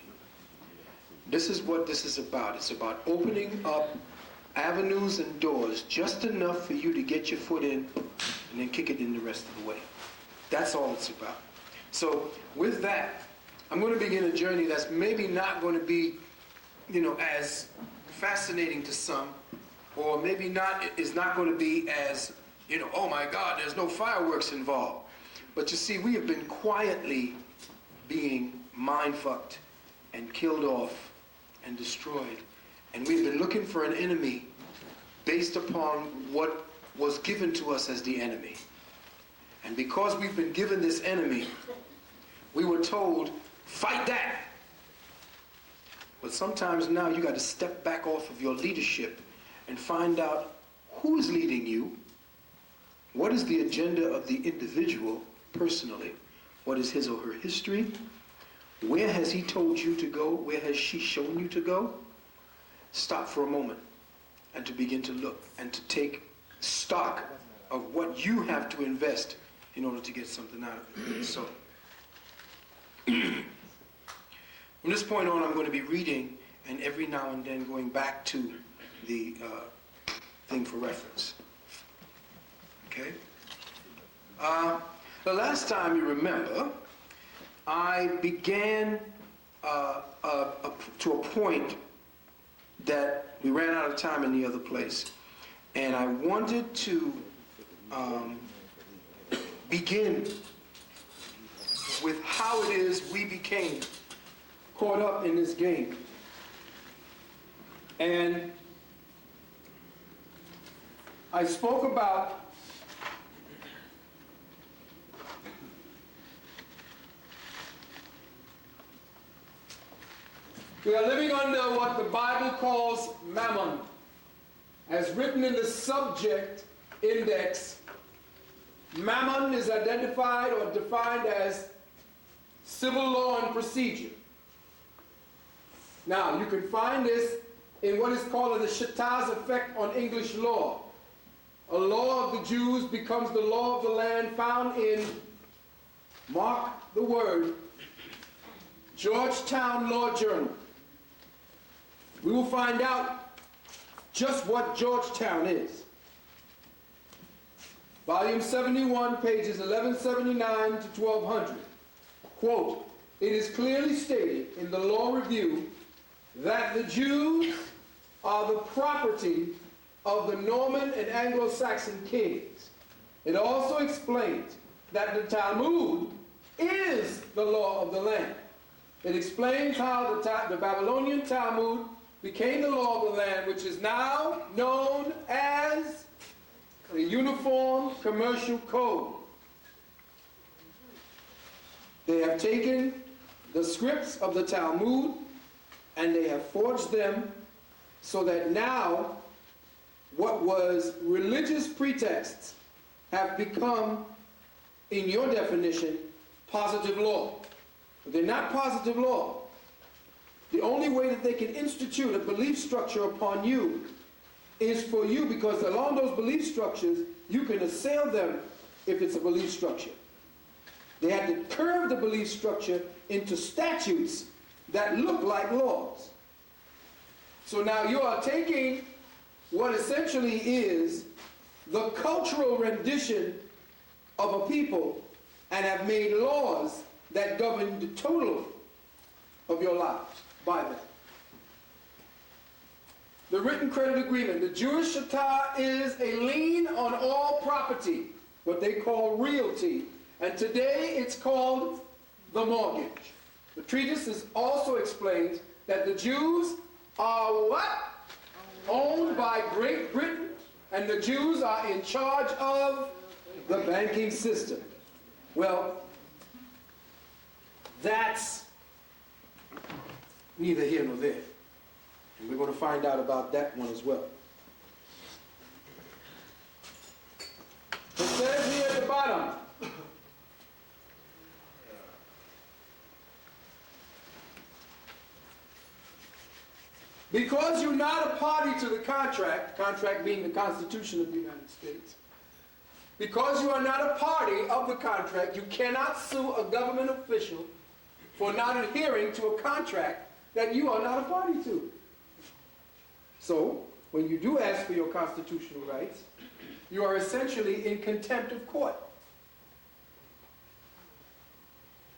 This is what this is about. It's about opening up avenues and doors just enough for you to get your foot in and then kick it in the rest of the way. That's all it's about. So with that, I'm going to begin a journey that's maybe not going to be, as fascinating to some, or maybe is not going to be as, oh my God, there's no fireworks involved. But you see, we have been quietly being mind-fucked and killed off and destroyed. And we've been looking for an enemy based upon what was given to us as the enemy. And because we've been given this enemy, we were told, fight that. But sometimes now you got to step back off of your leadership and find out who is leading you, what is the agenda of the individual personally, what is his or her history, where has he told you to go, where has she shown you to go. Stop for a moment and to begin to look and to take stock of what you have to invest in order to get something out of it. So, from this point on, I'm going to be reading and every now and then going back to the thing for reference. Okay? The last time you remember, I began to a point that we ran out of time in the other place. And I wanted to begin with how it is we became caught up in this game. And I spoke about we are living under what the Bible calls mammon, as written in the subject index. Mammon is identified or defined as civil law and procedure. Now, you can find this in what is called the Shattaz effect on English law. A law of the Jews becomes the law of the land, found in, mark the word, Georgetown Law Journal. We will find out just what Georgetown is. Volume 71, pages 1179 to 1200. Quote, it is clearly stated in the Law Review that the Jews are the property of the Norman and Anglo-Saxon kings. It also explains that the Talmud is the law of the land. It explains how the Babylonian Talmud became the law of the land, which is now known as the Uniform Commercial Code. They have taken the scripts of the Talmud and they have forged them so that now what was religious pretexts have become, in your definition, positive law. But they're not positive law. The only way that they can institute a belief structure upon you is for you, because along those belief structures, you can assail them if it's a belief structure. They had to curve the belief structure into statutes that look like laws. So now you are taking what essentially is the cultural rendition of a people and have made laws that govern the total of your lives by them. The written credit agreement. The Jewish Shattah is a lien on all property, what they call realty, and today it's called the mortgage. The treatise also explains that the Jews are what? Owned by Great Britain, and the Jews are in charge of the banking system. Well, that's neither here nor there. And we're going to find out about that one as well. It says here at the bottom, Because you're not a party to the contract, contract being the Constitution of the United States, because you are not a party of the contract, you cannot sue a government official for not adhering to a contract that you are not a party to. So, when you do ask for your constitutional rights, you are essentially in contempt of court.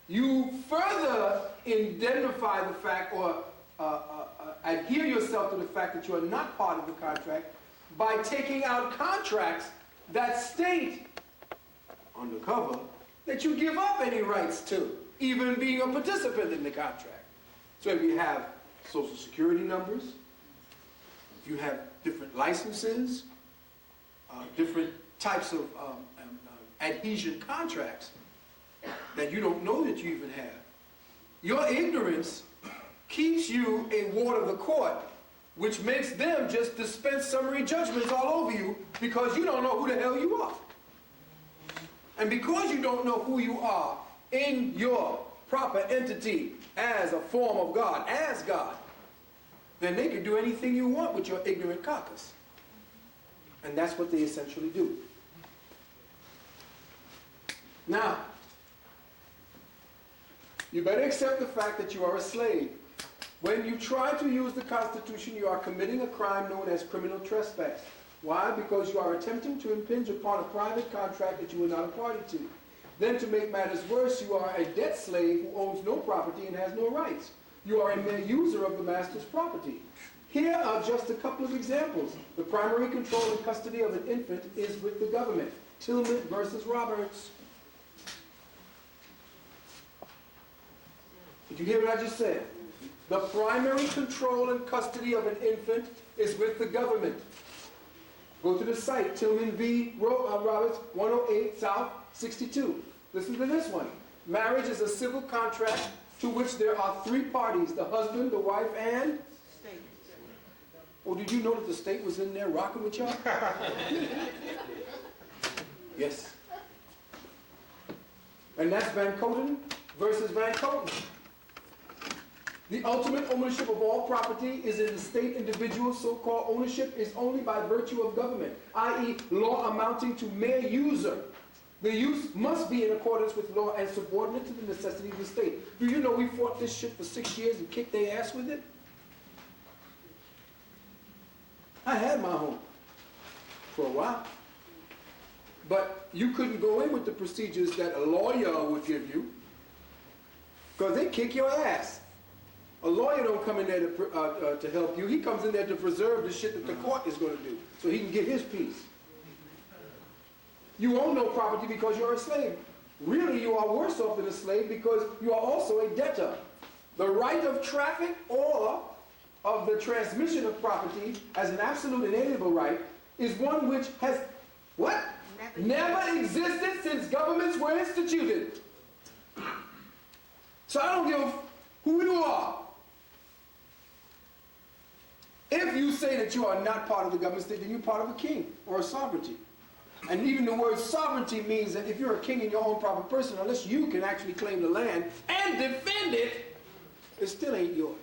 You further indemnify the fact, or adhere yourself to the fact that you are not part of the contract by taking out contracts that state undercover that you give up any rights to, even being a participant in the contract. So if you have social security numbers, if you have different licenses, different types of adhesion contracts that you don't know that you even have, your ignorance keeps you a ward of the court, which makes them just dispense summary judgments all over you because you don't know who the hell you are. And because you don't know who you are in your proper entity as a form of God, as God, then they can do anything you want with your ignorant carcass. And that's what they essentially do. Now, you better accept the fact that you are a slave. When you try to use the Constitution, you are committing a crime known as criminal trespass. Why? Because you are attempting to impinge upon a private contract that you are not a party to. Then, to make matters worse, you are a debt slave who owns no property and has no rights. You are a mere user of the master's property. Here are just a couple of examples. The primary control and custody of an infant is with the government. Tillman versus Roberts. Did you hear what I just said? The primary control and custody of an infant is with the government. Go to the site, Tillman v. Roberts, 108 South 62. Listen to this one. Marriage is a civil contract to which there are three parties, the husband, the wife, and? State. Oh, did you know that the state was in there rocking with y'all? Yes. And that's Van Coten versus Van Coten. The ultimate ownership of all property is in the state. Individual so-called ownership is only by virtue of government, i.e. law amounting to mere user. The use must be in accordance with law and subordinate to the necessity of the state. Do you know we fought this shit for 6 years and kicked their ass with it? I had my home for a while. But you couldn't go in with the procedures that a lawyer would give you because they kick your ass. A lawyer don't come in there to help you. He comes in there to preserve the shit that the court is going to do so he can get his piece. You own no property because you're a slave. Really, you are worse off than a slave because you are also a debtor. The right of traffic or of the transmission of property as an absolute inalienable right is one which has, what? Never existed since governments were instituted. So I don't give who you are. If you say that you are not part of the government state, then you're part of a king or a sovereignty. And even the word sovereignty means that if you're a king in your own proper person, unless you can actually claim the land and defend it, it still ain't yours.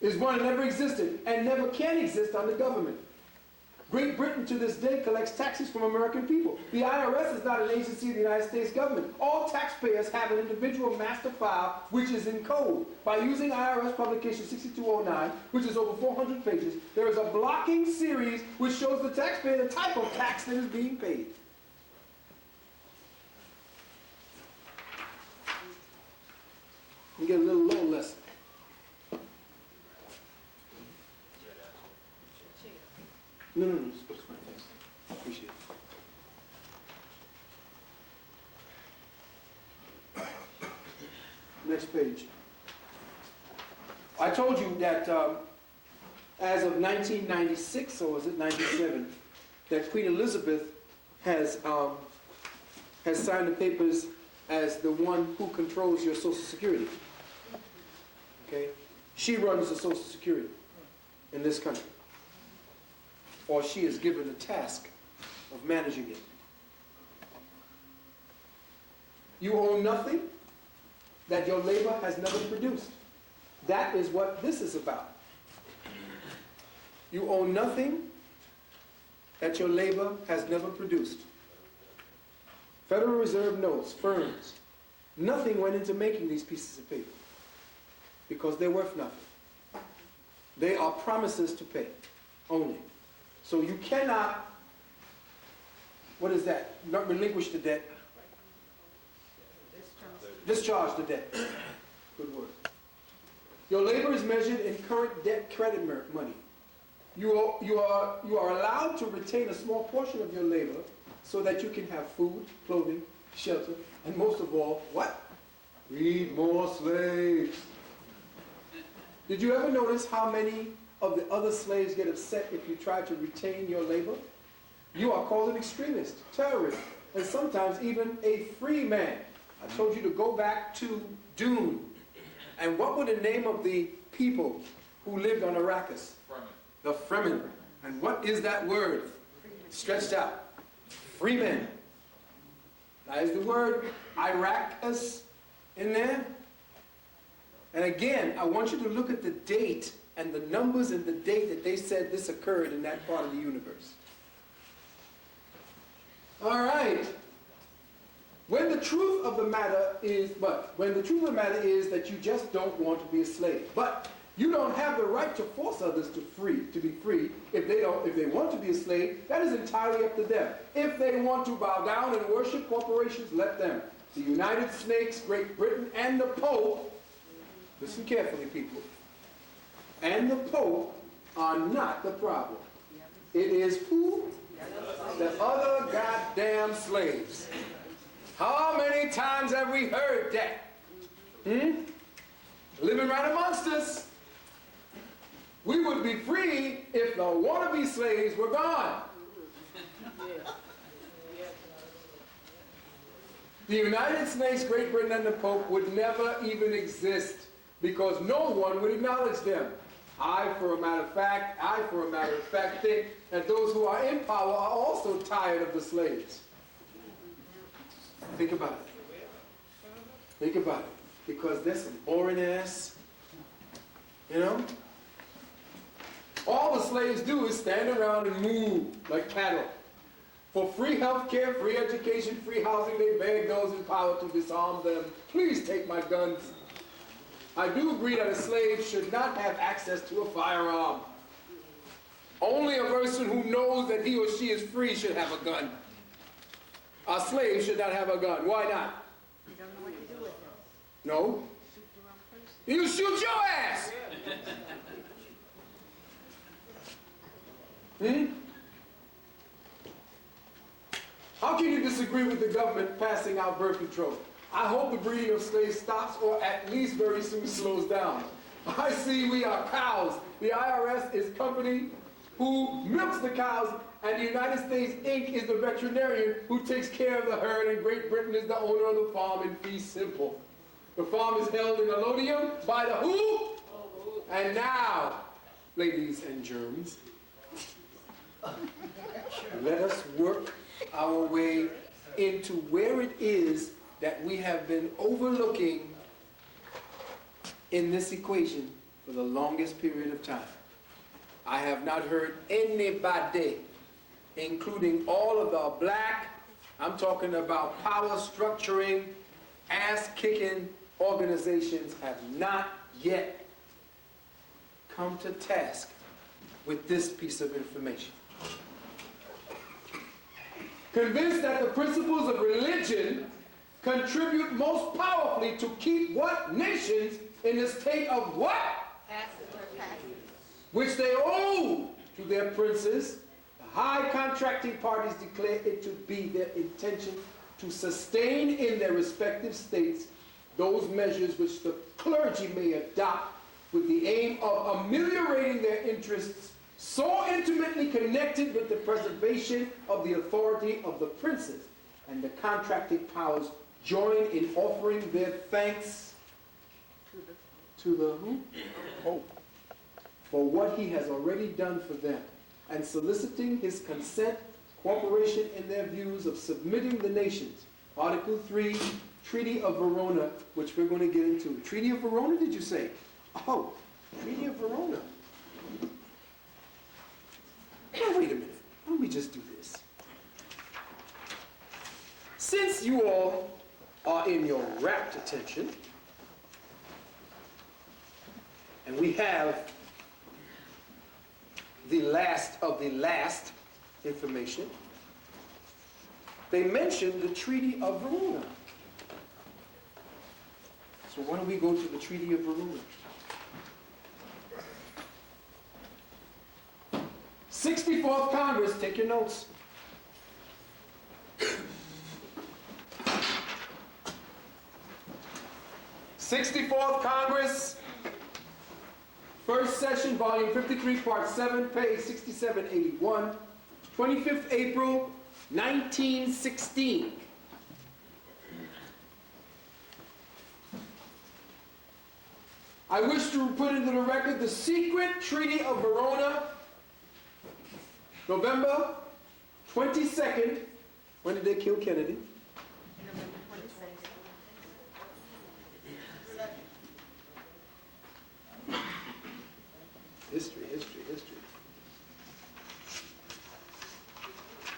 It's one that never existed and never can exist under government. Great Britain to this day collects taxes from American people. The IRS is not an agency of the United States government. All taxpayers have an individual master file which is in code. By using IRS publication 6209, which is over 400 pages, there is a blocking series which shows the taxpayer the type of tax that is being paid. You get a little law lesson. No, it's fine, thanks. Appreciate it. Next page. I told you that as of 1996, or was it 97, that Queen Elizabeth has signed the papers as the one who controls your Social Security. Okay? She runs the Social Security in this country. Or she is given the task of managing it. You own nothing that your labor has never produced. That is what this is about. You own nothing that your labor has never produced. Federal Reserve notes, firms, nothing went into making these pieces of paper because they're worth nothing. They are promises to pay only. So you cannot, what is that? Not relinquish the debt. Discharge the debt. Good word. Your labor is measured in current debt credit money. You are allowed to retain a small portion of your labor so that you can have food, clothing, shelter, and most of all, what? Breed more slaves. Did you ever notice how many of the other slaves get upset if you try to retain your labor? You are called an extremist, terrorist, and sometimes even a free man. I told you to go back to Dune. And what were the name of the people who lived on Arrakis? Fremen. The Fremen. And what is that word? Stretched out. Freemen. Now is the word Arrakis in there? And again, I want you to look at the date and the numbers and the date that they said this occurred in that part of the universe. All right. When the truth of the matter is that you just don't want to be a slave. But you don't have the right to force others to be free. If they want to be a slave, that is entirely up to them. If they want to bow down and worship corporations, let them. The United States, Great Britain, and the Pope, listen carefully, people, and the Pope are not the problem. It is who? The other goddamn slaves. How many times have we heard that? Living right amongst us. We would be free if the wannabe slaves were gone. The United States, Great Britain, and the Pope would never even exist because no one would acknowledge them. I, for a matter of fact, think that those who are in power are also tired of the slaves. Think about it. Think about it. Because there's some boring ass, you know? All the slaves do is stand around and move like cattle. For free health care, free education, free housing, they beg those in power to disarm them. Please take my guns. I do agree that a slave should not have access to a firearm. Only a person who knows that he or she is free should have a gun. A slave should not have a gun. Why not? You don't know what to do with it. No. Shoot the wrong person. You shoot your ass! How can you disagree with the government passing out birth control? I hope the breeding of slaves stops or at least very soon slows down. I see we are cows. The IRS is company who milks the cows, and the United States Inc. is the veterinarian who takes care of the herd, and Great Britain is the owner of the farm in fee simple. The farm is held in allodium by the who? And now, ladies and germs, let us work our way into where it is that we have been overlooking in this equation for the longest period of time. I have not heard anybody, including all of the black, I'm talking about power structuring, ass-kicking organizations, have not yet come to task with this piece of information. Convinced that the principles of religion contribute most powerfully to keep what? Nations in a state of what? Which they owe to their princes. The high contracting parties declare it to be their intention to sustain in their respective states those measures which the clergy may adopt with the aim of ameliorating their interests so intimately connected with the preservation of the authority of the princes, and the contracting powers join in offering their thanks to the who? Pope, for what he has already done for them, and soliciting his consent, cooperation in their views of submitting the nations. Article 3, Treaty of Verona, which we're going to get into. Treaty of Verona, did you say? Oh, Treaty of Verona. Now, wait a minute. Why don't we just do this? Since you all are in your rapt attention, and we have the last of the last information, they mentioned the Treaty of Verona. So why don't we go to the Treaty of Verona? 64th Congress, take your notes. '64th Congress, first session, volume 53, part 7, page 6781, 25th April, 1916. I wish to put into the record the secret Treaty of Verona, November 22nd. When did they kill Kennedy? November 22nd. History, history, history.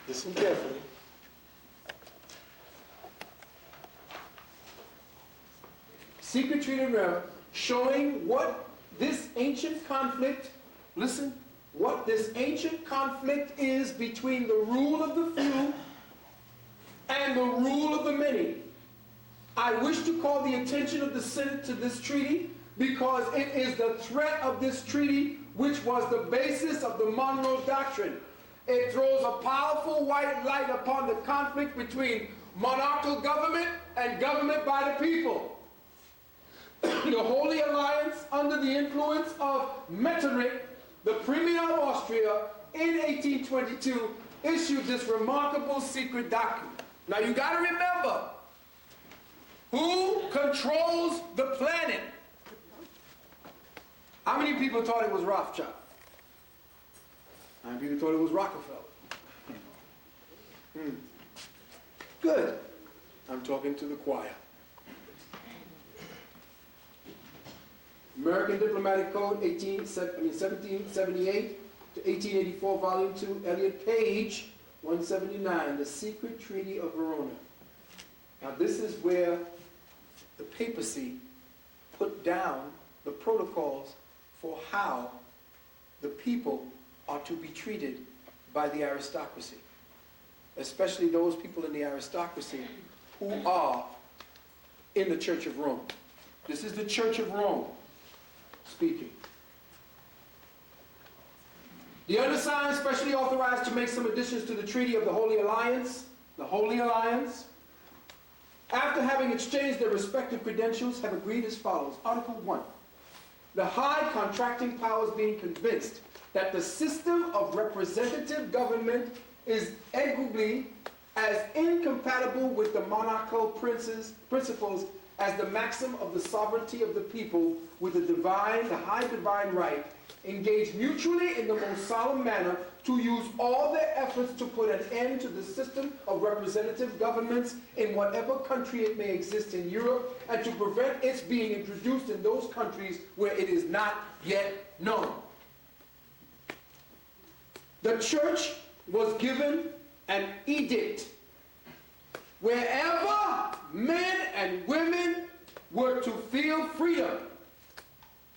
Listen carefully. Secret Treaty of Verona, showing what this ancient conflict, listen, what this ancient conflict is between the rule of the few and the rule of the many. I wish to call the attention of the Senate to this treaty because it is the threat of this treaty which was the basis of the Monroe Doctrine. It throws a powerful white light upon the conflict between monarchical government and government by the people. The Holy Alliance, under the influence of Metternich, the Premier of Austria, in 1822, issued this remarkable secret document. Now you got to remember, who controls the planet? How many people thought it was Rothschild? How many people thought it was Rockefeller? Good. I'm talking to the choir. American Diplomatic Code, 1778 to 1884, Volume 2, Elliott Page, 179, the Secret Treaty of Verona. Now this is where the papacy put down the protocols for how the people are to be treated by the aristocracy, especially those people in the aristocracy who are in the Church of Rome. This is the Church of Rome speaking. The undersigned specially authorized to make some additions to the Treaty of the Holy Alliance, after having exchanged their respective credentials, have agreed as follows. Article 1. The high contracting powers being convinced that the system of representative government is equally as incompatible with the monarchical principles as the maxim of the sovereignty of the people with the high divine right, engage mutually in the most solemn manner to use all their efforts to put an end to the system of representative governments in whatever country it may exist in Europe, and to prevent its being introduced in those countries where it is not yet known. The church was given an edict. Wherever men and women were to feel freedom,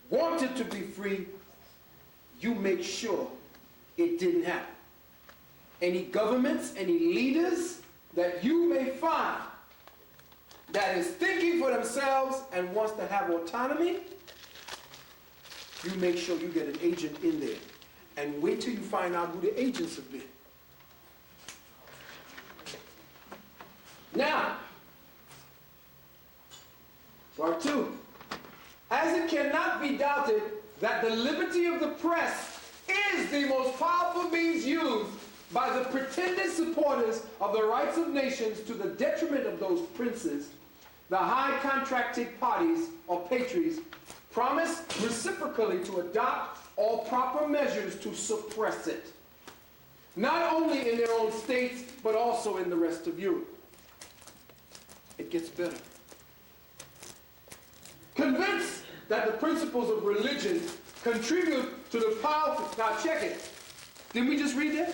wanted to be free, you make sure it didn't happen. Any governments, any leaders that you may find that is thinking for themselves and wants to have autonomy, you make sure you get an agent in there. And wait till you find out who the agents have been. Now, part 2. As it cannot be doubted that the liberty of the press is the most powerful means used by the pretended supporters of the rights of nations to the detriment of those princes, the high contracting parties or patriots promise reciprocally to adopt all proper measures to suppress it, not only in their own states, but also in the rest of Europe. It gets better. Convinced that the principles of religion contribute to the powerful, now check it. Didn't we just read that?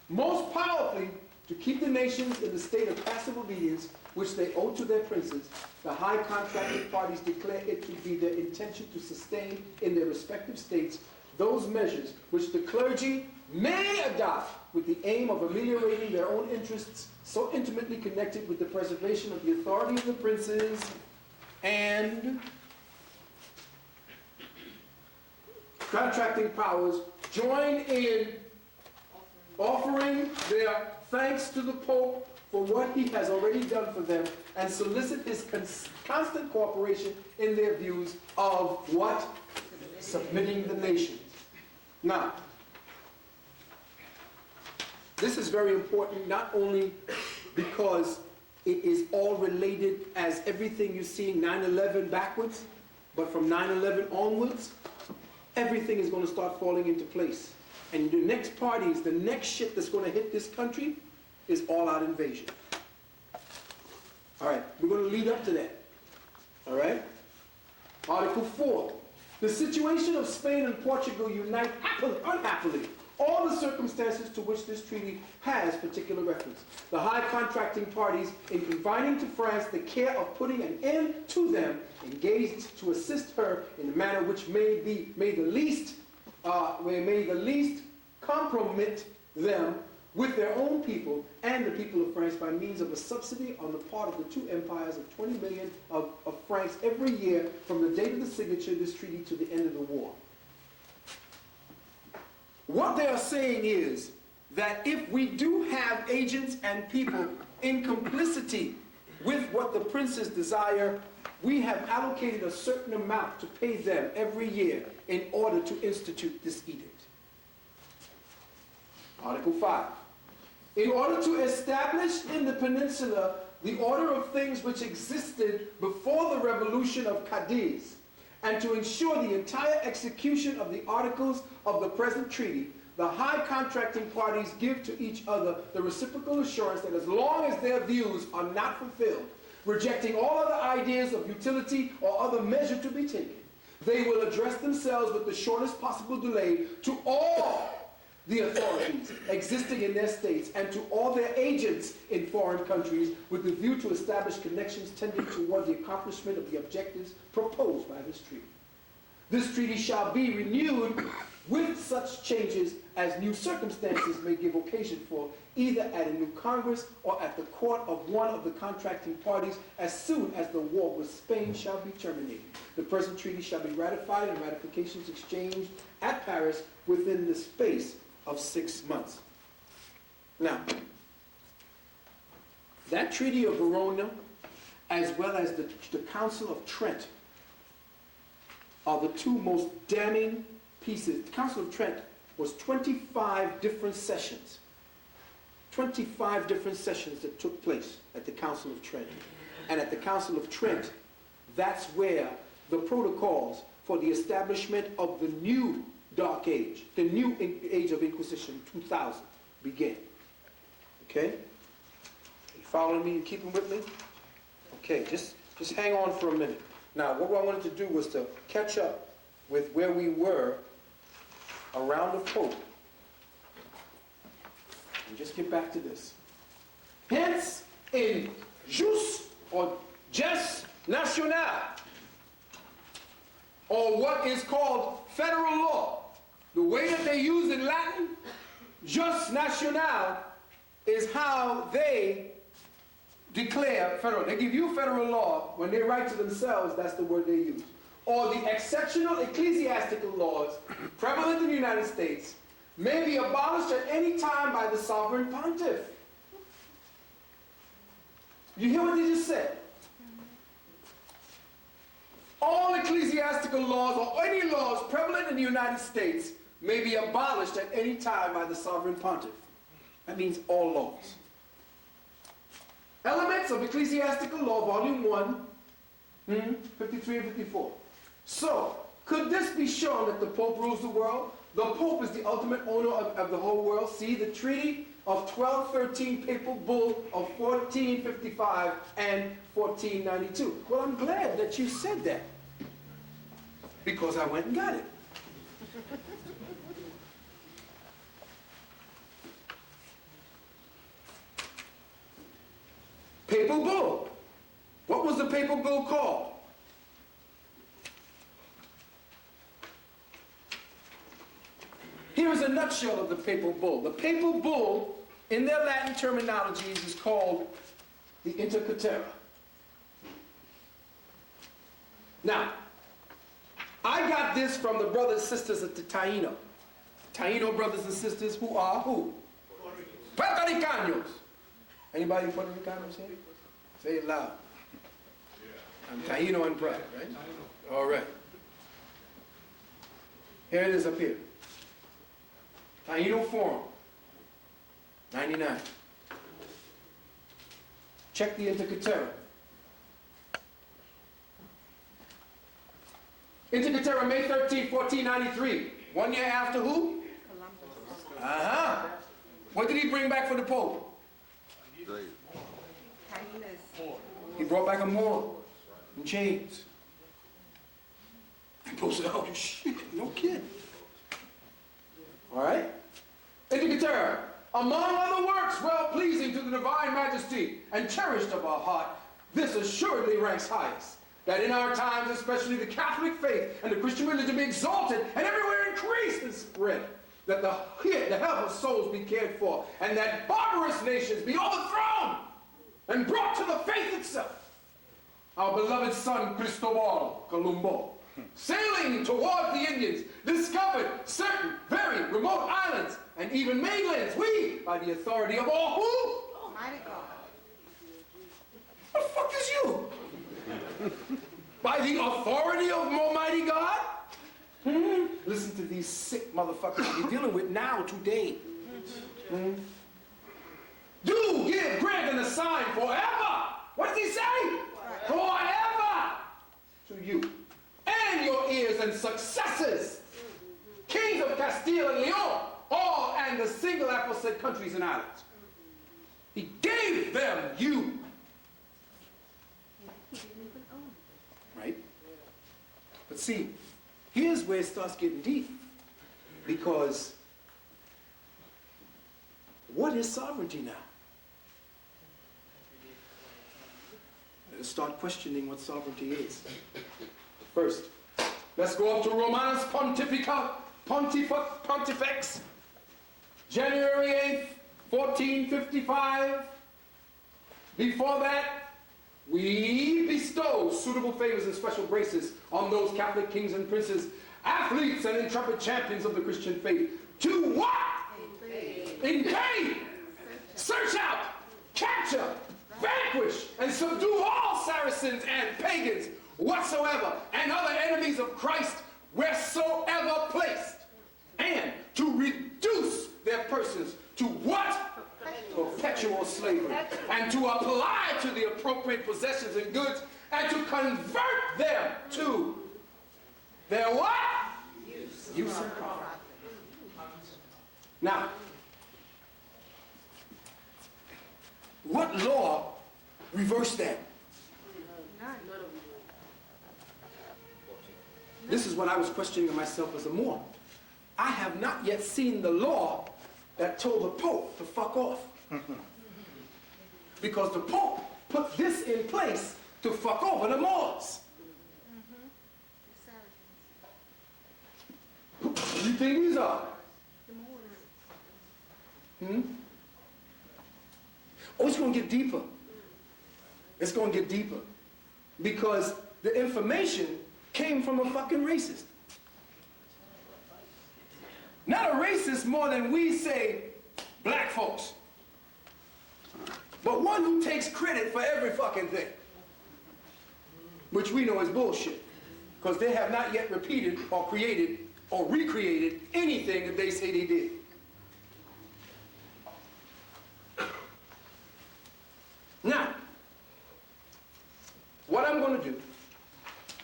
Most powerfully, to keep the nations in the state of passive obedience, which they owe to their princes, the high contracting parties declare it to be their intention to sustain in their respective states those measures which the clergy may adopt with the aim of ameliorating their own interests so intimately connected with the preservation of the authority of the princes and contracting powers join in offering their thanks to the Pope for what he has already done for them and solicit his constant cooperation in their views of what? Submitting the nations. Now, this is very important not only because it is all related as everything you see 9/11 backwards, but from 9/11 onwards, everything is going to start falling into place. And the next parties, the next shit that's going to hit this country is all-out invasion. All right, we're going to lead up to that. All right? Article 4. The situation of Spain and Portugal unite unhappily all the circumstances to which this treaty has particular reference. The high contracting parties, in confining to France the care of putting an end to them, engaged to assist her in a manner which may the least compromit them with their own people and the people of France by means of a subsidy on the part of the two empires of 20 million of francs every year from the date of the signature of this treaty to the end of the war. What they are saying is that if we do have agents and people in complicity with what the princes desire, we have allocated a certain amount to pay them every year in order to institute this edict. Article 5. In order to establish in the peninsula the order of things which existed before the revolution of Cadiz, and to ensure the entire execution of the articles of the present treaty, the high contracting parties give to each other the reciprocal assurance that as long as their views are not fulfilled, rejecting all other ideas of utility or other measure to be taken, they will address themselves with the shortest possible delay to all the authorities existing in their states and to all their agents in foreign countries with the view to establish connections tending toward the accomplishment of the objectives proposed by this treaty. This treaty shall be renewed with such changes as new circumstances may give occasion for, either at a new Congress or at the court of one of the contracting parties, as soon as the war with Spain shall be terminated. The present treaty shall be ratified and ratifications exchanged at Paris within the space of 6 months. Now, that Treaty of Verona, as well as the Council of Trent, are the two most damning pieces. The Council of Trent was 25 different sessions. 25 different sessions that took place at the Council of Trent. And at the Council of Trent, that's where the protocols for the establishment of the new Dark Age, the new age of Inquisition, 2000, began. Okay? You following me? You keeping with me? Okay, just hang on for a minute. Now, what I wanted to do was to catch up with where we were around the Pope. And just get back to this. Hence, in jus or jes national, or what is called federal law, the way that they use in Latin, jus national is how they declare federal. They give you federal law. When they write to themselves, that's the word they use. Or the exceptional ecclesiastical laws prevalent in the United States may be abolished at any time by the sovereign pontiff. You hear what they just said? All ecclesiastical laws or any laws prevalent in the United States may be abolished at any time by the sovereign pontiff. That means all laws. Elements of Ecclesiastical Law, Volume 1, 53 and 54. So, could this be shown that the Pope rules the world? The Pope is the ultimate owner of the whole world. See, the Treaty of 1213 Papal Bull of 1455 and 1492. Well, I'm glad that you said that. because I went and got it. Papal bull. What was the papal bull called? Here's a nutshell of the papal bull. The papal bull, in their Latin terminologies, is called the Intercatera. Now, I got this from the brothers and sisters at the Taíno. Taíno brothers and sisters who are who? Puerto Ricanos. Anybody Puerto Ricanos here? Say it loud. I'm Taíno and proud, right? All right. Here it is up here. Taíno Forum, 99. Check the Intercatera. Intercatera, May 13, 1493. 1 year after who? Uh-huh. What did he bring back for the Pope? He brought back a Moor in chains. And Pope said, oh shit, no kidding. All right? Intercatera, among other works well-pleasing to the divine majesty and cherished of our heart, this assuredly ranks highest, that in our times, especially the Catholic faith and the Christian religion be exalted and everywhere increased and spread, that the health of souls be cared for, and that barbarous nations be overthrown and brought to the faith itself. Our beloved son Cristobal Colombo, sailing toward the Indians, discovered certain very remote islands and even mainlands. We, by the authority of all who? Almighty God. What the fuck is you? By the authority of Almighty God? Listen to these sick motherfuckers you're dealing with now, today. Do give, grant, and assign forever. What does he say? Forever to you and your heirs and successors, kings of Castile and Leon, all and the single aforesaid countries and islands. He gave them you. Right? But see, here's where it starts getting deep. Because what is sovereignty now? Let's start questioning what sovereignty is. First, let's go up to Romanus Pontifex, January 8th, 1455. Before that, we bestow suitable favors and special graces on those Catholic kings and princes, athletes and intrepid champions of the Christian faith. To what? Invade, search out, capture, vanquish, and subdue all Saracens and pagans whatsoever, and other enemies of Christ wheresoever placed, and to reduce their persons to what? Perpetual slavery, and to apply to the appropriate possessions and goods, and to convert them to their what? Use and profit. Now, what law reversed that? This is what I was questioning myself as a Moor. I have not yet seen the law that told the Pope to fuck off. Because the Pope put this in place to fuck over the Moors. Who do you think these are? Oh, it's going to get deeper. It's going to get deeper. Because the information came from a fucking racist. Not a racist more than we say black folks. But one who takes credit for every fucking thing. Which we know is bullshit. Because they have not yet repeated or created or recreated anything that they say they did. Now, what I'm going to do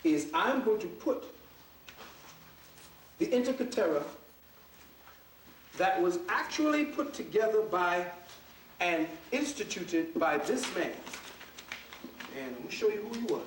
is I'm going to put the Intercatera that was actually put together by and instituted by this man. And I'm going to show you who he was.